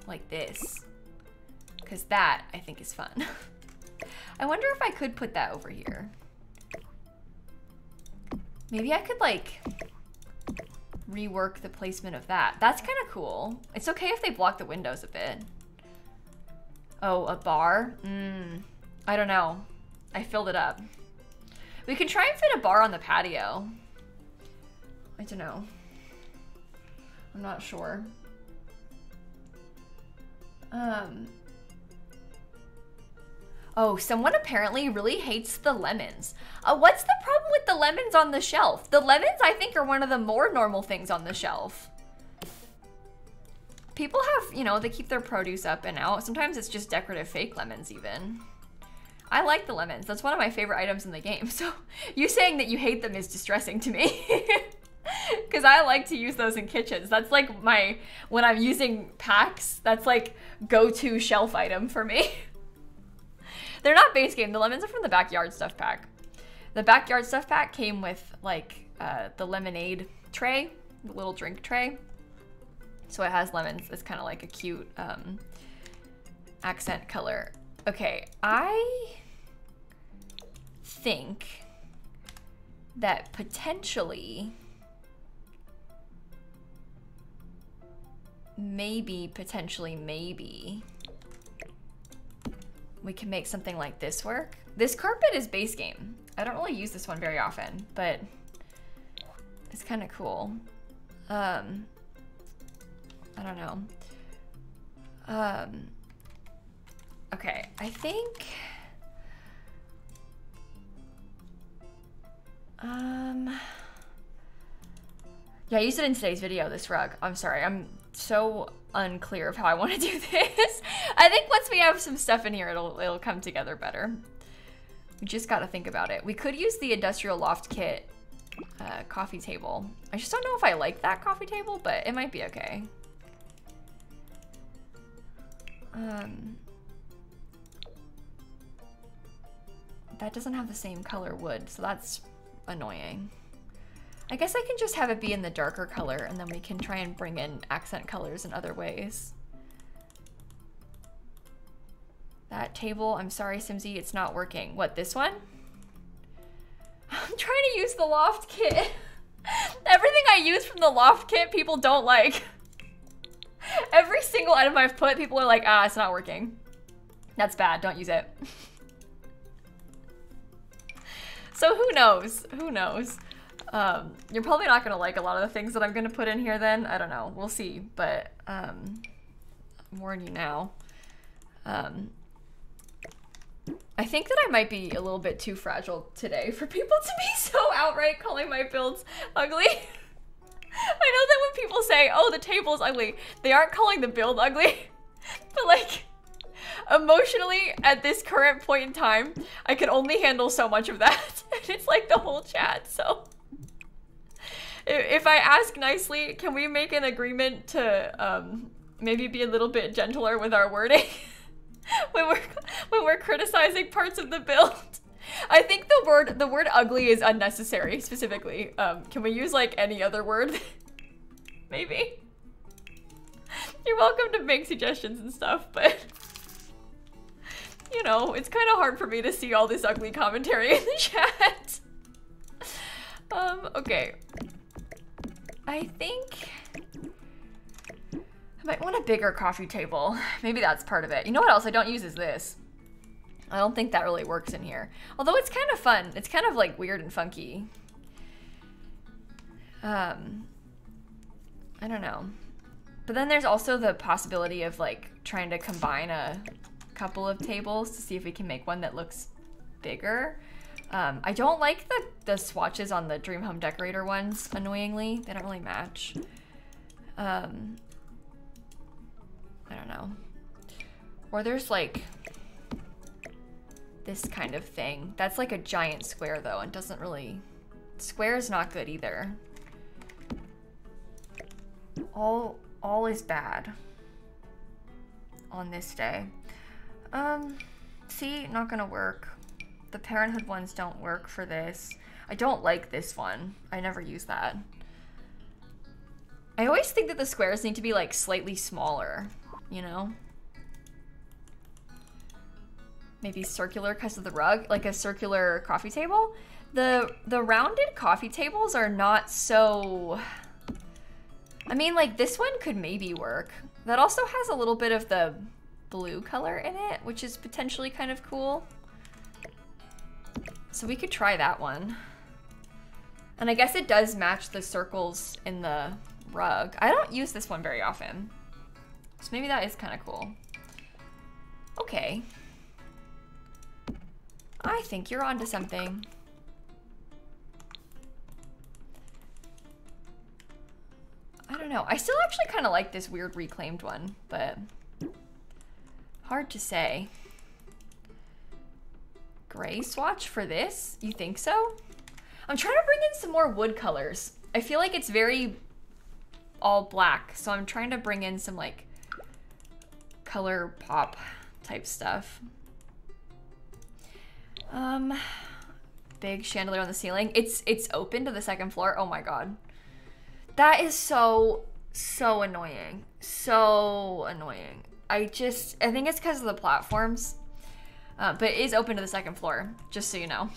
like this. Because that, I think, is fun. I wonder if I could put that over here. Maybe I could, like, rework the placement of that. That's kind of cool. It's okay if they block the windows a bit. Oh, a bar? I don't know. I filled it up. We can try and fit a bar on the patio. I don't know. I'm not sure. Oh, someone apparently really hates the lemons. What's the problem with the lemons on the shelf? The lemons, I think, are one of the more normal things on the shelf. People have, you know, they keep their produce up and out. Sometimes it's just decorative fake lemons even. I like the lemons. That's one of my favorite items in the game. So you saying that you hate them is distressing to me. Because I like to use those in kitchens. That's like my, when I'm using packs, that's like go-to shelf item for me. They're not base game. The lemons are from the backyard stuff pack. The backyard stuff pack came with like the lemonade tray, the little drink tray. So it has lemons. It's kind of like a cute accent color. Okay, I think that potentially, maybe, we can make something like this work. This carpet is base game. I don't really use this one very often, but it's kind of cool. I don't know. Okay, I think, yeah, I used it in today's video, this rug. I'm sorry, I'm so unclear of how I want to do this. I think once we have some stuff in here, it'll come together better. We just got to think about it. We could use the Industrial Loft Kit coffee table. I just don't know if I like that coffee table, but it might be okay. That doesn't have the same color wood, so that's annoying. I guess I can just have it be in the darker color and then we can try and bring in accent colors in other ways. That table, I'm sorry, Simsie, it's not working. What, this one? I'm trying to use the loft kit. Everything I use from the loft kit, people don't like. Every single item I've put, people are like, ah, it's not working. That's bad, don't use it. So who knows? Who knows? You're probably not gonna like a lot of the things that I'm gonna put in here then. I don't know, we'll see, but I'm warning you now. I think that I might be a little bit too fragile today for people to be so outright calling my builds ugly. I know that when people say, oh, the table's ugly, they aren't calling the build ugly, but like, emotionally, at this current point in time, I can only handle so much of that. And it's like the whole chat, so. If I ask nicely, can we make an agreement to maybe be a little bit gentler with our wording when we're criticizing parts of the build? I think the word ugly is unnecessary, specifically. Can we use like any other word? Maybe. You're welcome to make suggestions and stuff, but you know, it's kind of hard for me to see all this ugly commentary in the chat. Okay. I think I might want a bigger coffee table. Maybe that's part of it. You know what else I don't use is this. I don't think that really works in here. Although it's kind of fun. It's kind of like weird and funky. I don't know. But then there's also the possibility of like trying to combine a couple of tables to see if we can make one that looks bigger. I don't like the swatches on the Dream Home Decorator ones, annoyingly. They don't really match. I don't know. Or there's like this kind of thing. That's like a giant square though, and doesn't really... Square is not good either. All is bad on this day. See, not gonna work. The Parenthood ones don't work for this. I don't like this one. I never use that. I always think that the squares need to be like slightly smaller, you know? Maybe circular because of the rug, like a circular coffee table. The rounded coffee tables are not so... I mean, like this one could maybe work. That also has a little bit of the blue color in it, which is potentially kind of cool. So we could try that one. And I guess it does match the circles in the rug. I don't use this one very often. So maybe that is kind of cool. Okay. I think you're onto something. I don't know. I still actually kind of like this weird reclaimed one, but hard to say. Gray swatch for this? You think so? I'm trying to bring in some more wood colors. I feel like it's very all black, so I'm trying to bring in some like color pop type stuff. Big chandelier on the ceiling. It's open to the second floor. Oh my god. That is so annoying. So annoying. I think it's because of the platforms. But it is open to the second floor, just so you know.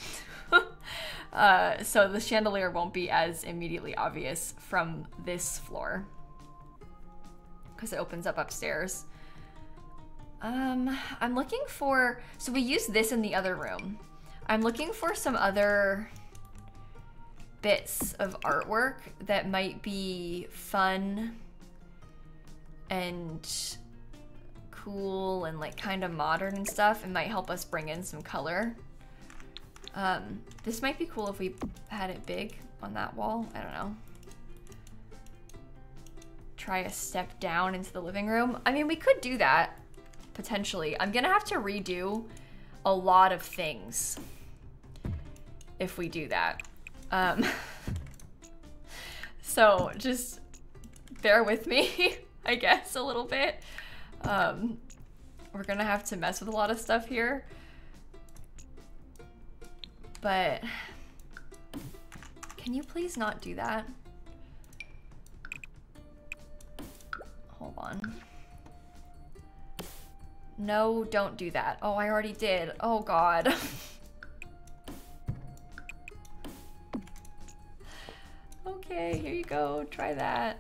So the chandelier won't be as immediately obvious from this floor because it opens up upstairs. I'm looking for, so we use this in the other room. I'm looking for some other bits of artwork that might be fun and cool and like kind of modern and stuff, and might help us bring in some color. This might be cool if we had it big on that wall. I don't know. Try a step down into the living room. I mean, we could do that potentially. I'm gonna have to redo a lot of things if we do that. So just bear with me, I guess, a little bit. We're gonna have to mess with a lot of stuff here. But can you please not do that? Hold on. No, don't do that. Oh, I already did. Oh god. Okay, here you go. Try that.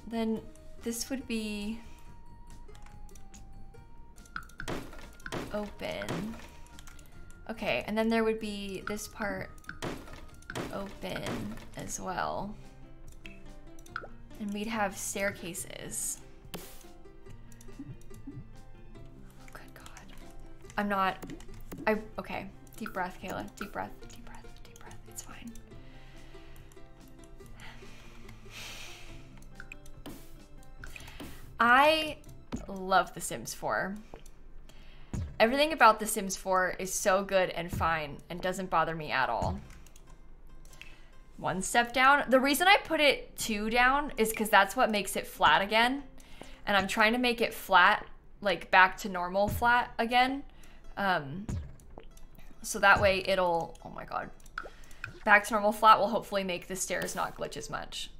Then this would be open. Okay, and then there would be this part open as well. And we'd have staircases. Oh, good God. Okay. Deep breath, Kayla. Deep breath, deep breath, deep breath. It's fine. I love The Sims 4. Everything about The Sims 4 is so good and fine and doesn't bother me at all. One step down. The reason I put it 2 down is because that's what makes it flat again. And I'm trying to make it flat, like back to normal flat again. So that way it'll, oh my God. Back to normal flat will hopefully make the stairs not glitch as much.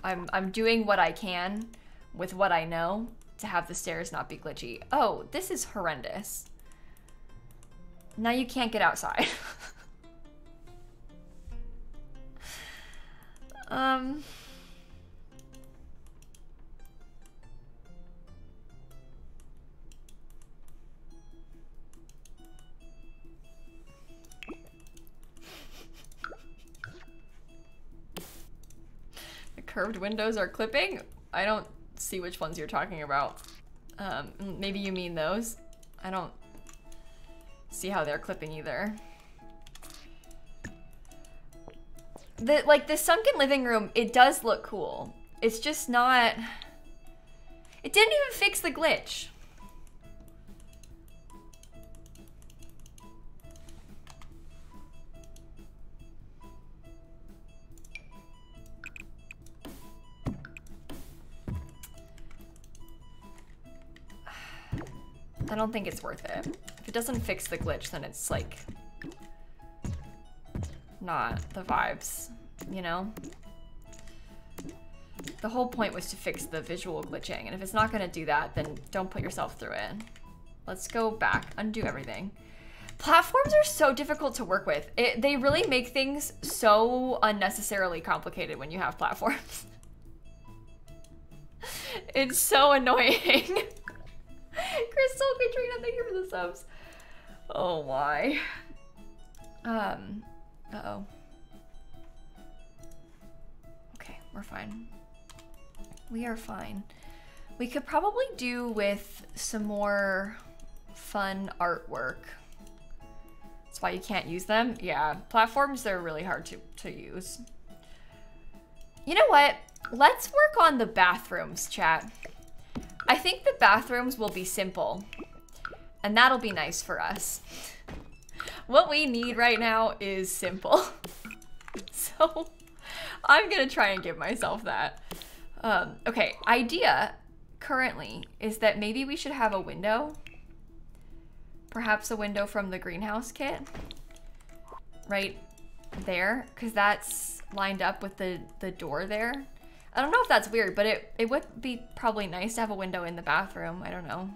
I'm doing what I can with what I know to have the stairs not be glitchy. Oh, this is horrendous. Now you can't get outside. curved windows are clipping? I don't see which ones you're talking about. Maybe you mean those. I don't see how they're clipping either. Like the sunken living room, it does look cool. It's just not, it didn't even fix the glitch. I don't think it's worth it. If it doesn't fix the glitch, then it's like not the vibes, you know? The whole point was to fix the visual glitching, and if it's not gonna do that, then don't put yourself through it. Let's go back, undo everything. Platforms are so difficult to work with. They really make things so unnecessarily complicated when you have platforms. It's so annoying. Crystal, Katrina, thank you for the subs. Oh my. Uh-oh. Okay, we're fine. We are fine. We could probably do with some more fun artwork. That's why you can't use them. Yeah, platforms, they're really hard to use. You know what? Let's work on the bathrooms, chat. I think the bathrooms will be simple, and that'll be nice for us. What we need right now is simple. So I'm gonna try and give myself that. Okay, idea currently is that maybe we should have a window. Perhaps a window from the greenhouse kit. Right there, because that's lined up with the door there. I don't know if that's weird, but it would be probably nice to have a window in the bathroom. I don't know.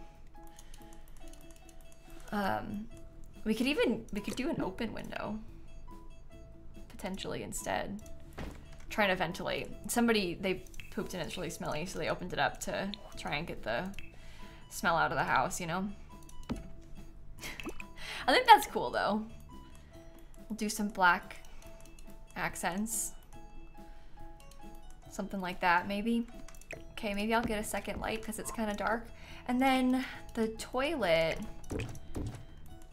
We could do an open window potentially instead. Trying to ventilate. Somebody, they pooped and it's really smelly, so they opened it up to try and get the smell out of the house, you know? I think that's cool though. We'll do some black accents. Something like that, maybe. Okay, maybe I'll get a second light because it's kind of dark. And then the toilet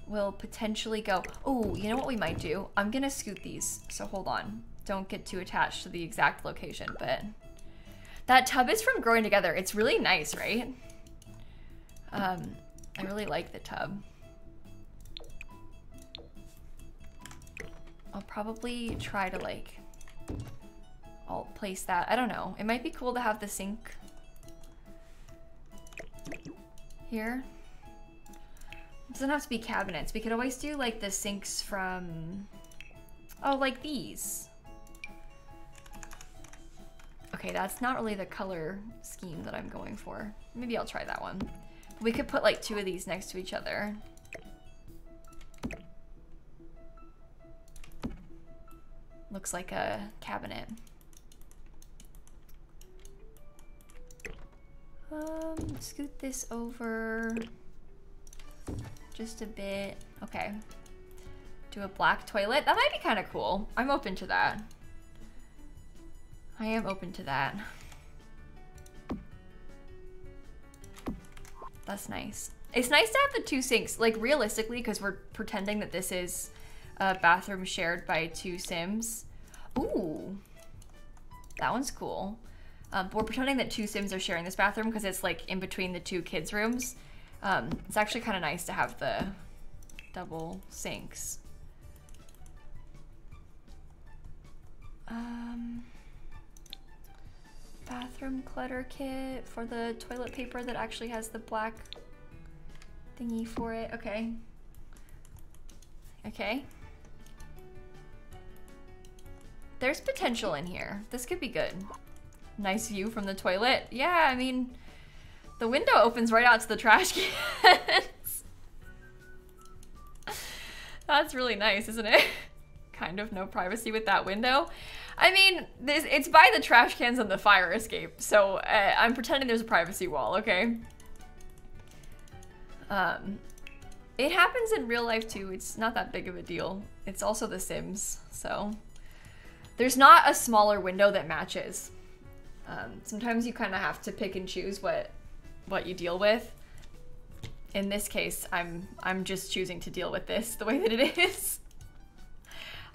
will potentially go, oh, you know what we might do? I'm gonna scoot these, so hold on. Don't get too attached to the exact location, but that tub is from Growing Together. It's really nice, right? I really like the tub. I'll probably try to like, I'll place that. I don't know. It might be cool to have the sink here. It doesn't have to be cabinets. We could always do like the sinks from, oh, like these. Okay, that's not really the color scheme that I'm going for. Maybe I'll try that one. We could put like 2 of these next to each other. Looks like a cabinet. Scoot this over just a bit. Okay. Do a black toilet. That might be kind of cool. I'm open to that. I am open to that. That's nice. It's nice to have the 2 sinks, like realistically, because we're pretending that this is a bathroom shared by 2 Sims. Ooh, that one's cool. But we're pretending that 2 Sims are sharing this bathroom because it's like in between the 2 kids' rooms. It's actually kind of nice to have the double sinks. Bathroom clutter kit for the toilet paper that actually has the black thingy for it. Okay. Okay. There's potential in here. This could be good. Nice view from the toilet. Yeah, I mean, the window opens right out to the trash cans. That's really nice, isn't it? Kind of no privacy with that window. I mean, it's by the trash cans and the fire escape, so I'm pretending there's a privacy wall, okay? It happens in real life too. It's not that big of a deal. It's also The Sims, so. There's not a smaller window that matches. Sometimes you kind of have to pick and choose what you deal with. In this case, I'm just choosing to deal with this the way that it is.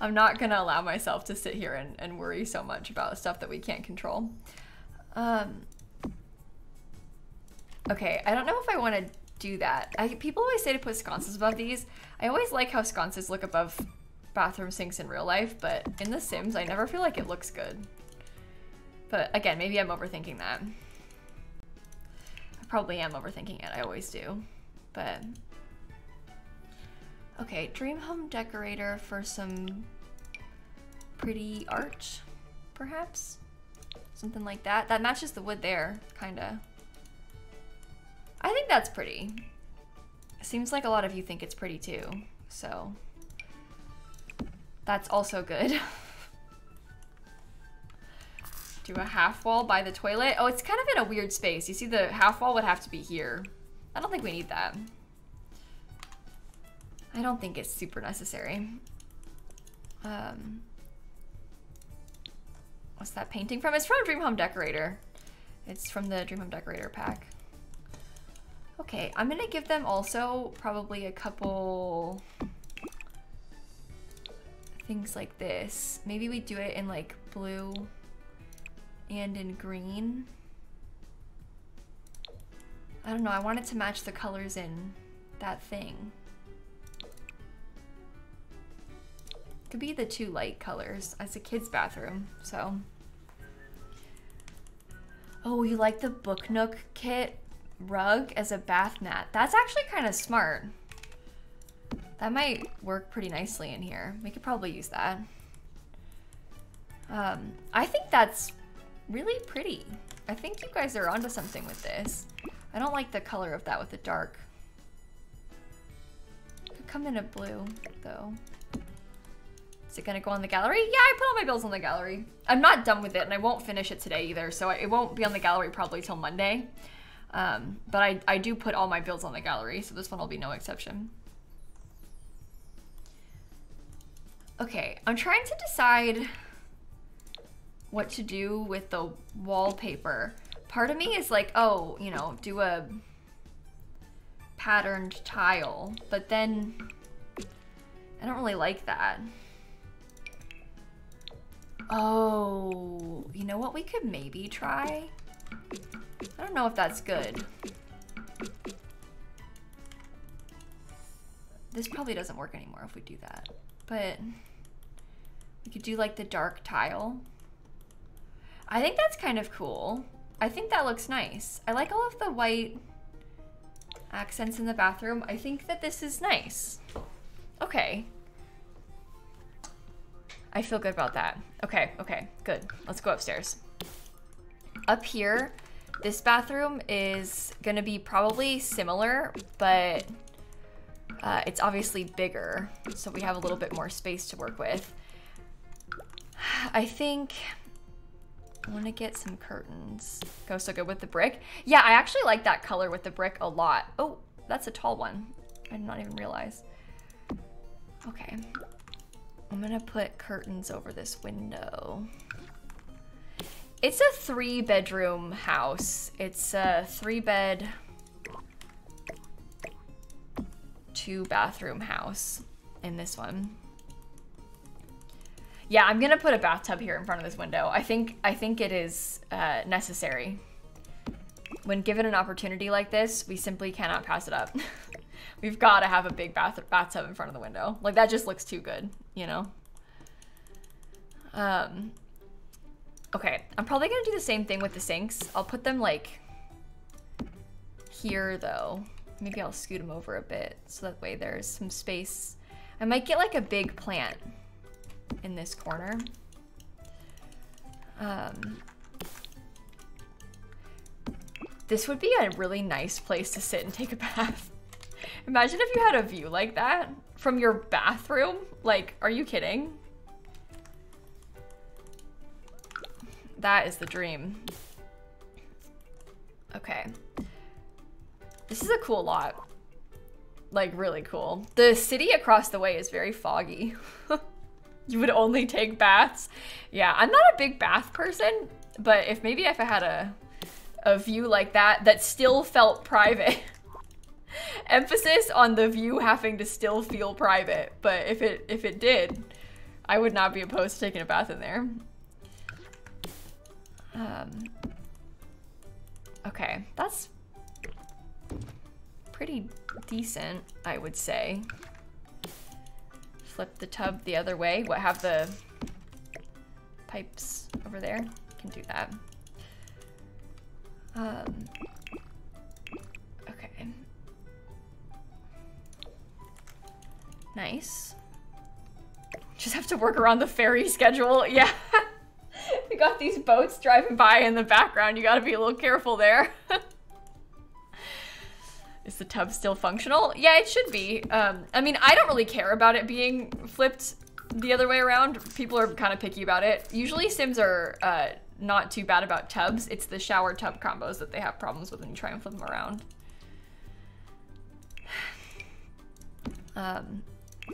I'm not gonna allow myself to sit here and worry so much about stuff that we can't control. Okay, I don't know if I want to do that. People always say to put sconces above these. I always like how sconces look above bathroom sinks in real life, but in The Sims, I never feel like it looks good. But again, maybe I'm overthinking that. I probably am overthinking it, I always do. But, okay, dream home decorator for some pretty art, perhaps? Something like that. That matches the wood there, kinda. I think that's pretty. Seems like a lot of you think it's pretty too, so that's also good. Do a half wall by the toilet. Oh, it's kind of in a weird space. You see, the half wall would have to be here. I don't think we need that. I don't think it's super necessary. What's that painting from? It's from Dream Home Decorator. It's from the Dream Home Decorator pack. Okay, I'm gonna give them also probably a couple things like this. Maybe we do it in like blue and in green. I don't know, I want it to match the colors in that thing. Could be the two light colors. It's a kid's bathroom, so. Oh, you like the Book Nook kit rug as a bath mat? That's actually kind of smart. That might work pretty nicely in here. We could probably use that. I think that's really pretty. I think you guys are onto something with this. I don't like the color of that with the dark. Could come in a blue though. Is it gonna go on the gallery? Yeah, I put all my bills on the gallery. I'm not done with it and I won't finish it today either, so it won't be on the gallery probably till Monday. But I do put all my bills on the gallery, so this one will be no exception. Okay, I'm trying to decide what to do with the wallpaper. Part of me is like, oh, you know, do a patterned tile, but then I don't really like that. Oh, you know what we could maybe try? I don't know if that's good. This probably doesn't work anymore if we do that, but we could do like the dark tile. I think that's kind of cool. I think that looks nice. I like all of the white accents in the bathroom. I think that this is nice. Okay. I feel good about that. Okay, okay, good. Let's go upstairs. Up here, this bathroom is gonna be probably similar, but it's obviously bigger, so we have a little bit more space to work with. I think I want to get some curtains. Go so good with the brick. Yeah, I actually like that color with the brick a lot. Oh, that's a tall one. I did not even realize. Okay. I'm gonna put curtains over this window. It's a 3-bedroom house. It's a 3-bed, 2-bathroom house in this one. Yeah, I'm gonna put a bathtub here in front of this window. I think it is necessary. When given an opportunity like this, we simply cannot pass it up. We've got to have a big bathtub in front of the window. Like, that just looks too good, you know? Okay, I'm probably gonna do the same thing with the sinks. I'll put them like here though. Maybe I'll scoot them over a bit so that way there's some space. I might get like a big plant in this corner. This would be a really nice place to sit and take a bath. Imagine if you had a view like that from your bathroom. Like, are you kidding? That is the dream. Okay. This is a cool lot. Like, really cool. The city across the way is very foggy. You would only take baths. Yeah, I'm not a big bath person. But if I had a view like that still felt private. Emphasis on the view having to still feel private, but if it did, I would not be opposed to taking a bath in there. Okay, that's pretty decent, I would say. Flip the tub the other way. What, have the pipes over there? Can do that. Okay. Nice. Just have to work around the ferry schedule. Yeah. We got these boats driving by in the background. You gotta be a little careful there. Is the tub still functional? Yeah, it should be. I mean, I don't really care about it being flipped the other way around. People are kind of picky about it. Usually Sims are not too bad about tubs. It's the shower tub combos that they have problems with when you try and flip them around.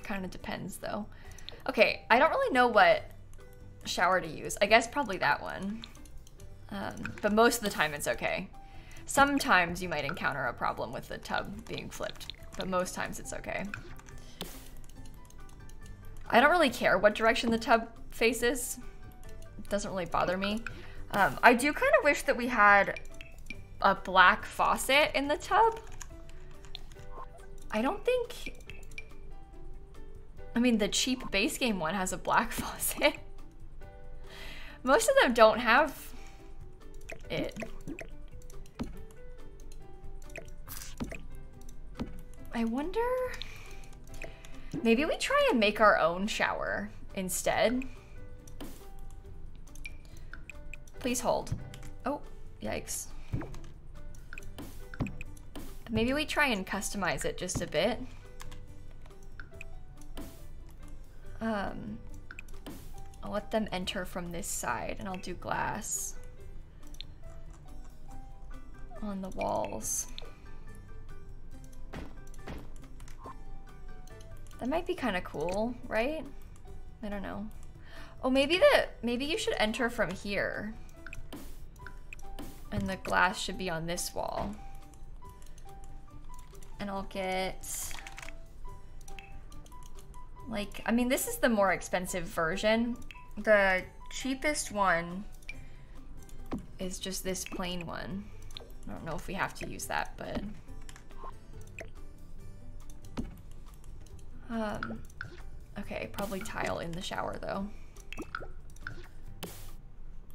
Kind of depends though. Okay, I don't really know what shower to use. I guess probably that one. But most of the time it's okay. Sometimes you might encounter a problem with the tub being flipped, but most times it's okay. I don't really care what direction the tub faces. It doesn't really bother me. I do kind of wish that we had a black faucet in the tub. I don't think... I mean, the cheap base game one has a black faucet. Most of them don't have it. I wonder... Maybe we try and make our own shower instead. Please hold. Oh, yikes. Maybe we try and customize it just a bit. I'll let them enter from this side and I'll do glass on the walls. That might be kind of cool, right? I don't know. Oh, maybe you should enter from here. And the glass should be on this wall. And I'll get... like, I mean, this is the more expensive version. The cheapest one is just this plain one. I don't know if we have to use that, but... okay, probably tile in the shower though.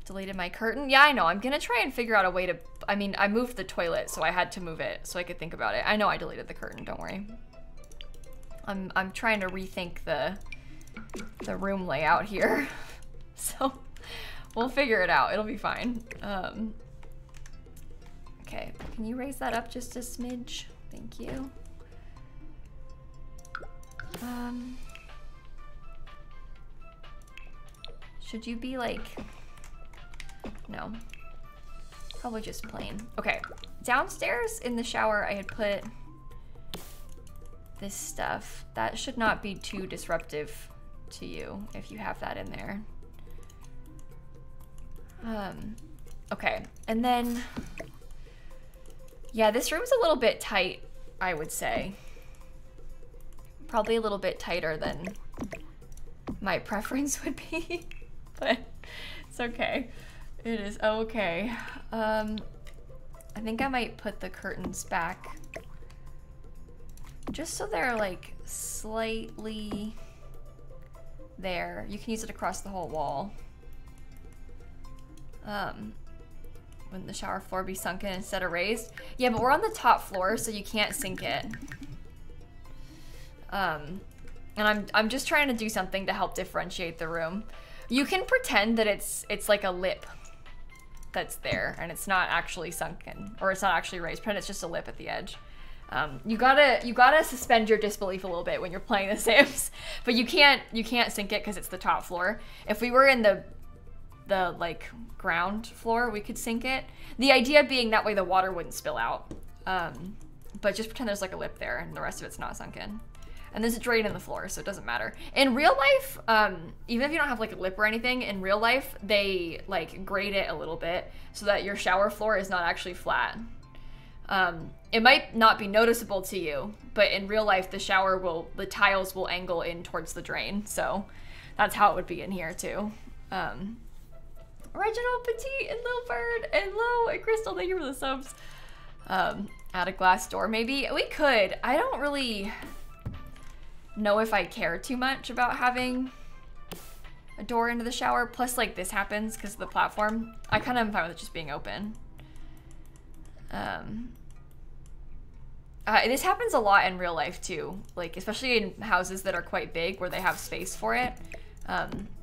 Deleted my curtain. Yeah, I know. I'm gonna try and figure out a way to... I mean, I moved the toilet, so I had to move it so I could think about it. I know I deleted the curtain, don't worry. I'm trying to rethink the room layout here. So we'll figure it out. It'll be fine. Okay, can you raise that up just a smidge? Thank you. Should you be like... No. Probably just plain. Okay, downstairs in the shower I had put this stuff. That should not be too disruptive to you if you have that in there. Okay, and then... yeah, this room's a little bit tight, I would say. Probably a little bit tighter than my preference would be, but it's okay. It is okay. I think I might put the curtains back just so they're like slightly there. You can use it across the whole wall. Wouldn't the shower floor be sunken instead of raised? Yeah, but we're on the top floor, so you can't sink it. And I'm just trying to do something to help differentiate the room. You can pretend that it's like a lip that's there and it's not actually sunken, or it's not actually raised. Pretend it's just a lip at the edge. You gotta suspend your disbelief a little bit when you're playing The Sims, but you can't sink it because it's the top floor. If we were in the like ground floor, we could sink it. The idea being that way the water wouldn't spill out. But just pretend there's like a lip there and the rest of it's not sunken. And there's a drain in the floor, so it doesn't matter. In real life, even if you don't have like a lip or anything, in real life, they like grade it a little bit so that your shower floor is not actually flat. It might not be noticeable to you, but in real life, the tiles will angle in towards the drain. So that's how it would be in here too. Reginald, Petite, and Lil Bird, and Lo, and Crystal, thank you for the subs. Add a glass door, maybe. We could. I don't really know if I care too much about having a door into the shower. Plus, like, this happens because of the platform. I kind of am fine with it just being open. This happens a lot in real life, too. Like, especially in houses that are quite big where they have space for it.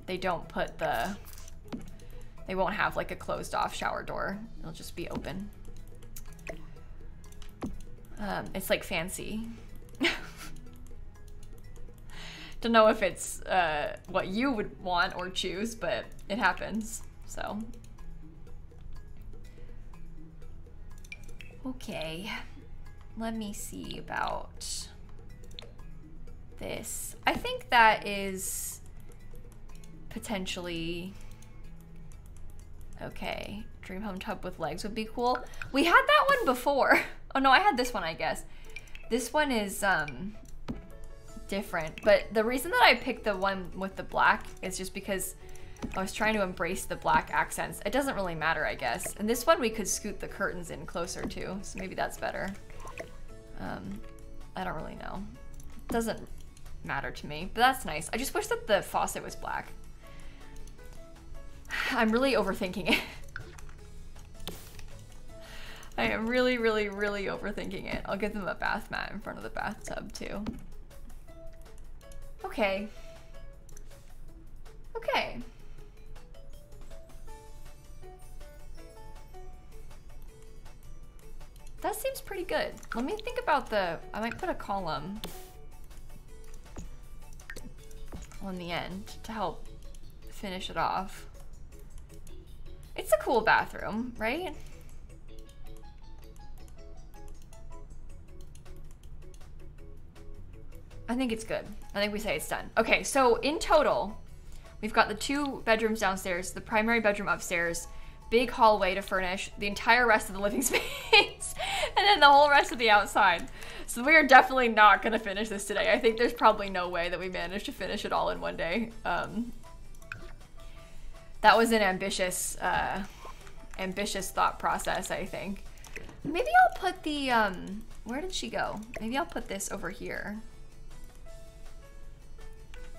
They don't put the... They won't have, like, a closed-off shower door. It'll just be open. It's, like, fancy. Don't know if it's what you would want or choose, but it happens, so. Okay, let me see about this. I think that is potentially okay. Dream home tub with legs would be cool. We had that one before. Oh no, I had this one, I guess. This one is different, but the reason that I picked the one with the black is just because I was trying to embrace the black accents. It doesn't really matter, I guess. And this one we could scoot the curtains in closer to, so maybe that's better. I don't really know. It doesn't matter to me, but that's nice. I just wish that the faucet was black. I'm really overthinking it. I am really, really, really overthinking it. I'll give them a bath mat in front of the bathtub too. Okay. Okay. That seems pretty good. Let me think about the, I might put a column on the end to help finish it off. It's a cool bathroom, right? I think it's good. I think we say it's done. Okay, so in total, we've got the 2 bedrooms downstairs, the primary bedroom upstairs, big hallway to furnish, the entire rest of the living space, and then the whole rest of the outside. So we are definitely not gonna finish this today. I think there's probably no way that we managed to finish it all in one day. That was an ambitious thought process, I think. Maybe I'll put the, where did she go? Maybe I'll put this over here.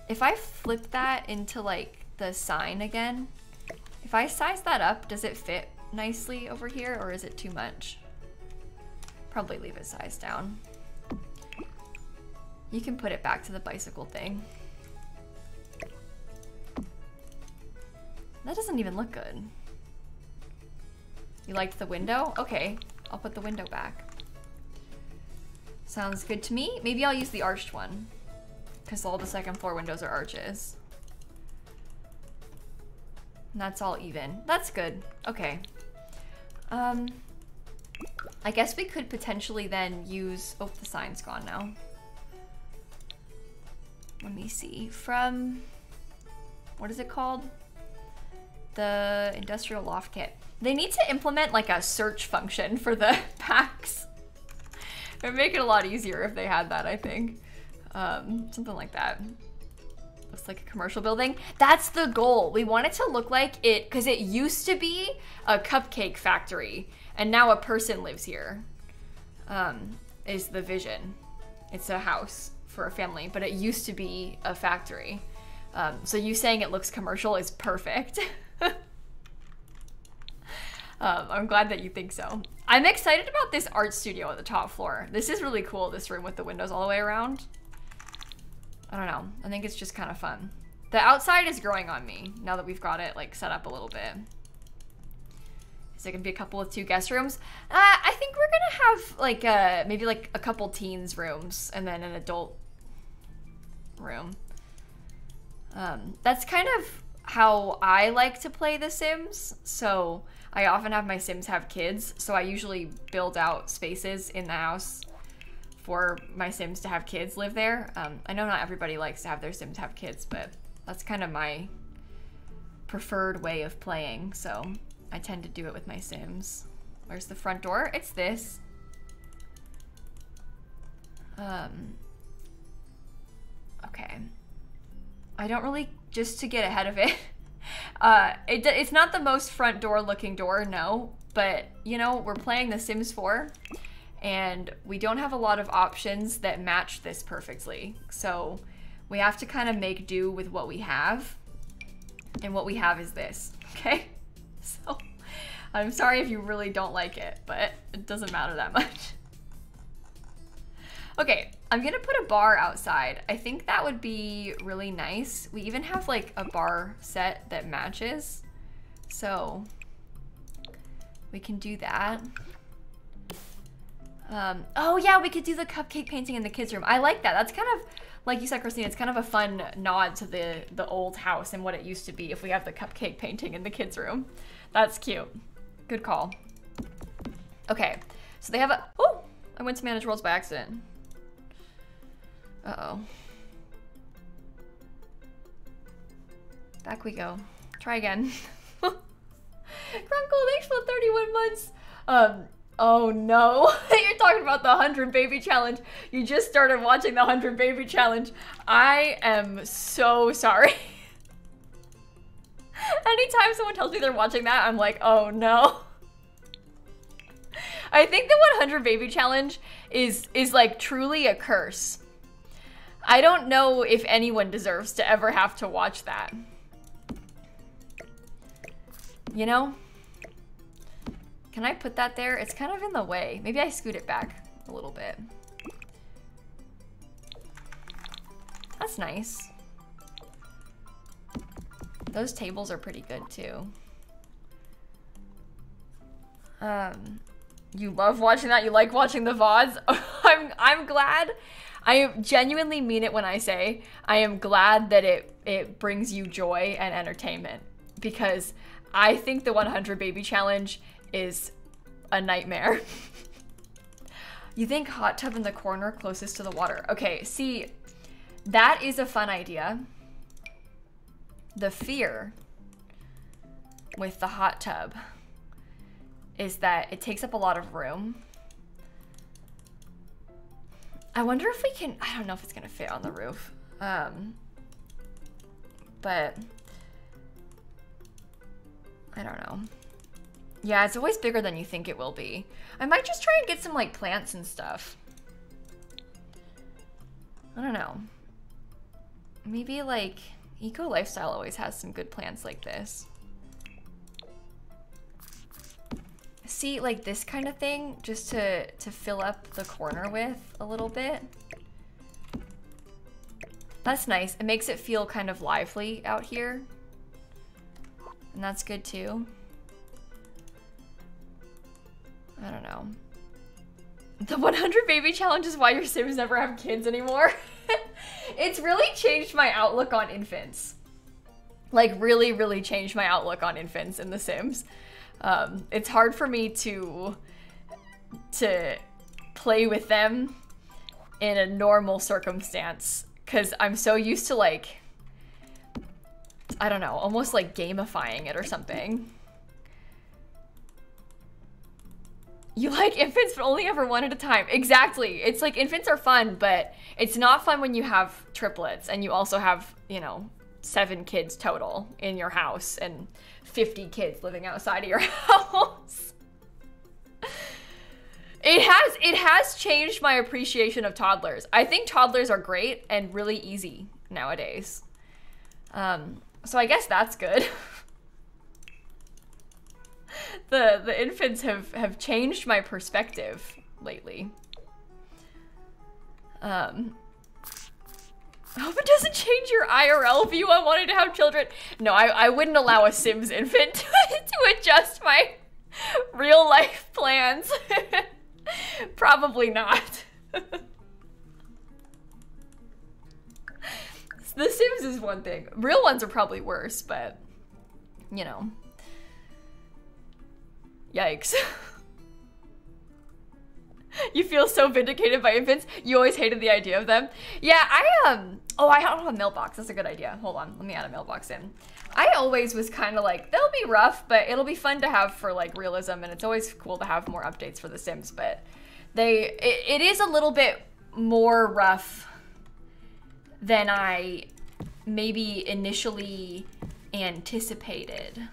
If I flip that into like the sign again, if I size that up, does it fit nicely over here or is it too much? Probably leave it sized down. You can put it back to the bicycle thing. That doesn't even look good. You liked the window? Okay, I'll put the window back. Sounds good to me. Maybe I'll use the arched one, because all the second floor windows are arches. And that's all even. That's good. Okay. I guess we could potentially then use, oh, the sign's gone now. Let me see. From, what is it called? The industrial loft kit. They need to implement like a search function for the packs. It would make it a lot easier if they had that, I think. Something like that. Looks like a commercial building. That's the goal. We want it to look like it, because it used to be a cupcake factory, and now a person lives here, is the vision. It's a house for a family, but it used to be a factory. So you saying it looks commercial is perfect. I'm glad that you think so. I'm excited about this art studio at the top floor. This is really cool, this room with the windows all the way around. I don't know. I think it's just kind of fun. The outside is growing on me now that we've got it like set up a little bit. Is there gonna be a couple of 2 guest rooms? I think we're gonna have like maybe like a couple teens rooms and then an adult room. That's kind of how I like to play The Sims. So I often have my Sims have kids, so I usually build out spaces in the house for my Sims to have kids live there. I know not everybody likes to have their Sims have kids, but that's kind of my preferred way of playing, so I tend to do it with my Sims. Where's the front door? It's this. Okay. I don't really, just to get ahead of it, it's not the most front door looking door, no, but you know, we're playing The Sims 4 and we don't have a lot of options that match this perfectly. So we have to kind of make do with what we have, and what we have is this, okay? So I'm sorry if you really don't like it, but it doesn't matter that much. Okay, I'm gonna put a bar outside. I think that would be really nice. We even have like a bar set that matches, so we can do that. Oh yeah, we could do the cupcake painting in the kids' room. I like that. That's kind of, like you said, Christine, it's kind of a fun nod to the old house and what it used to be if we have the cupcake painting in the kids' room. That's cute. Good call. Okay, so they have a, oh, I went to manage worlds by accident. Uh-oh. Back we go. Try again. Grunkle, thanks for the 31 months. Oh no. You're talking about the 100 baby challenge. You just started watching the 100 baby challenge. I am so sorry. Anytime someone tells me they're watching that, I'm like, oh no. I think the 100 baby challenge is like truly a curse. I don't know if anyone deserves to ever have to watch that. You know? Can I put that there? It's kind of in the way. Maybe I scoot it back a little bit. That's nice. Those tables are pretty good too. You love watching that? You like watching the VODs? I'm glad. I genuinely mean it when I say I am glad that it brings you joy and entertainment, because I think the 100 baby challenge is a nightmare. You think hot tub in the corner closest to the water. Okay, see, that is a fun idea. The fear with the hot tub is that it takes up a lot of room. I wonder if we can, I don't know if it's gonna fit on the roof. But I don't know. Yeah, it's always bigger than you think it will be. I might just try and get some like plants and stuff. I don't know. Maybe like Eco Lifestyle always has some good plants like this. See, like this kind of thing, just to fill up the corner with a little bit. That's nice. It makes it feel kind of lively out here. And that's good too. I don't know. The 100 baby challenge is why your Sims never have kids anymore. It's really changed my outlook on infants. Like really, really changed my outlook on infants in The Sims. It's hard for me to play with them in a normal circumstance because I'm so used to like, I don't know, almost like gamifying it or something. You like infants but only ever one at a time. Exactly. It's like infants are fun, but it's not fun when you have triplets and you also have, you know, 7 kids total in your house and 50 kids living outside of your house. It has changed my appreciation of toddlers. I think toddlers are great and really easy nowadays. So I guess that's good. The infants have changed my perspective lately. I hope it doesn't change your IRL view on wanting to have children. No, I wouldn't allow a Sims infant to adjust my real life plans. Probably not. The Sims is one thing. Real ones are probably worse, but you know. Yikes. You feel so vindicated by infants. You always hated the idea of them. Yeah, oh, I don't have a mailbox. That's a good idea. Hold on, let me add a mailbox in. I always was kind of like, they'll be rough, but it'll be fun to have for like realism, and it's always cool to have more updates for The Sims, but it is a little bit more rough than I maybe initially anticipated.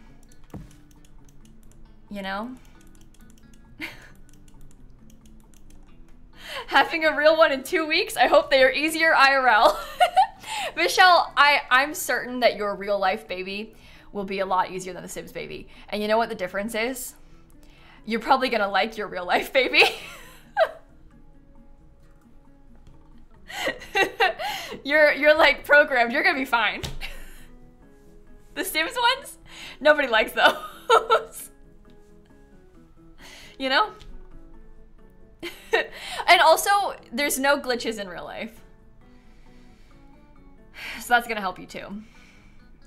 You know? Having a real one in 2 weeks, I hope they are easier IRL. Michelle, I'm certain that your real life baby will be a lot easier than the Sims baby. And you know what the difference is? You're probably gonna like your real life baby. You're like programmed, you're gonna be fine. The Sims ones, nobody likes those. You know? And also, there's no glitches in real life. So that's gonna help you too.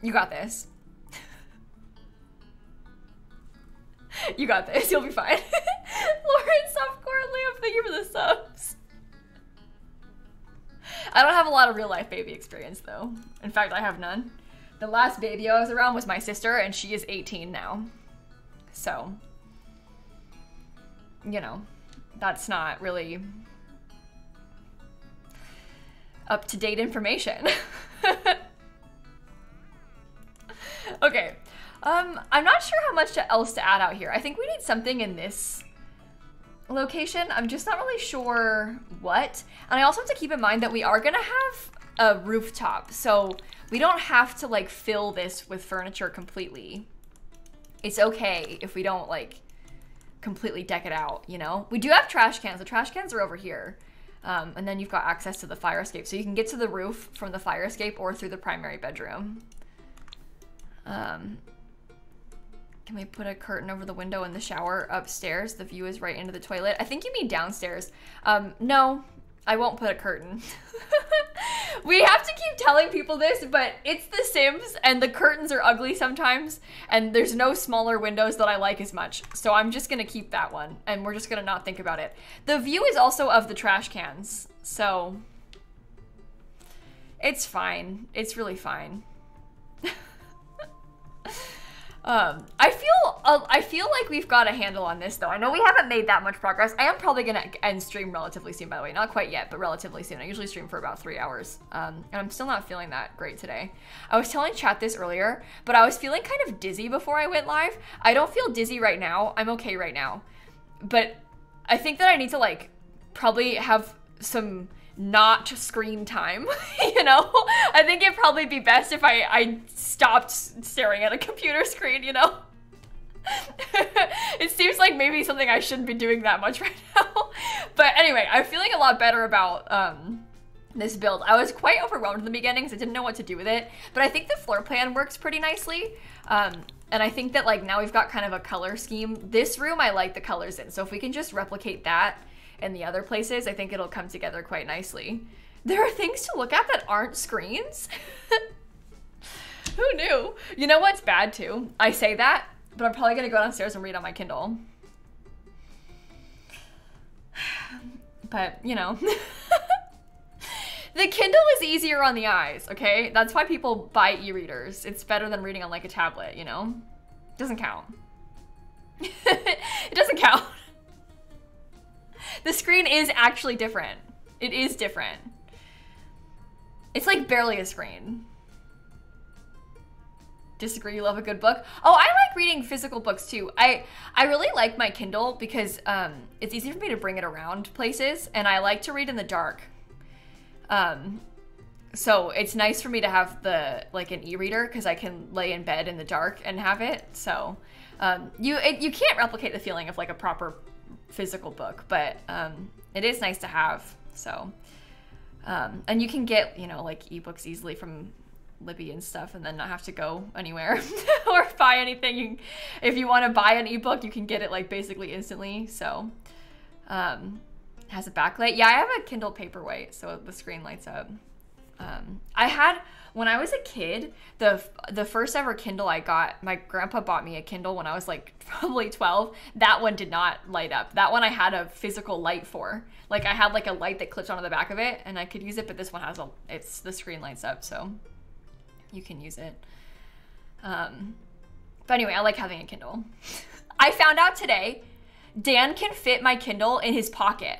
You got this. You got this, you'll be fine. Lauren, softcore, Liam, thank you for the subs. I don't have a lot of real life baby experience though. In fact, I have none. The last baby I was around was my sister, and she is 18 now. So, you know, that's not really up-to-date information. Okay, I'm not sure how much else to add out here. I think we need something in this location. I'm just not really sure what. And I also have to keep in mind that we are gonna have a rooftop, so we don't have to like fill this with furniture completely. It's okay if we don't like completely deck it out, you know? We do have trash cans. The trash cans are over here. And then you've got access to the fire escape. So you can get to the roof from the fire escape or through the primary bedroom. Can we put a curtain over the window in the shower upstairs? The view is right into the toilet. I think you mean downstairs. No, I won't put a curtain. We have to keep telling people this, but it's The Sims and the curtains are ugly sometimes, and there's no smaller windows that I like as much. So I'm just gonna keep that one, and we're just gonna not think about it. The view is also of the trash cans, so it's fine. It's really fine. I feel like we've got a handle on this though. I know we haven't made that much progress. I am probably gonna end stream relatively soon, by the way. Not quite yet, but relatively soon. I usually stream for about 3 hours. And I'm still not feeling that great today. I was telling chat this earlier, but I was feeling kind of dizzy before I went live. I don't feel dizzy right now. I'm okay right now. But I think that I need to like probably have some not screen time, you know? I think it'd probably be best if I stopped staring at a computer screen, you know? It seems like maybe something I shouldn't be doing that much right now. But anyway, I'm feeling a lot better about this build. I was quite overwhelmed in the beginning because I didn't know what to do with it, but I think the floor plan works pretty nicely. And I think that like now we've got kind of a color scheme. This room I like the colors in, so if we can just replicate that in the other places, I think it'll come together quite nicely. There are things to look at that aren't screens. Who knew? You know what's bad too? I say that, but I'm probably gonna go downstairs and read on my Kindle. But, you know. The Kindle is easier on the eyes, okay? That's why people buy e-readers. It's better than reading on like a tablet, you know? Doesn't count. It doesn't count. The screen is actually different. It is different. It's like barely a screen. Disagree, you love a good book? Oh, I like reading physical books too. I really like my Kindle because it's easy for me to bring it around places, and I like to read in the dark. So it's nice for me to have the like an e-reader because I can lay in bed in the dark and have it. So you can't replicate the feeling of like a proper physical book, but it is nice to have. So and you can get, you know, like ebooks easily from Libby and stuff and then not have to go anywhere or buy anything. If you want to buy an ebook, you can get it like basically instantly. So has a backlight. Yeah, I have a Kindle Paperwhite, so the screen lights up. I had, when I was a kid, the first ever Kindle I got, my grandpa bought me a Kindle when I was like probably 12. That one did not light up. That one I had a physical light for. Like I had like a light that clipped onto the back of it and I could use it, but this one has the screen lights up, so you can use it. But anyway, I like having a Kindle. I found out today, Dan can fit my Kindle in his pocket.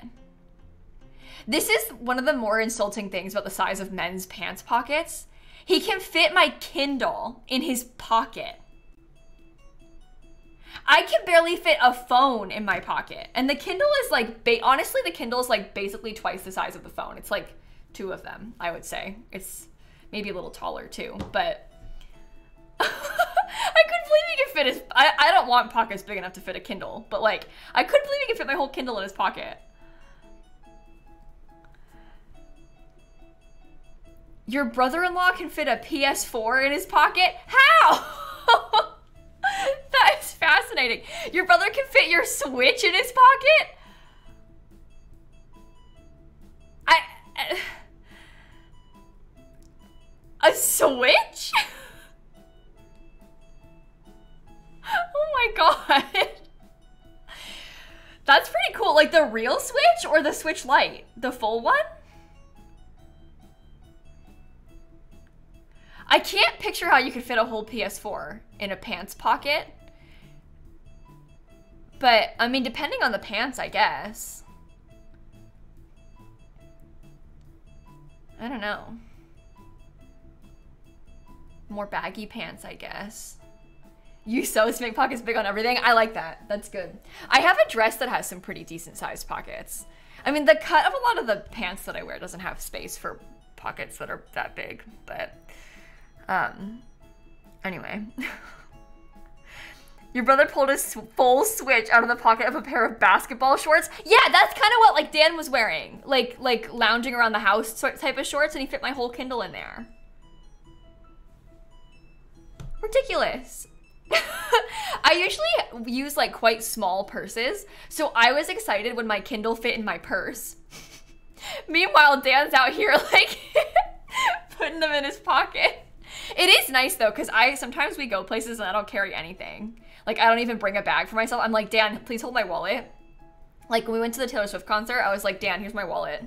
This is one of the more insulting things about the size of men's pants pockets. He can fit my Kindle in his pocket. I can barely fit a phone in my pocket. And the Kindle is like, honestly, the Kindle is like basically twice the size of the phone. It's like 2 of them, I would say. It's maybe a little taller too, but I couldn't believe he could fit his, I don't want pockets big enough to fit a Kindle, but like, I couldn't believe he could fit my whole Kindle in his pocket. Your brother-in-law can fit a PS4 in his pocket? How? That is fascinating. Your brother can fit your Switch in his pocket? A Switch? Oh my god. That's pretty cool. Like the real Switch or the Switch Lite? The full one? I can't picture how you could fit a whole PS4 in a pants pocket. But, I mean, depending on the pants, I guess. I don't know. More baggy pants, I guess. You sew to make pockets big on everything. I like that. That's good. I have a dress that has some pretty decent sized pockets. I mean, the cut of a lot of the pants that I wear doesn't have space for pockets that are that big, but... anyway. Your brother pulled his full Switch out of the pocket of a pair of basketball shorts. Yeah, that's kind of what like Dan was wearing. Like lounging around the house type of shorts, and he fit my whole Kindle in there. Ridiculous. I usually use like quite small purses, so I was excited when my Kindle fit in my purse. Meanwhile, Dan's out here like putting them in his pocket. It is nice though, because sometimes we go places and I don't carry anything. Like I don't even bring a bag for myself. I'm like, Dan, please hold my wallet. Like when we went to the Taylor Swift concert, I was like, Dan, here's my wallet.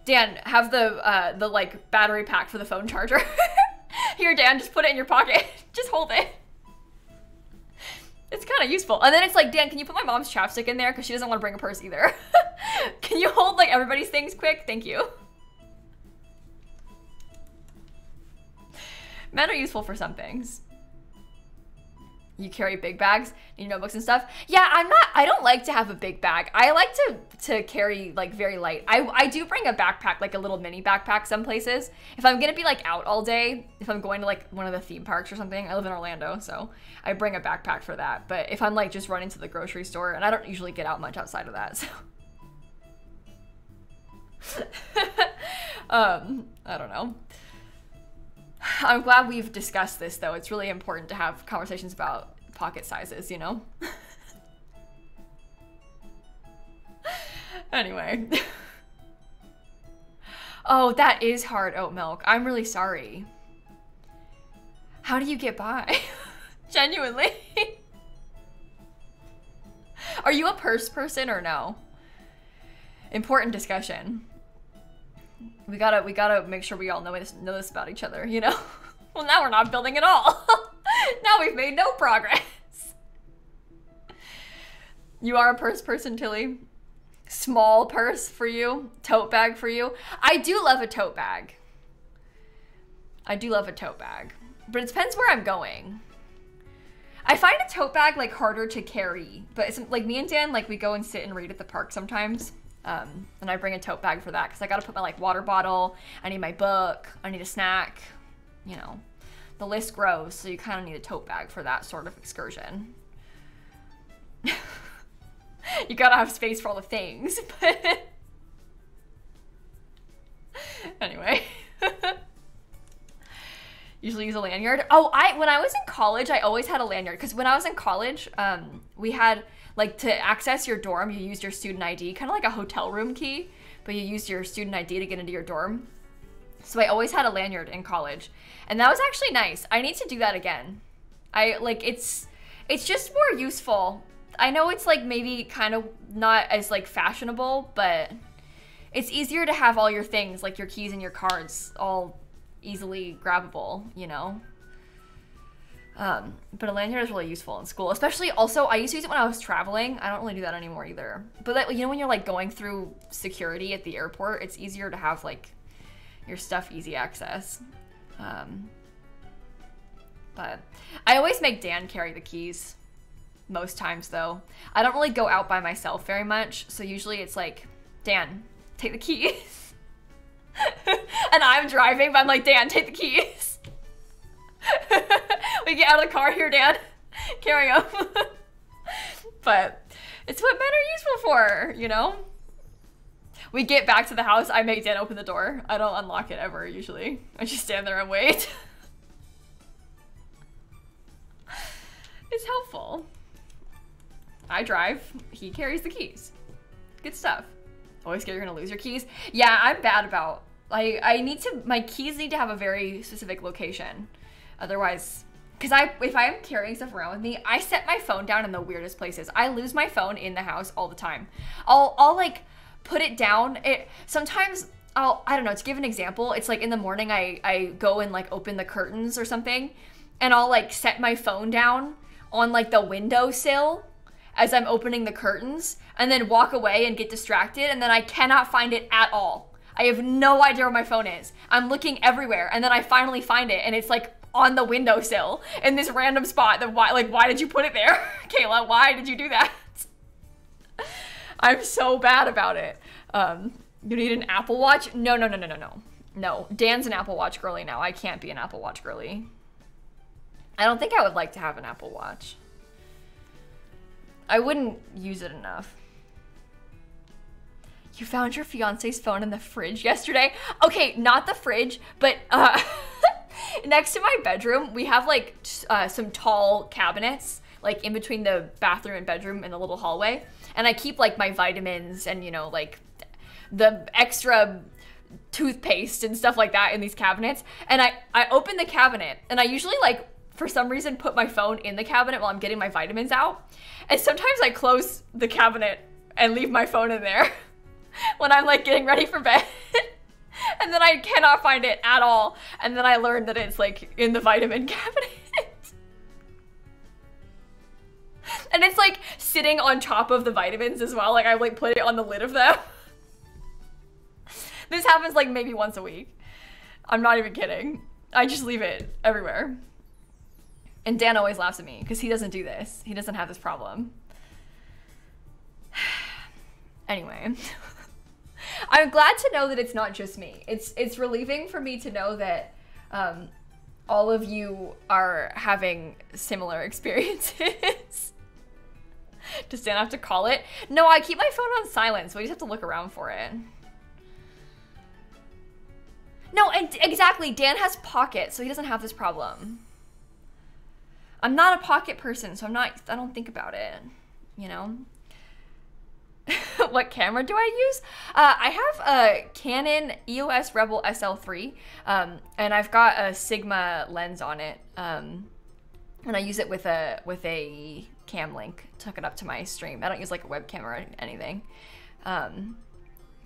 Dan, have the like battery pack for the phone charger. Here, Dan, just put it in your pocket. Just hold it. It's kind of useful. And then it's like, Dan, can you put my mom's chapstick in there? Because she doesn't want to bring a purse either. Can you hold like everybody's things quick? Thank you. Men are useful for some things. You carry big bags, need notebooks and stuff. Yeah, I don't like to have a big bag. I like to carry like very light. I do bring a backpack, like a little mini backpack some places. If I'm gonna be like out all day, if I'm going to like one of the theme parks or something, I live in Orlando, so I bring a backpack for that. But if I'm like just running to the grocery store, and I don't usually get out much outside of that, so. I don't know. I'm glad we've discussed this, though. It's really important to have conversations about pocket sizes, you know? Anyway. Oh, that is hard oat milk. I'm really sorry. How do you get by? Genuinely. Are you a purse person or no? Important discussion. We gotta make sure we all know this about each other, you know? Well, now we're not building at all. Now we've made no progress. You are a purse person, Tilly? Small purse for you? Tote bag for you? I do love a tote bag. I do love a tote bag. But it depends where I'm going. I find a tote bag like harder to carry. But it's like me and Dan, like we go and sit and read at the park sometimes. And I bring a tote bag for that because I gotta put my like water bottle, I need my book, I need a snack, you know, the list grows, so you kind of need a tote bag for that sort of excursion. You gotta have space for all the things, but anyway. Usually use a lanyard. Oh, when I was in college, I always had a lanyard because when I was in college, we had like to access your dorm, you used your student ID, kind of like a hotel room key, but you used your student ID to get into your dorm. So I always had a lanyard in college, and that was actually nice. I need to do that again. It's just more useful. I know it's like maybe kind of not as like fashionable, but it's easier to have all your things, like your keys and your cards, all easily grabbable, you know? But a lanyard is really useful in school, especially also, I used to use it when I was traveling. I don't really do that anymore either. But that, you know, when you're like going through security at the airport, it's easier to have like your stuff easy access. But I always make Dan carry the keys most times though. I don't really go out by myself very much. So usually it's like, Dan, take the keys. And I'm driving, but I'm like, Dan, take the keys. We get out of the car here, Dan. Carry them. But it's what men are useful for, you know? We get back to the house, I make Dan open the door. I don't unlock it ever, usually. I just stand there and wait. It's helpful. I drive, he carries the keys. Good stuff. Always scared you're gonna lose your keys? Yeah, I'm bad about, my keys need to have a very specific location. Otherwise, because if I'm carrying stuff around with me, I set my phone down in the weirdest places. I lose my phone in the house all the time. I'll like put it down. Sometimes I don't know, to give an example, it's like in the morning I go and like open the curtains or something, and I'll like set my phone down on like the windowsill as I'm opening the curtains, and then walk away and get distracted, and then I cannot find it at all. I have no idea where my phone is. I'm looking everywhere, and then I finally find it, and it's like on the windowsill in this random spot. That why did you put it there? Kayla, why did you do that? I'm so bad about it. You need an Apple Watch? No. No, Dan's an Apple Watch girly now. I can't be an Apple Watch girly. I don't think I would like to have an Apple Watch. I wouldn't use it enough. You found your fiance's phone in the fridge yesterday? Okay, not the fridge, but next to my bedroom, we have like some tall cabinets, like in between the bathroom and bedroom in the little hallway. And I keep like my vitamins and, you know, like the extra toothpaste and stuff like that in these cabinets. And I open the cabinet, and I usually like, for some reason, put my phone in the cabinet while I'm getting my vitamins out. And sometimes I close the cabinet and leave my phone in there when I'm like getting ready for bed. And then I cannot find it at all. And then I learned that it's like in the vitamin cabinet. And it's like sitting on top of the vitamins as well. Like I like put it on the lid of them. This happens like maybe once a week. I'm not even kidding. I just leave it everywhere. And Dan always laughs at me because he doesn't do this. He doesn't have this problem. Anyway, I'm glad to know that it's not just me. It's relieving for me to know that all of you are having similar experiences. Does Dan have to call it? No, I keep my phone on silent, so I just have to look around for it. No, and exactly, Dan has pockets, so he doesn't have this problem. I'm not a pocket person, so I don't think about it, you know? What camera do I use? I have a Canon EOS Rebel SL3, and I've got a Sigma lens on it, and I use it with a cam link to hook it up to my stream. I don't use like a webcam or anything.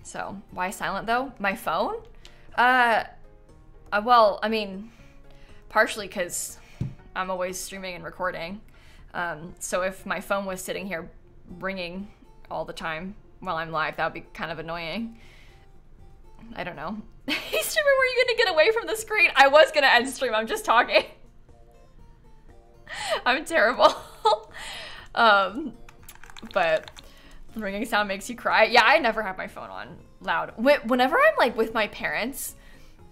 So why silent though? My phone? Well, I mean, partially because I'm always streaming and recording. So if my phone was sitting here ringing all the time while I'm live, that would be kind of annoying. I don't know. Hey, streamer, were you gonna get away from the screen? I was gonna end stream, I'm just talking. I'm terrible. But the ringing sound makes you cry. Yeah, I never have my phone on loud. Whenever I'm like with my parents,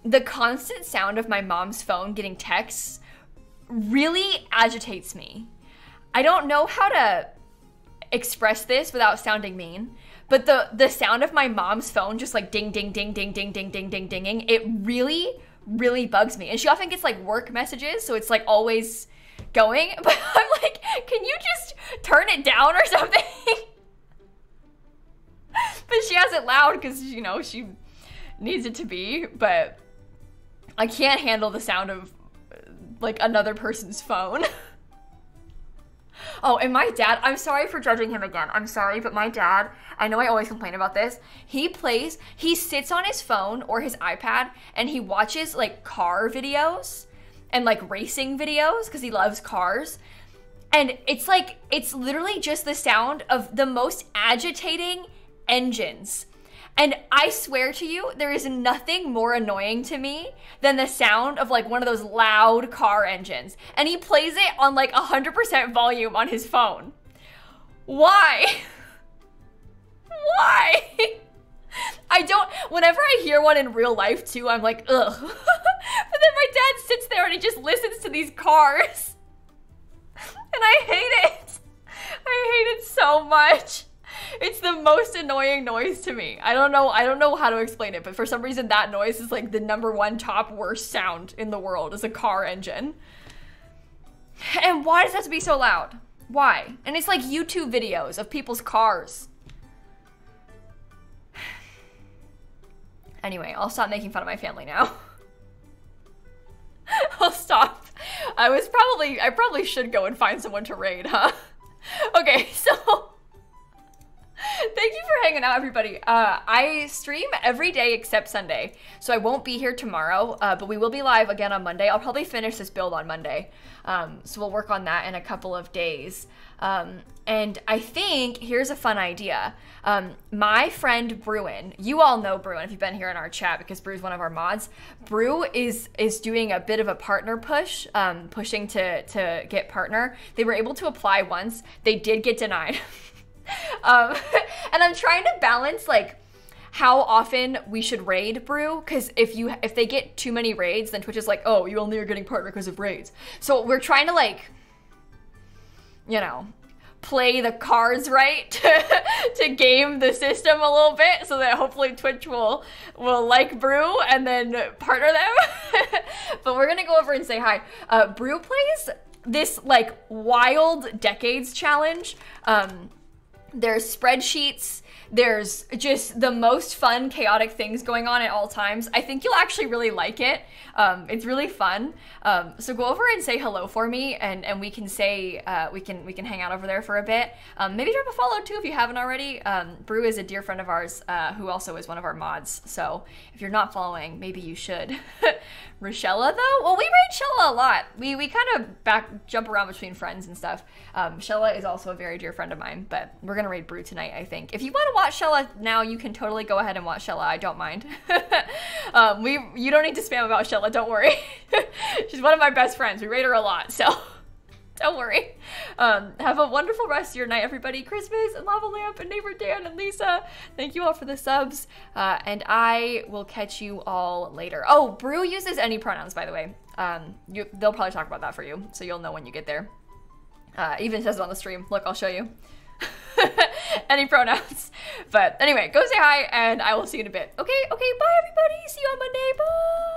the constant sound of my mom's phone getting texts really agitates me. I don't know how to express this without sounding mean, but the sound of my mom's phone just like ding, ding, ding, ding, ding, ding, ding, ding, dinging, it really bugs me. And she often gets like work messages, so it's like always going, but I'm like, can you just turn it down or something? But she has it loud because, you know, she needs it to be, but I can't handle the sound of like another person's phone. Oh, and my dad, I'm sorry for judging him again. I'm sorry, but my dad, I know I always complain about this. He sits on his phone or his iPad and he watches like car videos and like racing videos because he loves cars. And it's like, it's literally just the sound of the most agitating engines. And I swear to you, there is nothing more annoying to me than the sound of like one of those loud car engines. And he plays it on like 100% volume on his phone. Why? Why? Whenever I hear one in real life too, I'm like, ugh. But then my dad sits there and he just listens to these cars. And I hate it. I hate it so much. It's the most annoying noise to me. I don't know how to explain it, but for some reason that noise is like the #1 top worst sound in the world is a car engine. And why does it have to be so loud? Why? And it's like YouTube videos of people's cars. Anyway, I'll stop making fun of my family now. I'll stop. I probably should go and find someone to raid, huh? Okay, so thank you for hanging out, everybody. I stream every day except Sunday, so I won't be here tomorrow, but we will be live again on Monday. I'll probably finish this build on Monday, so we'll work on that in a couple of days. And I think, here's a fun idea. My friend Bruin, you all know Bruin if you've been here in our chat because Brew's one of our mods. Brew is doing a bit of a partner push, pushing to get partner. They were able to apply once. They did get denied. And I'm trying to balance like how often we should raid Brew, because if they get too many raids, then Twitch is like, oh, you only are getting partner because of raids. So we're trying to like, you know, play the cards right to game the system a little bit so that hopefully Twitch will like Brew and then partner them. But we're gonna go over and say hi. Brew plays this like wild decades challenge. There's spreadsheets, there's just the most fun, chaotic things going on at all times. I think you'll actually really like it. It's really fun. So go over and say hello for me, and we can say, we can hang out over there for a bit. Maybe drop a follow too if you haven't already. Brew is a dear friend of ours, who also is one of our mods. So if you're not following, maybe you should. Rochella though? Well, we raid Shella a lot. We kind of jump around between friends and stuff. Shella is also a very dear friend of mine, but we're gonna raid Brew tonight, I think. If you want to watch Shella now, you can totally go ahead and watch Shella. I don't mind. You don't need to spam about Shella, don't worry. She's one of my best friends. We raid her a lot, so don't worry. Have a wonderful rest of your night, everybody. Christmas and Lava Lamp and Neighbor Dan and Lisa, thank you all for the subs, and I will catch you all later. Oh, Brew uses any pronouns, by the way. They'll probably talk about that for you, so you'll know when you get there. Even says it on the stream. Look, I'll show you. Any pronouns. But anyway, go say hi, and I will see you in a bit. Okay, bye everybody. See you on Monday. Bye.